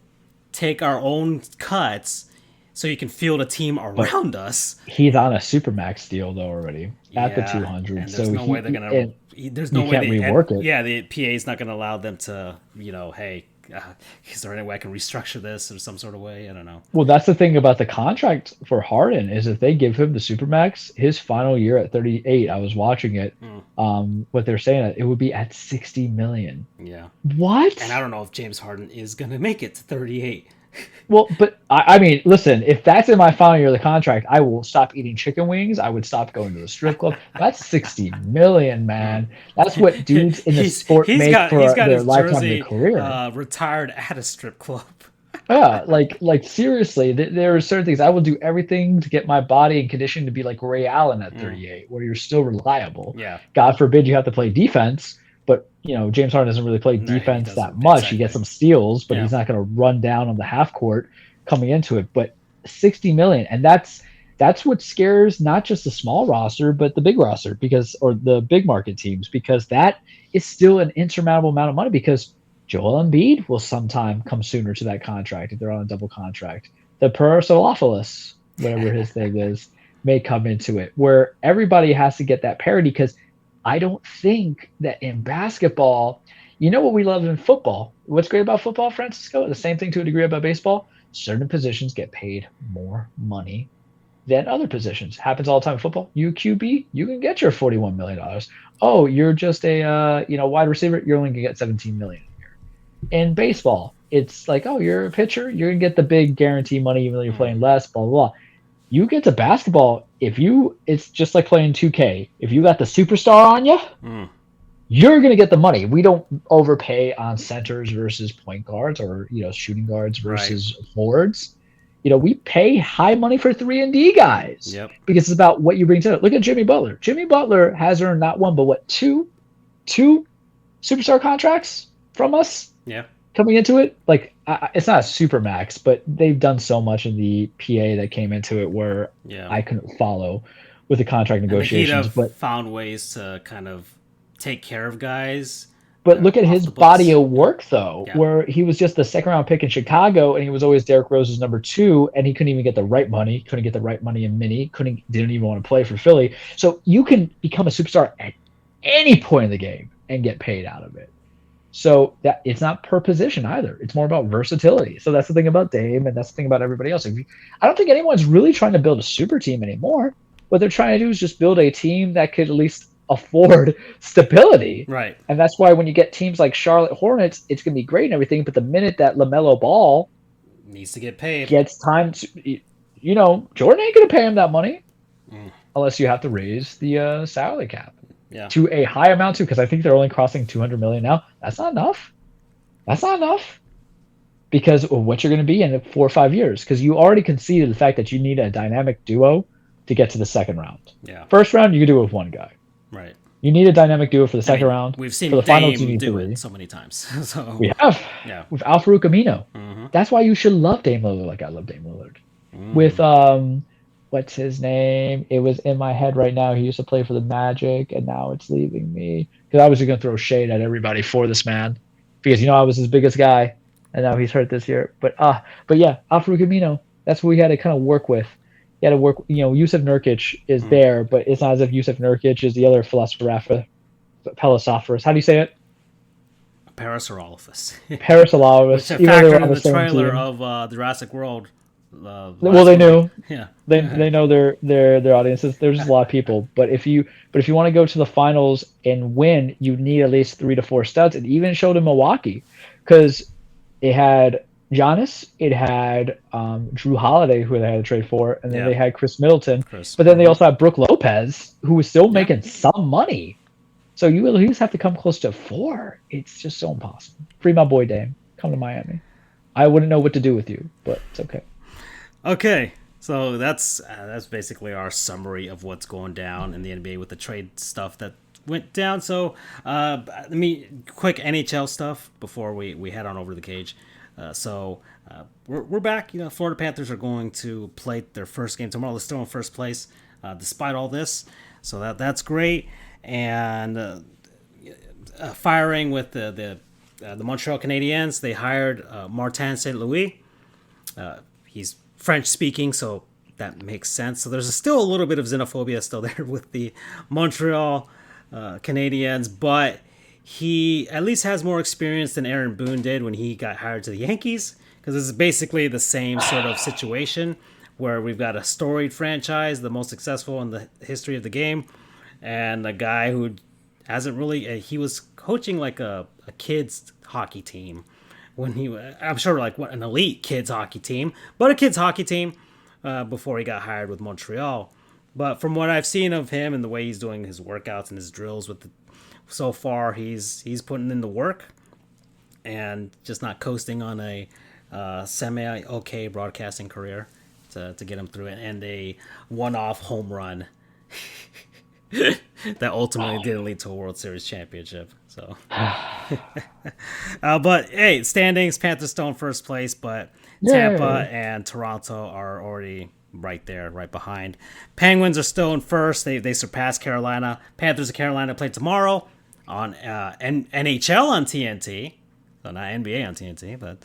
take our own cuts, so you can field a team around us. He's on a supermax deal though already at the 200. And there's no way they're gonna. There's no way can't rework it. Yeah, the PA is not going to allow them to. Hey, is there any way I can restructure this in some sort of way? I don't know. Well, that's the thing about the contract for Harden is if they give him the supermax, his final year at 38. I was watching it. What they're saying, it would be at 60 million. Yeah. What? And I don't know if James Harden is going to make it to 38. Well, but I mean, listen, if that's in my final year of the contract, I will stop eating chicken wings. I would stop going to the strip club. That's 60 million, man. That's what dudes in the sport make for their lifetime of their career. Retired at a strip club. Yeah, like seriously, there are certain things I will do everything to get my body and condition to be like Ray Allen at 38, where you're still reliable. Yeah. God forbid you have to play defense, but James Harden doesn't really play defense that much. Exactly. He gets some steals, but he's not going to run down on the half court coming into it. But 60 million, and that's what scares not just the small roster, but the big roster or the big market teams, because that is still an insurmountable amount of money because Joel Embiid will sometime come sooner to that contract if they're on a double contract. The Perselopolis, whatever his name is, may come into it, where everybody has to get that parity because I don't think that in basketball, what we love in football. What's great about football, Francisco? The same thing to a degree about baseball. Certain positions get paid more money than other positions. Happens all the time in football. You QB, you can get your $41 million. Oh, you're just a wide receiver, you're only going to get $17 million. In baseball, it's like, oh, you're a pitcher, you're gonna get the big guarantee money even though you're playing less, blah blah blah. You get to basketball, it's just like playing 2K. If you got the superstar on you, you're gonna get the money. We don't overpay on centers versus point guards or shooting guards versus forwards. We pay high money for 3-and-D guys because it's about what you bring to it. Look at Jimmy Butler. Jimmy Butler has earned not one but two superstar contracts from us. Yeah, coming into it, like it's not a super max, but they've done so much in the PA that came into it where I couldn't follow with the contract negotiations. But found ways to kind of take care of guys. But look at his body of work, though, where he was just the second-round pick in Chicago, and he was always Derrick Rose's number 2, and he couldn't even get the right money. Couldn't get the right money in Mini. Didn't even want to play for Philly. So you can become a superstar at any point in the game and get paid out of it. So that it's not per position either. It's more about versatility. So that's the thing about Dame, and that's the thing about everybody else. I don't think anyone's really trying to build a super team anymore. What they're trying to do is just build a team that could at least afford stability. Right. And that's why when you get teams like Charlotte Hornets, it's going to be great and everything. But the minute that LaMelo Ball needs to get paid, gets time to, Jordan ain't going to pay him that money unless you have to raise the salary cap. Yeah. To a high amount too, because I think they're only crossing 200 million now. That's not enough. Because of what you're going to be in 4 or 5 years. Because you already conceded the fact that you need a dynamic duo to get to the second round. Yeah. First round, you can do it with one guy. Right. You need a dynamic duo for the second round. We've seen for the Dame finals, you need do 3. it so many times. So we have. Yeah. With Al-Farouq Amino. Mm-hmm. That's why you should love Dame Lillard like I love Dame Lillard. With what's his name? It was in my head right now. He used to play for the Magic, and now it's leaving me. Because I was going to throw shade at everybody for this man. Because, I was his biggest guy, and now he's hurt this year. But yeah, Al-Farouq Amino, that's what we had to kind of work with. You had to work, Yusuf Nurkic is there, but it's not as if Yusuf Nurkic is the other philosopher, Pelosophorus. How do you say it? Parasaurolophus. Parasaurolophus. Which I factored in the trailer of Jurassic World. Well, they knew. Yeah, they know their audiences. There's just a lot of people, but if you want to go to the finals and win, you need at least 3 to 4 studs. It even showed in Milwaukee because it had Giannis, it had Drew Holiday, who they had to trade for, and then they had Chris Middleton. But then they also had Brooke Lopez, who was still making some money. So you at least have to come close to 4. It's just so impossible. Free my boy Dame. Come to Miami. I wouldn't know what to do with you, but it's okay. Okay, so that's basically our summary of what's going down in the NBA with the trade stuff that went down. So let me quick NHL stuff before we head on over to the cage. So we're back. Florida Panthers are going to play their first game tomorrow. They're still in first place despite all this. So that's great. And firing with the Montreal Canadiens, they hired Martin St. Louis. He's French speaking, so that makes sense. So there's still a little bit of xenophobia still there with the Montreal Canadiens, but he at least has more experience than Aaron Boone did when he got hired to the Yankees, because it's basically the same sort of situation where we've got a storied franchise, the most successful in the history of the game, and a guy who hasn't really. He was coaching like a kids hockey team when I'm sure like an elite kids hockey team, but a kids hockey team before he got hired with Montreal. But from what I've seen of him and the way he's doing his workouts and his drills so far, he's putting in the work and just not coasting on a semi-okay broadcasting career to get him through it, and a one-off home run that ultimately didn't lead to a World Series championship. So, but hey, standings: Panthers still in first place, but Tampa and Toronto are already right there, right behind. Penguins are still in first. They surpassed Carolina. Panthers and Carolina play tomorrow on NHL on TNT. So not NBA on TNT, but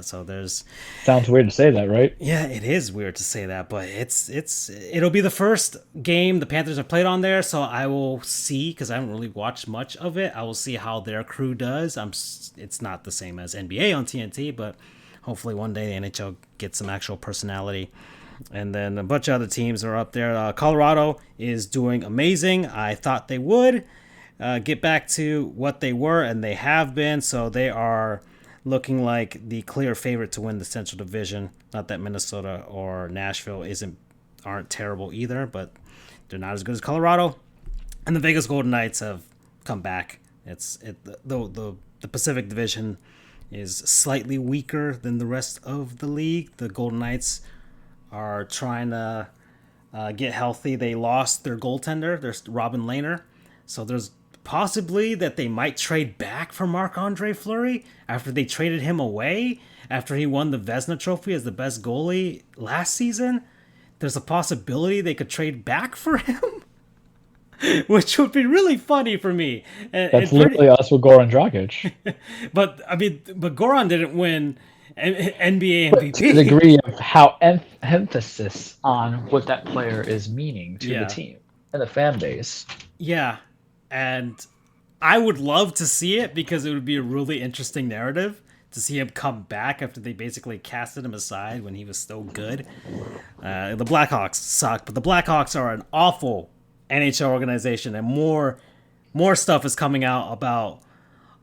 so there's. Sounds weird to say that, right? Yeah, it is weird to say that, but it'll be the first game the Panthers have played on there, so I will see, because I haven't really watched much of it. I will see how their crew does. It's not the same as NBA on TNT, but hopefully one day the NHL gets some actual personality. And then a bunch of other teams are up there. Colorado is doing amazing. I thought they would get back to what they were, and they have been. So they are looking like the clear favorite to win the Central Division. Not that Minnesota or Nashville aren't terrible either, but they're not as good as Colorado. And the Vegas Golden Knights have come back. The Pacific Division is slightly weaker than the rest of the league. The Golden Knights are trying to get healthy. They lost their goaltender. There's Robin Lehner. So there's possibly that they might trade back for Marc-Andre Fleury after they traded him away after he won the Vezina Trophy as the best goalie last season. There's a possibility they could trade back for him, which would be really funny for me. That's literally us with Goran Dragic. But Goran didn't win NBA MVP. To the degree of how emphasis on what that player is meaning to the team and the fan base. Yeah, and I would love to see it, because it would be a really interesting narrative to see him come back after they basically casted him aside when he was still good. The Blackhawks suck, but the Blackhawks are an awful NHL organization, and more stuff is coming out about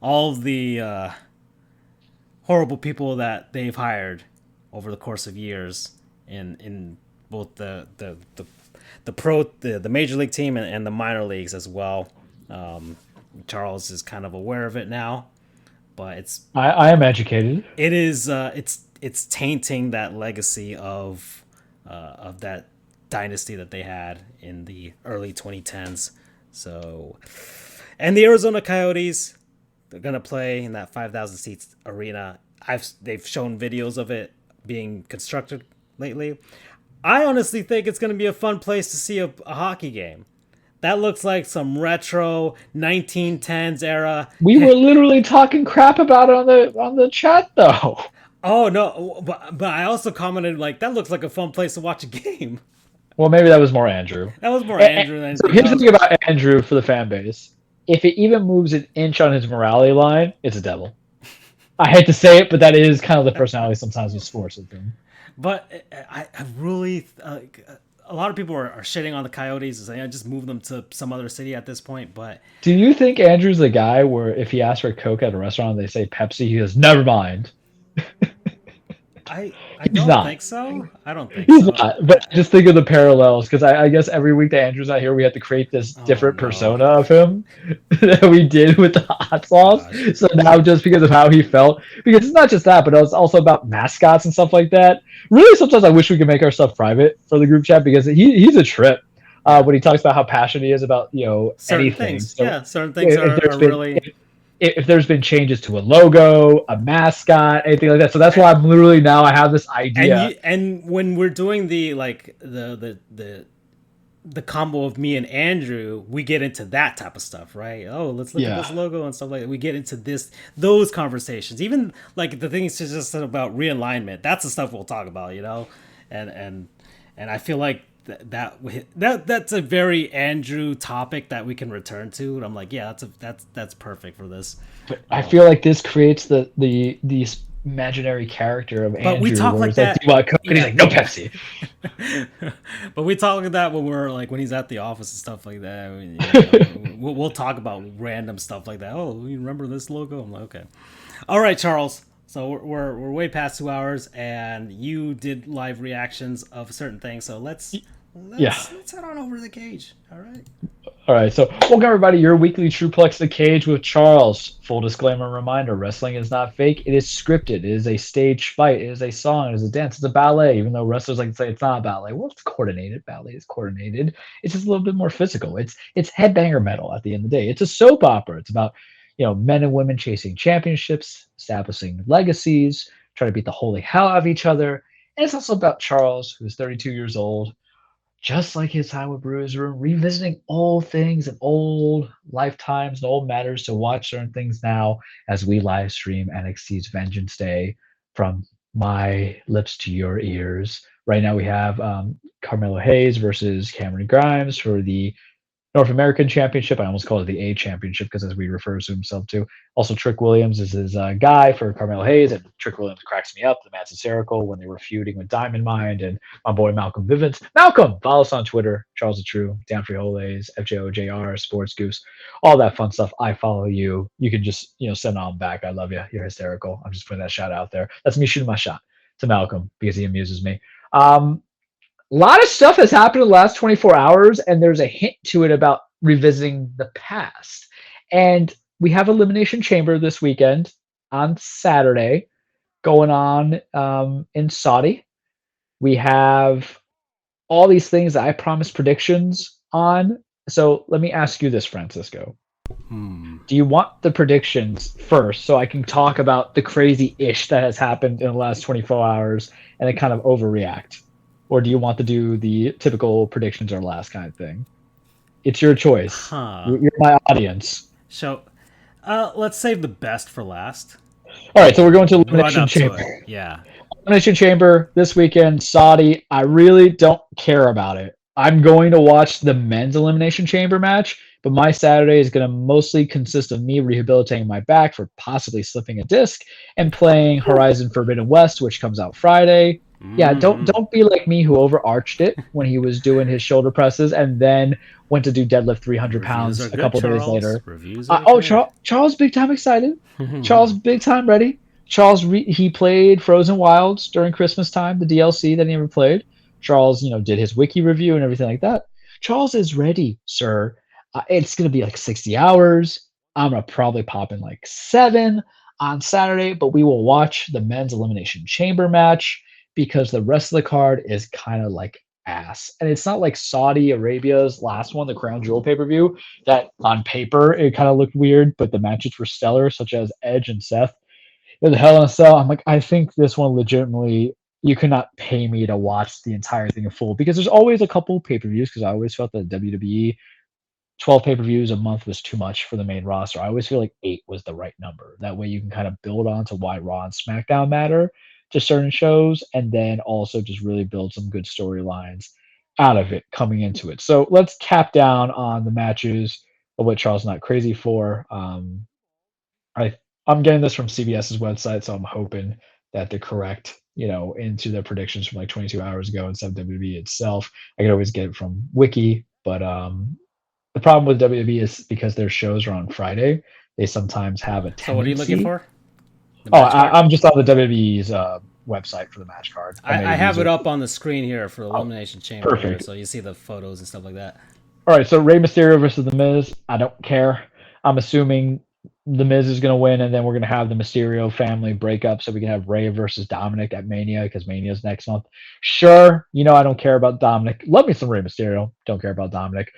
all the horrible people that they've hired over the course of years in both the major league team and the minor leagues as well. Charles is kind of aware of it now, but I am educated. It is it's tainting that legacy of that dynasty that they had in the early 2010s. So, and the Arizona Coyotes, they're gonna play in that 5,000 seats arena. They've shown videos of it being constructed lately. I honestly think it's gonna be a fun place to see a hockey game. That looks like some retro 1910s era. We were literally talking crap about it on the chat, though. Oh no, but I also commented like that looks like a fun place to watch a game. Well, maybe that was more Andrew. That was more Andrew than. So here's the thing about Andrew for the fan base: if it even moves an inch on his morality line, it's a devil. I hate to say it, but that is kind of the personality sometimes with sports with him. But I really. A lot of people are shitting on the Coyotes and saying, I just move them to some other city at this point. But do you think Andrew's the guy where if he asks for a Coke at a restaurant and they say Pepsi, he goes, never mind? I don't think so. I don't think he's so. Not. But just think of the parallels, because I guess every week that Andrew's not here, we have to create this different persona of him that we did with the hot sauce. Gosh. So now just because of how he felt, because it's not just that, but it's also about mascots and stuff like that. Really, sometimes I wish we could make our stuff private for the group chat, because he's a trip when he talks about how passionate he is about certain anything. Things. So certain things are really. If there's been changes to a logo, a mascot, anything like that, so that's why I'm literally now I have this idea. And when we're doing the combo of me and Andrew, we get into that type of stuff, right? Oh, let's look at this logo and stuff like that. We get into those conversations. Even like the things just about realignment. That's the stuff we'll talk about, and I feel like that's a very Andrew topic that we can return to, and I'm like, yeah, that's perfect for this. But I feel like this creates the imaginary character of But we Andrew, talk where like it's like, do that, you want Coke? And he's yeah. like, no Pepsi. But we talk like that when we're like when he's at the office and stuff like that. We'll talk about random stuff like that. Oh, you remember this logo? I'm like, okay. All right, Charles. So we're way past 2 hours, and you did live reactions of certain things. So Yeah. let's head on over to the cage. All right. All right, so welcome everybody. Your weekly Truplex the Cage with Charles. Full disclaimer reminder: wrestling is not fake. It is scripted. It is a stage fight. It is a song. It is a dance. It's a ballet. Even though wrestlers like to say it's not a ballet, well, it's coordinated. Ballet is coordinated. It's just a little bit more physical. It's headbanger metal at the end of the day. It's a soap opera. It's about men and women chasing championships, establishing legacies, trying to beat the holy hell out of each other. And it's also about Charles, who's 32 years old, just like his time with Brewers Room, revisiting old things and old lifetimes and old matters to watch certain things now as we live stream NXT's Vengeance Day from my lips to your ears. Right now we have Carmelo Hayes versus Cameron Grimes for the North American Championship. I almost call it the A Championship because as we refer to himself to. Also, Trick Williams is his guy for Carmelo Hayes, and Trick Williams cracks me up. The match hysterical when they were feuding with Diamond Mind and my boy Malcolm Vivens. Malcolm, follow us on Twitter, Charles the True, Dan Frijoles, FJOJR, Sports Goose, all that fun stuff. I follow you. You can just send on back. I love you. You're hysterical. I'm just putting that shout out there. That's me shooting my shot to Malcolm because he amuses me. A lot of stuff has happened in the last 24 hours, and there's a hint to it about revisiting the past. And we have Elimination Chamber this weekend on Saturday going on in Saudi. We have all these things that I promised predictions on. So let me ask you this, Francisco. Do you want the predictions first so I can talk about the crazy ish that has happened in the last 24 hours and then kind of overreact? Or do you want to do the typical predictions or last kind of thing? It's your choice. You're my audience. So, let's save the best for last. All right, so we're going to Elimination Chamber. Yeah. Elimination Chamber this weekend, Saudi. I really don't care about it. I'm going to watch the men's Elimination Chamber match, but my Saturday is going to mostly consist of me rehabilitating my back for possibly slipping a disc and playing Horizon Forbidden West, which comes out Friday. Yeah, don't be like me who overarched it when he was doing his shoulder presses and then went to do deadlift 300 pounds a couple days later. Charles big time excited. Charles big time ready. Charles he played Frozen Wilds during Christmas time, the DLC that he never played. Charles, did his wiki review and everything like that. Charles is ready, sir. It's going to be like 60 hours. I'm going to probably pop in like 7 on Saturday, but we will watch the men's Elimination Chamber match because the rest of the card is kind of like ass. And it's not like Saudi Arabia's last one, the Crown Jewel pay-per-view, that on paper it kind of looked weird, but the matches were stellar, such as Edge and Seth. The Hell in a Cell. I'm like, I think this one legitimately, you cannot pay me to watch the entire thing in full because there's always a couple pay-per-views because I always felt that WWE 12 pay-per-views a month was too much for the main roster. I always feel like 8 was the right number. That way you can kind of build on to why Raw and SmackDown matter to certain shows and then also just really build some good storylines out of it coming into it. So let's cap down on the matches of what Charles not crazy for. I'm getting this from CBS's website, so I'm hoping that they're correct, into their predictions from like 22 hours ago instead of WWE itself. I can always get it from Wiki, but the problem with WWE is because their shows are on Friday, they sometimes have a tendency. So what are you looking for? I'm just on the WWE's website for the match card. I have it up on the screen here for Elimination Chamber. Perfect. Here, so you see the photos and stuff like that. All right, so Rey Mysterio versus The Miz. I don't care. I'm assuming The Miz is going to win, and then we're going to have the Mysterio family break up so we can have Rey versus Dominic at Mania because Mania's next month. Sure, I don't care about Dominic. Love me some Rey Mysterio. Don't care about Dominic.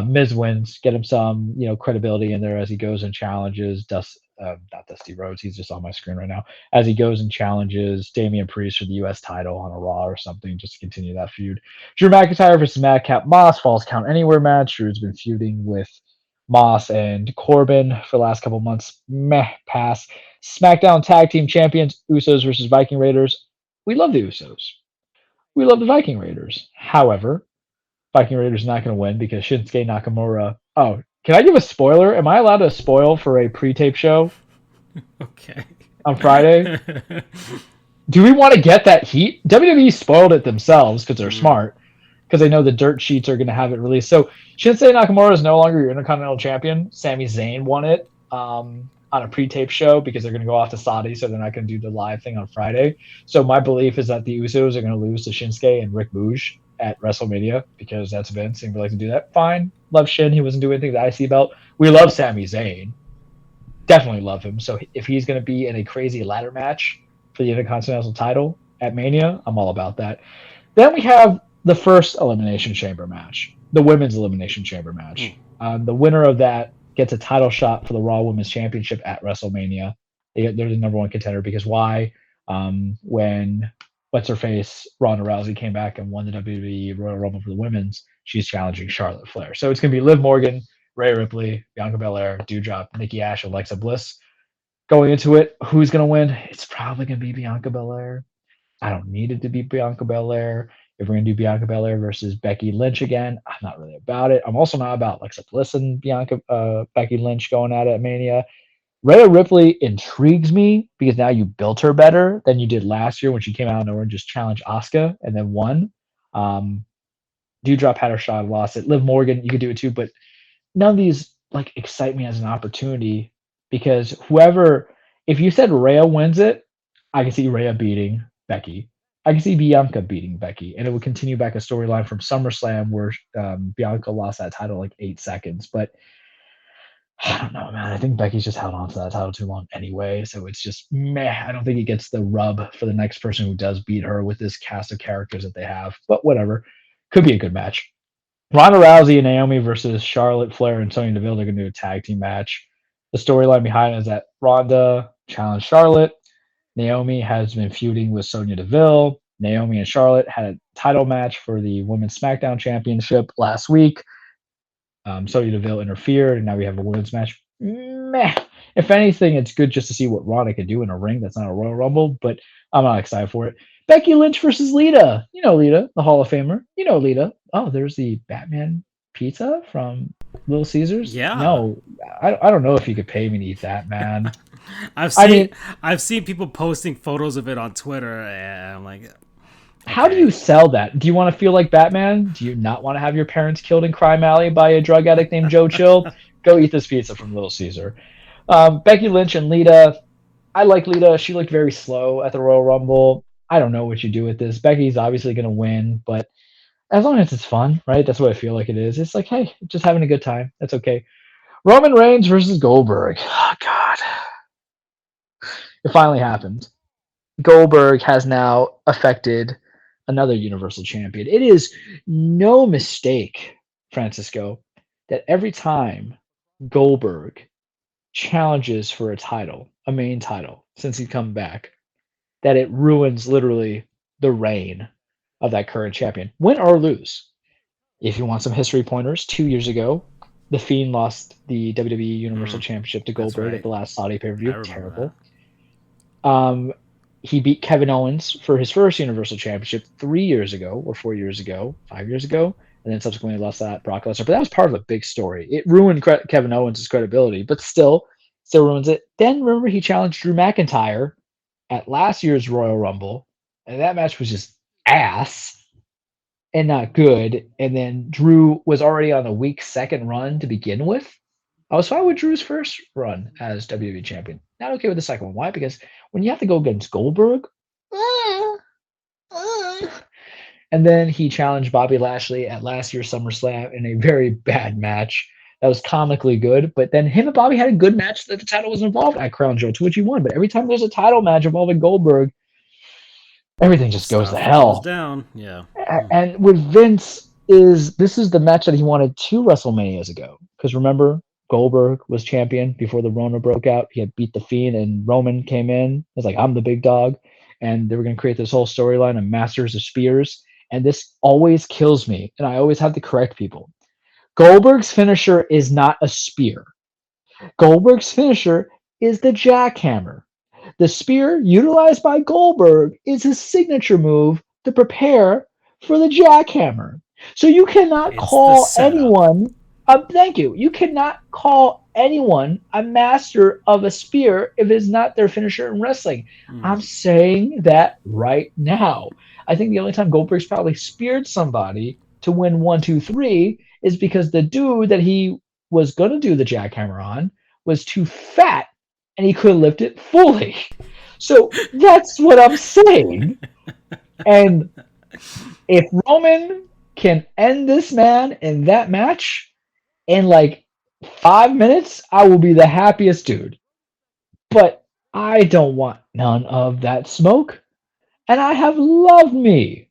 Miz wins. Get him some, credibility in there as he goes and challenges not Dusty Rhodes. He's just on my screen right now. As he goes and challenges Damian Priest for the U.S. title on a Raw or something, just to continue that feud. Drew McIntyre versus Madcap Moss, Falls Count Anywhere match. Drew's been feuding with Moss and Corbin for the last couple months. Pass. SmackDown Tag Team Champions, Usos versus Viking Raiders. We love the Usos. We love the Viking Raiders. However, Viking Raiders not going to win because Shinsuke Nakamura. Oh, can I give a spoiler? Am I allowed to spoil for a pre-tape show Okay. on Friday? Do we want to get that heat? WWE spoiled it themselves because they're smart, because they know the dirt sheets are going to have it released. So Shinsuke Nakamura is no longer your Intercontinental Champion. Sami Zayn won it on a pre-tape show because they're going to go off to Saudi, so they're not going to do the live thing on Friday. So my belief is that the Usos are going to lose to Shinsuke and Rick Booge at WrestleMania because that's Vince and we like to do that. Fine. Love Shin. He wasn't doing anything with the IC belt. We love Sami Zayn. Definitely love him. So if he's going to be in a crazy ladder match for the Intercontinental title at Mania, I'm all about that. Then we have the first Elimination Chamber match, the Women's Elimination Chamber match. The winner of that gets a title shot for the Raw Women's Championship at WrestleMania. They're the number one contender because why? When what's-her-face Ronda Rousey came back and won the WWE Royal Rumble for the women's, she's challenging Charlotte Flair. So it's going to be Liv Morgan, Rhea Ripley, Bianca Belair, Doudrop, Nikki Ash, Alexa Bliss. Going into it, who's going to win? It's probably going to be Bianca Belair. I don't need it to be Bianca Belair. If we're going to do Bianca Belair versus Becky Lynch again, I'm not really about it. I'm also not about Alexa Bliss and Becky Lynch going at it at Mania. Rhea Ripley intrigues me because now you built her better than you did last year when she came out of nowhere and just challenged Asuka and then won. Doudrop had her shot, lost it. Liv Morgan, you could do it too, but none of these like excite me as an opportunity because if you said Rhea wins it, I can see Rhea beating Becky. I can see Bianca beating Becky, and it would continue back a storyline from SummerSlam where Bianca lost that title like 8 seconds. But I don't know, man. I think Becky's just held on to that title too long anyway, so it's just meh. I don't think it gets the rub for the next person who does beat her with this cast of characters that they have. But whatever, could be a good match. Ronda Rousey and Naomi versus Charlotte Flair and Sonya Deville. They're going to do a tag team match. The storyline behind it is that Ronda challenged Charlotte. Naomi has been feuding with Sonya Deville. Naomi and Charlotte had a title match for the Women's SmackDown Championship last week. Sonya Deville interfered, and now we have a women's match. Meh. If anything, it's good just to see what Ronda can do in a ring that's not a Royal Rumble, but I'm not excited for it. Becky Lynch versus Lita. You know Lita, the Hall of Famer. You know Lita. Oh, there's the Batman pizza from Little Caesars. Yeah. No, I don't know if you could pay me to eat that, man. I've seen people posting photos of it on Twitter, and I'm like, okay. How do you sell that? Do you want to feel like Batman? Do you not want to have your parents killed in Crime Alley by a drug addict named Joe Chill? Go eat this pizza from Little Caesar. Becky Lynch and Lita. I like Lita. She looked very slow at the Royal Rumble. I don't know what you do with this. Becky's obviously going to win, but as long as it's fun, right? That's what I feel like it is. It's like, hey, just having a good time. That's okay. Roman Reigns versus Goldberg. Oh, God. It finally happened. Goldberg has now affected another Universal Champion. It is no mistake, Francisco, that every time Goldberg challenges for a title, a main title, since he's come back, that it ruins literally the reign of that current champion, win or lose. If you want some history pointers, 2 years ago, The Fiend lost the WWE Universal Championship to Goldberg at the last Saudi pay-per-view. Terrible. He beat Kevin Owens for his first Universal Championship 3 years ago, or 4 years ago, 5 years ago, and then subsequently lost that Brock Lesnar. But that was part of a big story. It ruined Kevin Owens' credibility, but still ruins it. Then remember he challenged Drew McIntyre at last year's Royal Rumble, and that match was just ass and not good. And then Drew was already on a weak second run to begin with. I was fine with Drew's first run as WWE champion. Not okay with the second one. Why? Because when you have to go against Goldberg, and then he challenged Bobby Lashley at last year's SummerSlam in a very bad match that was comically good. But then him and Bobby had a good match that the title was involved at Crown Jewel, to which he won. But every time there's a title match involving Goldberg, everything just goes to hell. Down. Yeah. And with Vince, this is the match that he wanted 2 WrestleManias ago. Because remember, Goldberg was champion before the Rona broke out. He had beat The Fiend, and Roman came in. It's like, I'm the big dog. And they were going to create this whole storyline of Masters of Spears. And this always kills me. And I always have to correct people. Goldberg's finisher is not a spear. Goldberg's finisher is the jackhammer. The spear utilized by Goldberg is his signature move to prepare for the jackhammer. So you cannot It's the call setup. anyone. Thank you. You cannot call anyone a master of a spear if it's not their finisher in wrestling. Mm. I'm saying that right now. I think the only time Goldberg's probably speared somebody to win 1, 2, 3 is because the dude that he was going to do the jackhammer on was too fat and he couldn't lift it fully. So that's what I'm saying. And if Roman can end this man in that match in like 5 minutes, I will be the happiest dude. But I don't want none of that smoke. And I have loved me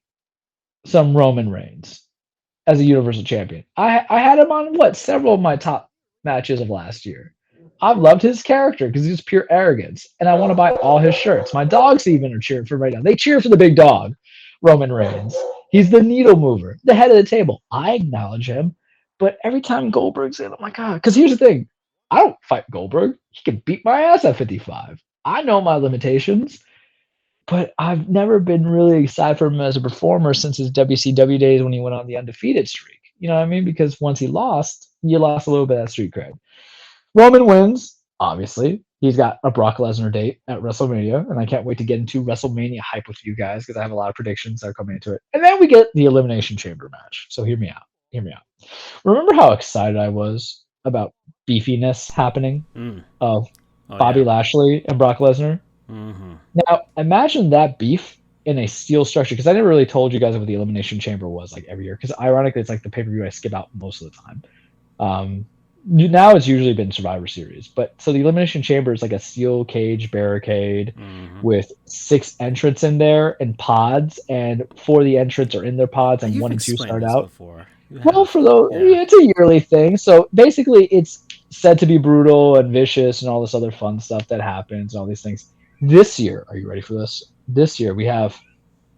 some Roman Reigns as a Universal Champion. I had him on several of my top matches of last year. I've loved his character because he's pure arrogance, and I want to buy all his shirts. My dogs even are cheering for him right now. They cheer for the big dog, Roman Reigns. He's the needle mover, the head of the table. I acknowledge him, but every time Goldberg's in, oh my god! Because here's the thing: I don't fight Goldberg. He can beat my ass at 55. I know my limitations, but I've never been really excited for him as a performer since his WCW days when he went on the undefeated streak. You know what I mean? Because once he lost, you lost a little bit of that street cred. Roman wins, obviously. He's got a Brock Lesnar date at WrestleMania, and I can't wait to get into WrestleMania hype with you guys because I have a lot of predictions that are coming into it. And then we get the Elimination Chamber match. So hear me out. Hear me out. Remember how excited I was about beefiness happening Mm. of Oh Bobby yeah. Lashley and Brock Lesnar? Mm-hmm. Now, imagine that beef in a steel structure, because I never really told you guys what the Elimination Chamber was like every year, because ironically, it's like the pay-per-view I skip out most of the time. Now it's usually been Survivor Series, but so the Elimination Chamber is like a steel cage barricade Mm-hmm. with 6 entrants in there and pods, and 4 of the entrants are in their pods, and You've 1 and 2 explained start this out. before. You Well, have. for those, Yeah. yeah, it's a yearly thing. So basically, it's said to be brutal and vicious and all this other fun stuff that happens, and all these things. This year, are you ready for this? This year, we have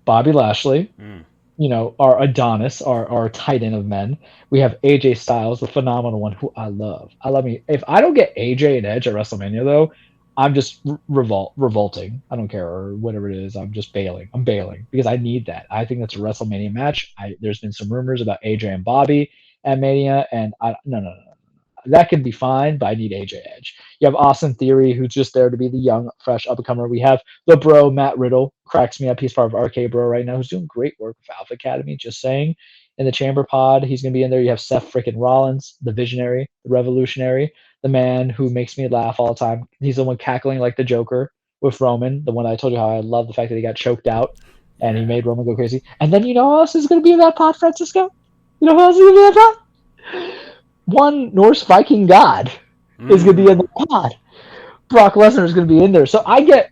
Bobby Lashley, Mm. our Adonis, our titan of men. We have AJ Styles, the phenomenal one who I love. I love me. If I don't get AJ and Edge at WrestleMania, though, I'm just revolting. I don't care or whatever it is. I'm just bailing. I'm bailing because I need that. I think that's a WrestleMania match. There's been some rumors about AJ and Bobby at Mania, and no. That can be fine, but I need AJ Edge. You have Austin Theory, who's just there to be the young, fresh up and comer. We have the bro, Matt Riddle, cracks me up. He's part of RK Bro right now, who's doing great work with Alpha Academy, just saying. In the Chamber Pod, he's going to be in there. You have Seth freaking Rollins, the visionary, the revolutionary, the man who makes me laugh all the time. He's the one cackling like the Joker with Roman, the one I told you how I love the fact that he got choked out and he Yeah. made Roman go crazy. And then you know who else is going to be in that pod, Francisco? You know who else is going to be in that pod? One Norse Viking god is going to be in Mm-hmm. the pod. Brock Lesnar is going to be in there. So I get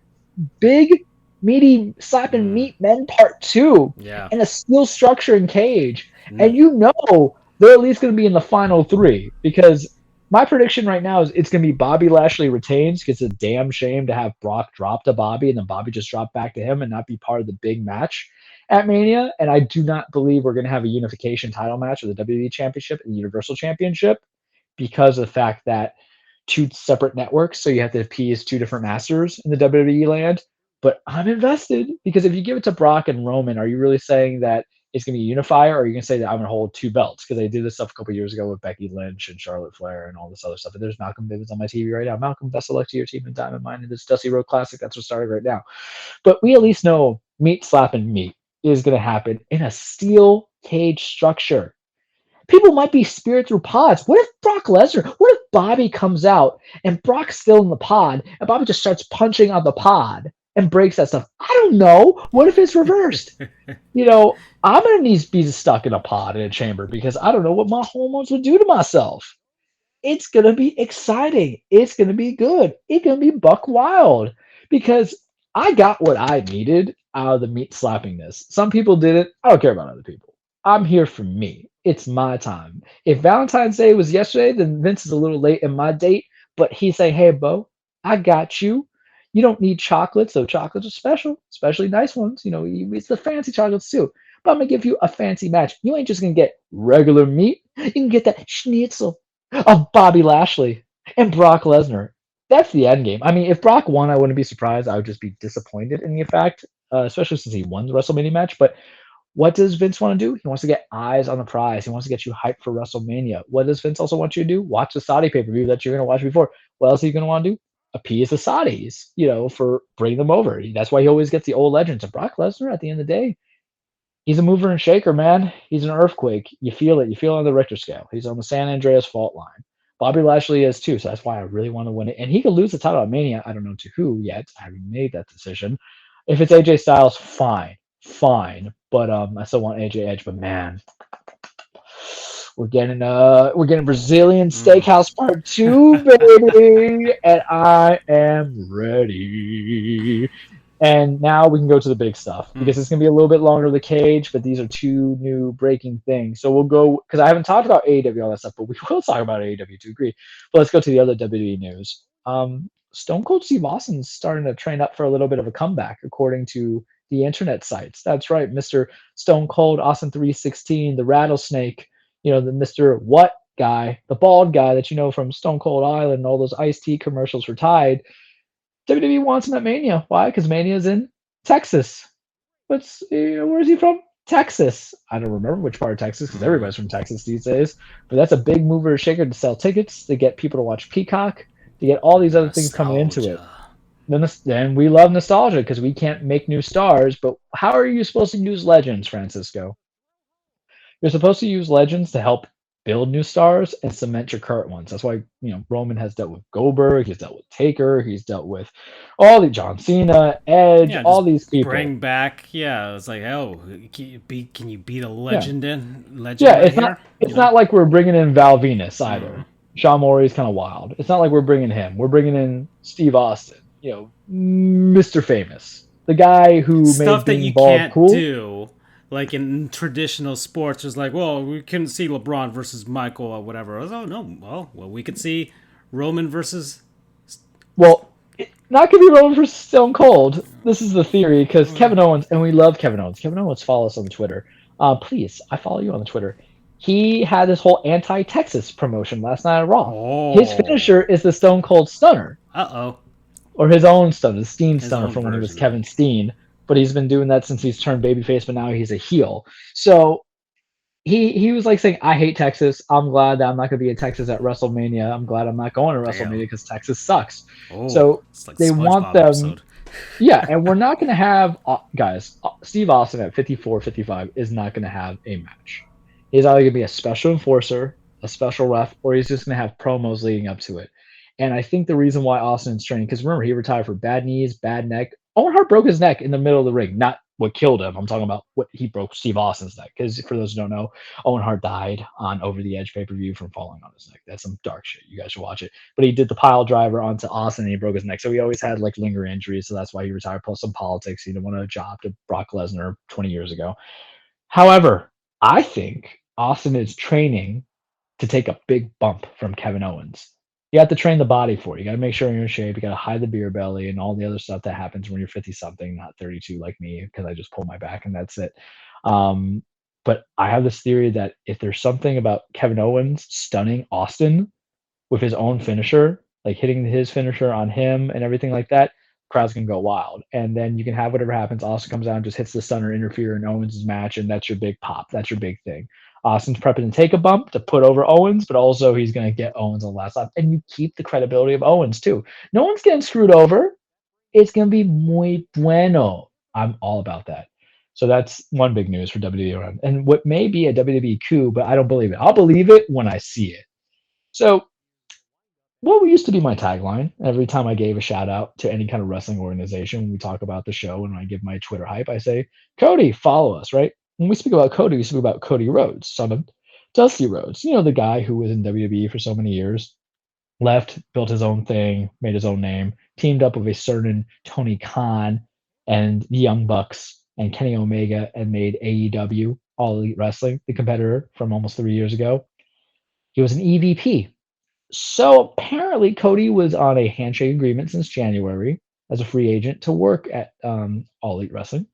big, meaty, slapping Mm. meat men part 2 Yeah. in a steel structure and cage. Mm. And you know they're at least going to be in the final 3 because my prediction right now is it's going to be Bobby Lashley retains because it's a damn shame to have Brock drop to Bobby and then Bobby just drop back to him and not be part of the big match at Mania. And I do not believe we're going to have a unification title match with the WWE Championship and the Universal Championship because of the fact that 2 separate networks, so you have to appease 2 different masters in the WWE land. But I'm invested because if you give it to Brock and Roman, are you really saying that it's going to be a unifier, or are you going to say that I'm going to hold 2 belts? Because they did this stuff a couple years ago with Becky Lynch and Charlotte Flair and all this other stuff. And there's Malcolm Bivens on my TV right now. Malcolm, best of luck to your team in Diamond Mine in this Dusty Road Classic. That's what's starting right now. But we at least know meat slapping meat is going to happen in a steel cage structure. People might be speared through pods. What if Brock Lesnar? What if Bobby comes out and Brock's still in the pod and Bobby just starts punching on the pod and breaks that stuff? I don't know. What if it's reversed? I'm gonna need to be stuck in a pod in a chamber because I don't know what my hormones would do to myself. It's gonna be exciting. It's gonna be good. It's gonna be buck wild because I got what I needed out of the meat slappingness. Some people didn't. I don't care about other people. I'm here for me. It's my time. If Valentine's Day was yesterday, then Vince is a little late in my date, but he's saying, hey, Bo, I got you. You don't need chocolates, so chocolates are special, especially nice ones. It's the fancy chocolates too. But I'm gonna give you a fancy match. You ain't just gonna get regular meat. You can get that schnitzel of Bobby Lashley and Brock Lesnar. That's the end game. I mean, if Brock won, I wouldn't be surprised. I would just be disappointed in the fact, especially since he won the WrestleMania match. But What does Vince want to do? He wants to get eyes on the prize. He wants to get you hyped for WrestleMania. What does Vince also want you to do? Watch the Saudi pay-per-view that you're going to watch before. What else are you going to want to do? Appease the Saudis, for bringing them over. That's why he always gets the old legends. And Brock Lesnar, at the end of the day, he's a mover and shaker, man. He's an earthquake. You feel it. You feel it on the Richter scale. He's on the San Andreas fault line. Bobby Lashley is too, so that's why I really want to win it. And he could lose the title at Mania. I don't know to who yet. I haven't made that decision. If it's AJ Styles, fine. But I still want AJ Edge. But man, we're getting Brazilian Steakhouse Part 2, baby, and I am ready. And now we can go to the big stuff because it's going to be a little bit longer the cage, but these are two new breaking things. So we'll go, because I haven't talked about AEW, all that stuff, but we will talk about AEW to agree. But let's go to the other WWE news. Stone Cold Steve Austin's starting to train up for a little bit of a comeback, according to the internet sites. That's right, Mr. Stone Cold Austin 316, the rattlesnake, the Mr. What guy, the bald guy that you know from Stone Cold Island and all those iced tea commercials for Tide. WWE wants him at Mania. Why? Because Mania's in Texas. Where is he from? Texas. I don't remember which part of Texas because everybody's from Texas these days. But that's a big mover and shaker to sell tickets, to get people to watch Peacock, to get all these other things coming into it. Then we love nostalgia because we can't make new stars. But how are you supposed to use legends, Francisco? You're supposed to use legends to help build new stars and cement your current ones. That's why Roman has dealt with Goldberg, he's dealt with Taker, he's dealt with all the John Cena, Edge, all these people. Bring back, it's like, can you beat a legend in? It's not like we're bringing in Val Venus either. Sean Morey's kind of wild. It's not like we're bringing him. We're bringing in Steve Austin, Mr. Famous, the guy who stuff made that you bald can't cool. do. Like in traditional sports, it's like, well, we couldn't see LeBron versus Michael or whatever. Oh no, well, we could see Roman versus. Well, not gonna be Roman versus Stone Cold. This is the theory because Kevin Owens, and we love Kevin Owens. Kevin Owens, follow us on Twitter. Please, I follow you on the Twitter. He had this whole anti-Texas promotion last night at Raw. Oh. His finisher is the Stone Cold Stunner. Or his own stunner, the Steen Stunner from when he was Kevin Steen. But he's been doing that since he's turned babyface, but now he's a heel. So he was like saying, I hate Texas. I'm glad that I'm not going to be in Texas at WrestleMania. I'm glad I'm not going to WrestleMania because Texas sucks. So like they want them. Episode. Yeah, and we're not going to have, guys, Steve Austin at 54, 55 is not going to have a match. He's either going to be a special enforcer, a special ref, or he's just going to have promos leading up to it. And I think the reason why Austin's training, because remember, he retired for bad knees, bad neck. Owen Hart broke his neck in the middle of the ring, not what killed him. I'm talking about what he broke Steve Austin's neck. Because for those who don't know, Owen Hart died on Over the Edge pay-per-view from falling on his neck. That's some dark shit. You guys should watch it. But he did the pile driver onto Austin and he broke his neck. So he always had like lingering injuries. So that's why he retired. Plus some politics. He didn't want a job to Brock Lesnar 20 years ago. However, I think Austin is training to take a big bump from Kevin Owens. You have to train the body for it. You got to make sure you're in shape. You got to hide the beer belly and all the other stuff that happens when you're 50-something, not 32 like me, because I just pull my back and that's it. But I have this theory that if there's something about Kevin Owens stunning Austin with his own finisher, like hitting his finisher on him and everything like that, crowd's going to go wild. And then you can have whatever happens. Austin comes out and just hits the stunner, interfere in Owens' match, and that's your big pop. That's your big thing. Austin's prepping to take a bump to put over Owens, but also he's going to get Owens on the last lap. And you keep the credibility of Owens, too. No one's getting screwed over. It's going to be muy bueno. I'm all about that. So that's one big news for WWE. And what may be a WWE coup, but I don't believe it. I'll believe it when I see it. So what used to be my tagline every time I gave a shout out to any kind of wrestling organization when we talk about the show and I give my Twitter hype, I say, Cody, follow us, right? When we speak about Cody, we speak about Cody Rhodes, son of Dusty Rhodes. You know, the guy who was in WWE for so many years, left, built his own thing, made his own name, teamed up with a certain Tony Khan and the Young Bucks and Kenny Omega and made AEW, All Elite Wrestling, the competitor from almost 3 years ago. He was an EVP. So apparently Cody was on a handshake agreement since January as a free agent to work at All Elite Wrestling,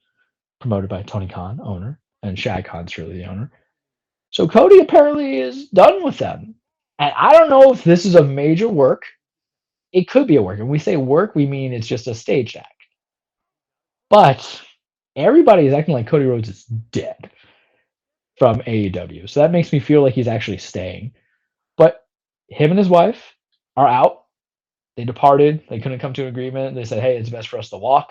promoted by Tony Khan, owner, and Shad Khan's surely the owner. So Cody apparently is done with them. And I don't know if this is a major work. It could be a work. And we say work, we mean it's just a staged act. But everybody is acting like Cody Rhodes is dead. from AEW. So that makes me feel like he's actually staying. But him and his wife are out. They departed. They couldn't come to an agreement. They said, hey, it's best for us to walk.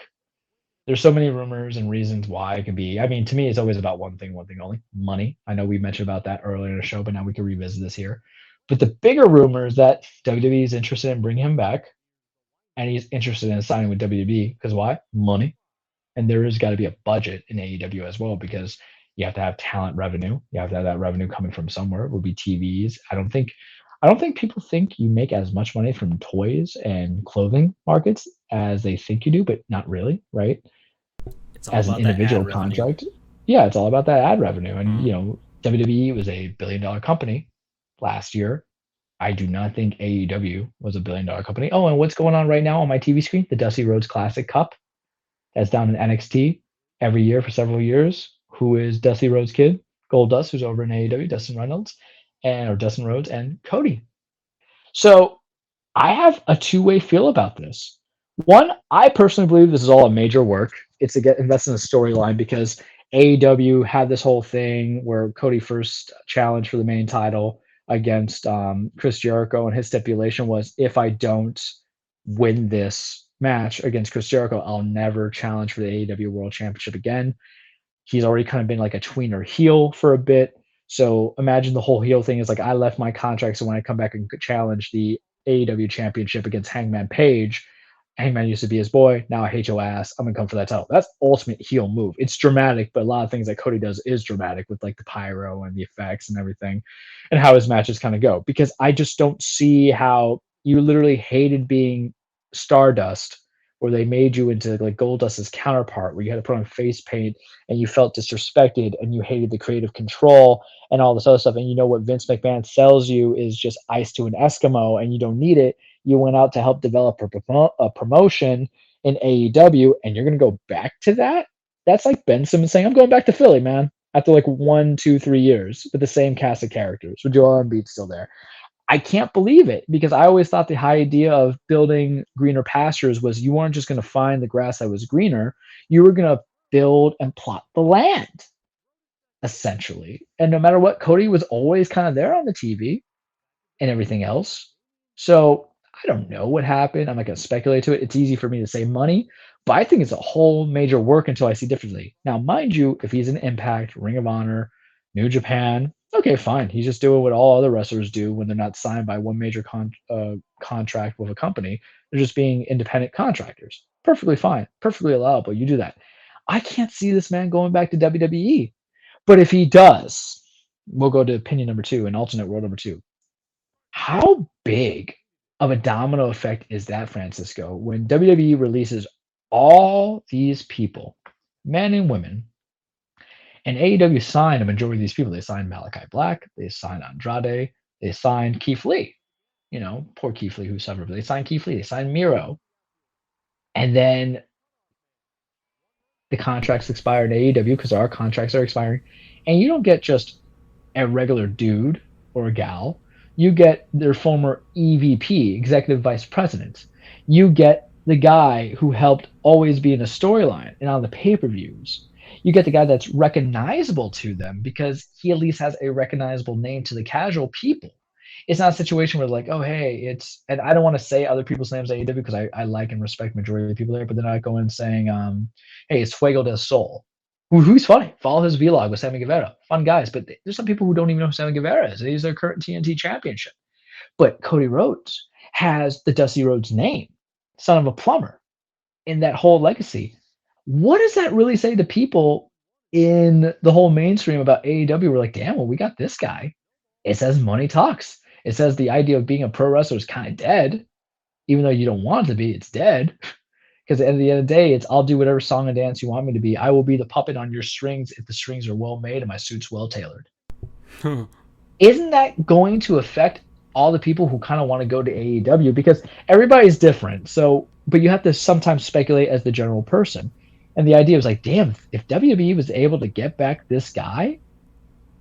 There's so many rumors and reasons why it could be. I mean, to me, it's always about one thing only: money. I know we mentioned about that earlier in the show, but now we can revisit this here. But the bigger rumor is that WWE is interested in bringing him back, and he's interested in signing with WWE because why? Money. And there has got to be a budget in AEW as well because you have to have talent revenue. You have to have that revenue coming from somewhere. It would be TVs. I don't think people think you make as much money from toys and clothing markets as they think you do, but not really, right? It's all As an about that ad individual revenue. contract, yeah, it's all about that ad revenue. And Mm. WWE was a $1 billion company last year. I do not think AEW was a $1 billion company. Oh, and what's going on right now on my TV screen? The Dusty Rhodes Classic Cup that's down in NXT every year for several years. Who is Dusty Rhodes' kid? Gold Dust, who's over in AEW, Dustin Reynolds, or Dustin Rhodes, and Cody. So I have a two-way feel about this. One, I personally believe this is all a major work. It's to get invested in a storyline because AEW had this whole thing where Cody first challenged for the main title against Chris Jericho, and his stipulation was if I don't win this match against Chris Jericho, I'll never challenge for the AEW World Championship again. He's already kind of been like a tweener heel for a bit. So imagine the whole heel thing is like I left my contract, so when I come back and challenge the AEW championship against Hangman Page, Hangman used to be his boy. Now I hate your ass. I'm gonna come for that title. That's ultimate heel move. It's dramatic, but a lot of things that Cody does is dramatic with like the pyro and the effects and everything, and how his matches kind of go. Because I just don't see how you literally hated being Stardust, where they made you into like Goldust's counterpart, where you had to put on face paint and you felt disrespected and you hated the creative control and all this other stuff. And you know what Vince McMahon sells you is just ice to an Eskimo, and you don't need it. You went out to help develop a promotion in AEW, and you're going to go back to that? That's like Ben Simmons saying, I'm going back to Philly, man, after like 1, 2, 3 years with the same cast of characters, with Joel Embiid still there. I can't believe it because I always thought the high idea of building greener pastures was you weren't just going to find the grass that was greener, you were going to build and plot the land, essentially. And no matter what, Cody was always kind of there on the TV and everything else. So I don't know what happened. I'm not going to speculate to it. It's easy for me to say money, but I think it's a whole major work until I see differently. Now, mind you, if he's an Impact, Ring of Honor, New Japan, okay, fine. He's just doing what all other wrestlers do when they're not signed by one major contract with a company. They're just being independent contractors. Perfectly fine. Perfectly allowable. You do that. I can't see this man going back to WWE. But if he does, we'll go to opinion number two and alternate world number two. How big of a domino effect is that, Francisco, when WWE releases all these people, men and women, and AEW signed a majority of these people? They signed Malachi Black, they signed Andrade, they signed Keith Lee. Poor Keith Lee who suffered, but they signed Keith Lee, they signed Miro. And then the contracts expire in AEW because our contracts are expiring. And you don't get just a regular dude or a gal. You get their former EVP, executive vice president. You get the guy who helped always be in a storyline and on the pay-per-views. You get the guy that's recognizable to them because he at least has a recognizable name to the casual people. It's not a situation where like, oh hey, and I don't want to say other people's names at AEW because I like and respect majority of the people there, but they're not going saying, hey, it's Fuego del Sol, who's funny. Follow his vlog with Sammy Guevara. Fun guys, but there's some people who don't even know who Sammy Guevara is. He's their current TNT championship. But Cody Rhodes has the Dusty Rhodes name, son of a plumber, in that whole legacy. What does that really say to people in the whole mainstream about AEW? We're like, damn, well, we got this guy. It says money talks. It says the idea of being a pro wrestler is kind of dead, even though you don't want it to be. It's dead. Because at the end of the day, it's I'll do whatever song and dance you want me to be. I will be the puppet on your strings if the strings are well made and my suit's well tailored. Isn't that going to affect all the people who kind of want to go to AEW? Because everybody's different. So, but you have to sometimes speculate as the general person. And the idea was like, damn, if WWE was able to get back this guy,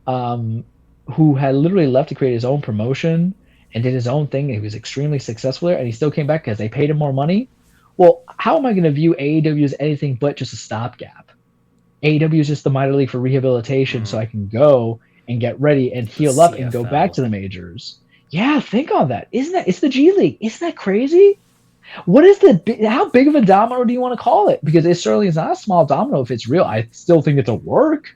who had literally left to create his own promotion and did his own thing, and he was extremely successful there, and he still came back because they paid him more money. Well, how am I going to view AEW as anything but just a stopgap? AEW is just the minor league for rehabilitation, so I can go and get ready and The heal up and go back CFL. to the majors. Yeah, think on that. It's the G League? Isn't that crazy? What is how big of a domino do you want to call it? Because it certainly is not a small domino if it's real. I still think it's a work,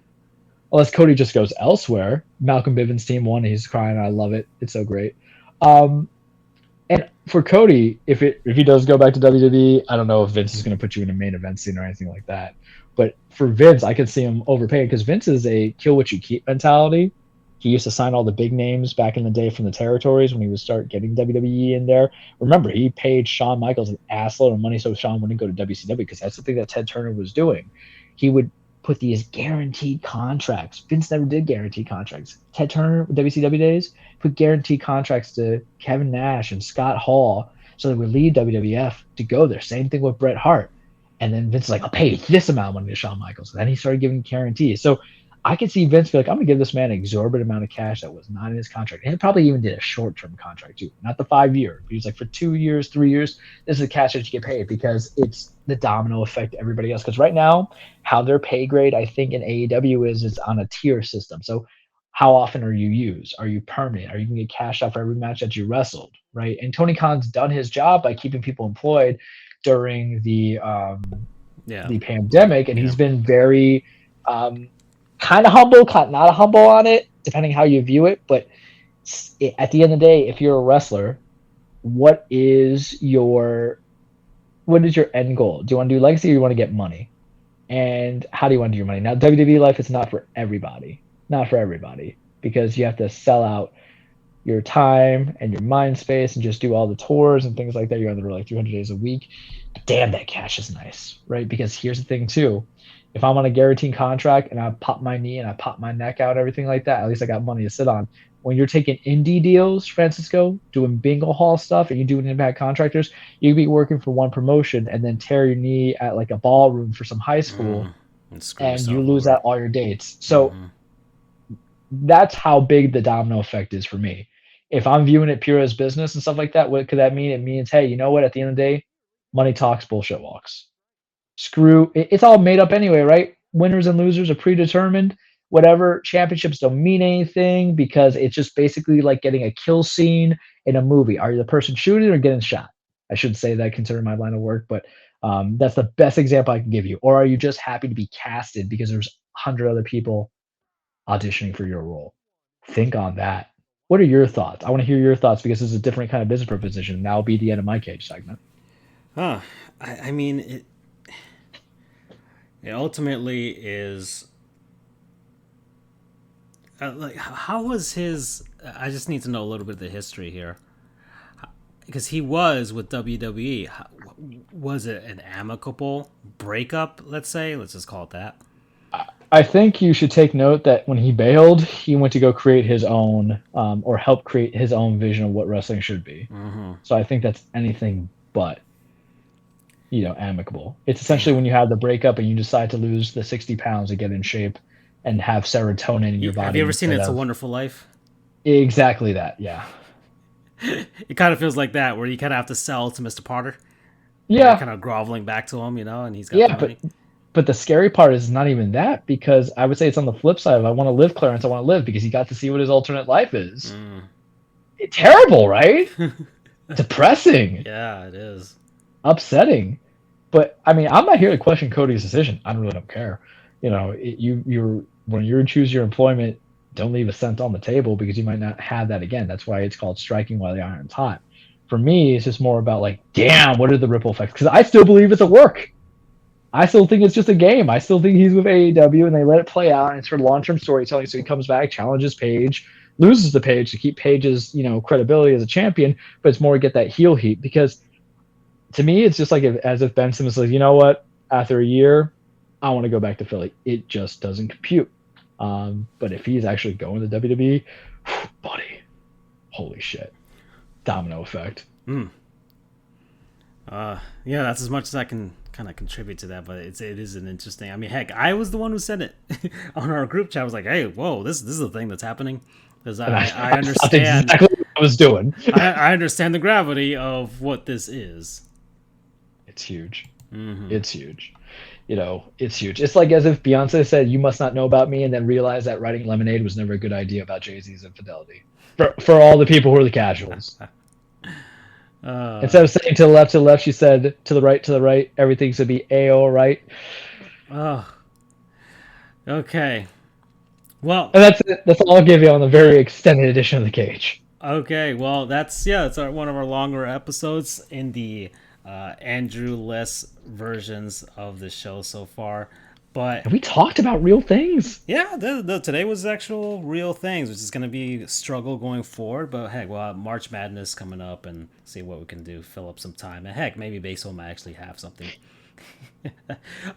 unless Cody just goes elsewhere. Malcolm Bivens' team won. He's crying. I love it. It's so great. And for Cody, if he does go back to WWE, I don't know if Vince is going to put you in a main event scene or anything like that. But for Vince, I could see him overpaying because Vince is a kill what you keep mentality. He used to sign all the big names back in the day from the territories when he would start getting WWE in there. Remember, he paid Shawn Michaels an assload of money so Shawn wouldn't go to WCW because that's the thing that Ted Turner was doing. He would put these guaranteed contracts. Vince never did guaranteed contracts. Ted Turner, WCW days, put guaranteed contracts to Kevin Nash and Scott Hall so they would leave WWF to go there. Same thing with Bret Hart. And then Vince is like, I'll pay this amount of money to Shawn Michaels. And then he started giving guarantees. So I could see Vince be like, I'm going to give this man an exorbitant amount of cash that was not in his contract. And he probably even did a short-term contract too, not the 5 year. But he was like, for 2 years, 3 years, this is the cash that you get paid because it's the domino effect to everybody else. Because right now, how their pay grade, I think, in AEW is on a tier system. So how often are you used? Are you permanent? Are you going to get cash out for every match that you wrestled, right? And Tony Khan's done his job by keeping people employed during the pandemic, and he's been very kind of humble, not humble on it, depending how you view it. But at the end of the day, if you're a wrestler, what is your end goal? Do you want to do legacy or do you want to get money? And how do you want to do your money? Now, WWE life is not for everybody. Not for everybody. Because you have to sell out your time and your mind space and just do all the tours and things like that. You're on the road like 300 days a week. But damn, that cash is nice, right? Because here's the thing, too. If I'm on a guaranteed contract and I pop my knee and I pop my neck out, everything like that, at least I got money to sit on. When you're taking indie deals, Francisco, doing bingo hall stuff, and you're doing impact contractors, you could be working for one promotion and then tear your knee at like a ballroom for some high school, and you lose out all your dates. So that's how big the domino effect is for me. If I'm viewing it pure as business and stuff like that, what could that mean? It means, hey, you know what? At the end of the day, money talks, bullshit walks. It's all made up anyway, right? Winners and losers are predetermined. Whatever, championships don't mean anything because it's just basically like getting a kill scene in a movie. Are you the person shooting or getting shot? I should say that considering my line of work, but that's the best example I can give you. Or are you just happy to be casted because there's 100 other people auditioning for your role? Think on that. What are your thoughts? I want to hear your thoughts because this is a different kind of business proposition. That will be the end of my cage segment. I mean, it ultimately is like, how was his? I just need to know a little bit of the history here, because he was with WWE. Was it an amicable breakup? Let's just call it that. I think you should take note that when he bailed, he went to go create his own, or help create his own vision of what wrestling should be. So I think that's anything but, amicable. It's essentially when you have the breakup and you decide to lose the 60 pounds to get in shape and have serotonin in your body. Have you ever seen It's a Wonderful Life? Exactly that, yeah. It kind of feels like that, where you kind of have to sell to Mr. Potter. Yeah. Kind of groveling back to him, and he's got the money. But the scary part is not even that, because I would say it's on the flip side of I want to live, Clarence, I want to live, because he got to see what his alternate life is. It's terrible, right? Depressing. Yeah, it is. Upsetting. But, I mean, I'm not here to question Cody's decision. I really don't care. When you choose your employment, don't leave a cent on the table because you might not have that again. That's why it's called striking while the iron's hot. For me, it's just more about like, damn, what are the ripple effects? Because I still believe it's a work. I still think it's just a game. I still think he's with AEW and they let it play out and it's for long-term storytelling. So he comes back, challenges Paige, loses the Paige to keep Paige's, credibility as a champion, but it's more to get that heel heat. Because to me, it's just like as if Ben Simmons says, you know what, after a year, I want to go back to Philly. It just doesn't compute. But if he's actually going to WWE, buddy, holy shit. Domino effect. Yeah, that's as much as I can kind of contribute to that, but it is an interesting. I mean, heck, I was the one who said it on our group chat. I was like, "Hey, whoa, this is a thing that's happening," because I understand exactly what I was doing. I understand the gravity of what this is. It's huge. It's huge. It's huge. It's like as if Beyonce said, "You must not know about me," and then realized that writing Lemonade was never a good idea about Jay-Z's infidelity. For all the people who are the casuals. Instead of saying to the left, she said to the right, everything should be all right. Oh. Okay. Well, and that's it. That's all I'll give you on the very extended edition of The Cage. Okay, well, that's one of our longer episodes in the Andrew-less versions of the show so far. But and we talked about real things. Yeah, today was actual real things, which is going to be a struggle going forward. But heck, we'll have March Madness coming up and see what we can do, fill up some time. And heck, maybe baseball might actually have something.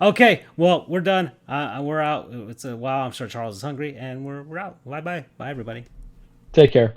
Okay, well, we're done. We're out. It's a while. I'm sure Charles is hungry, and we're out. Bye, everybody. Take care.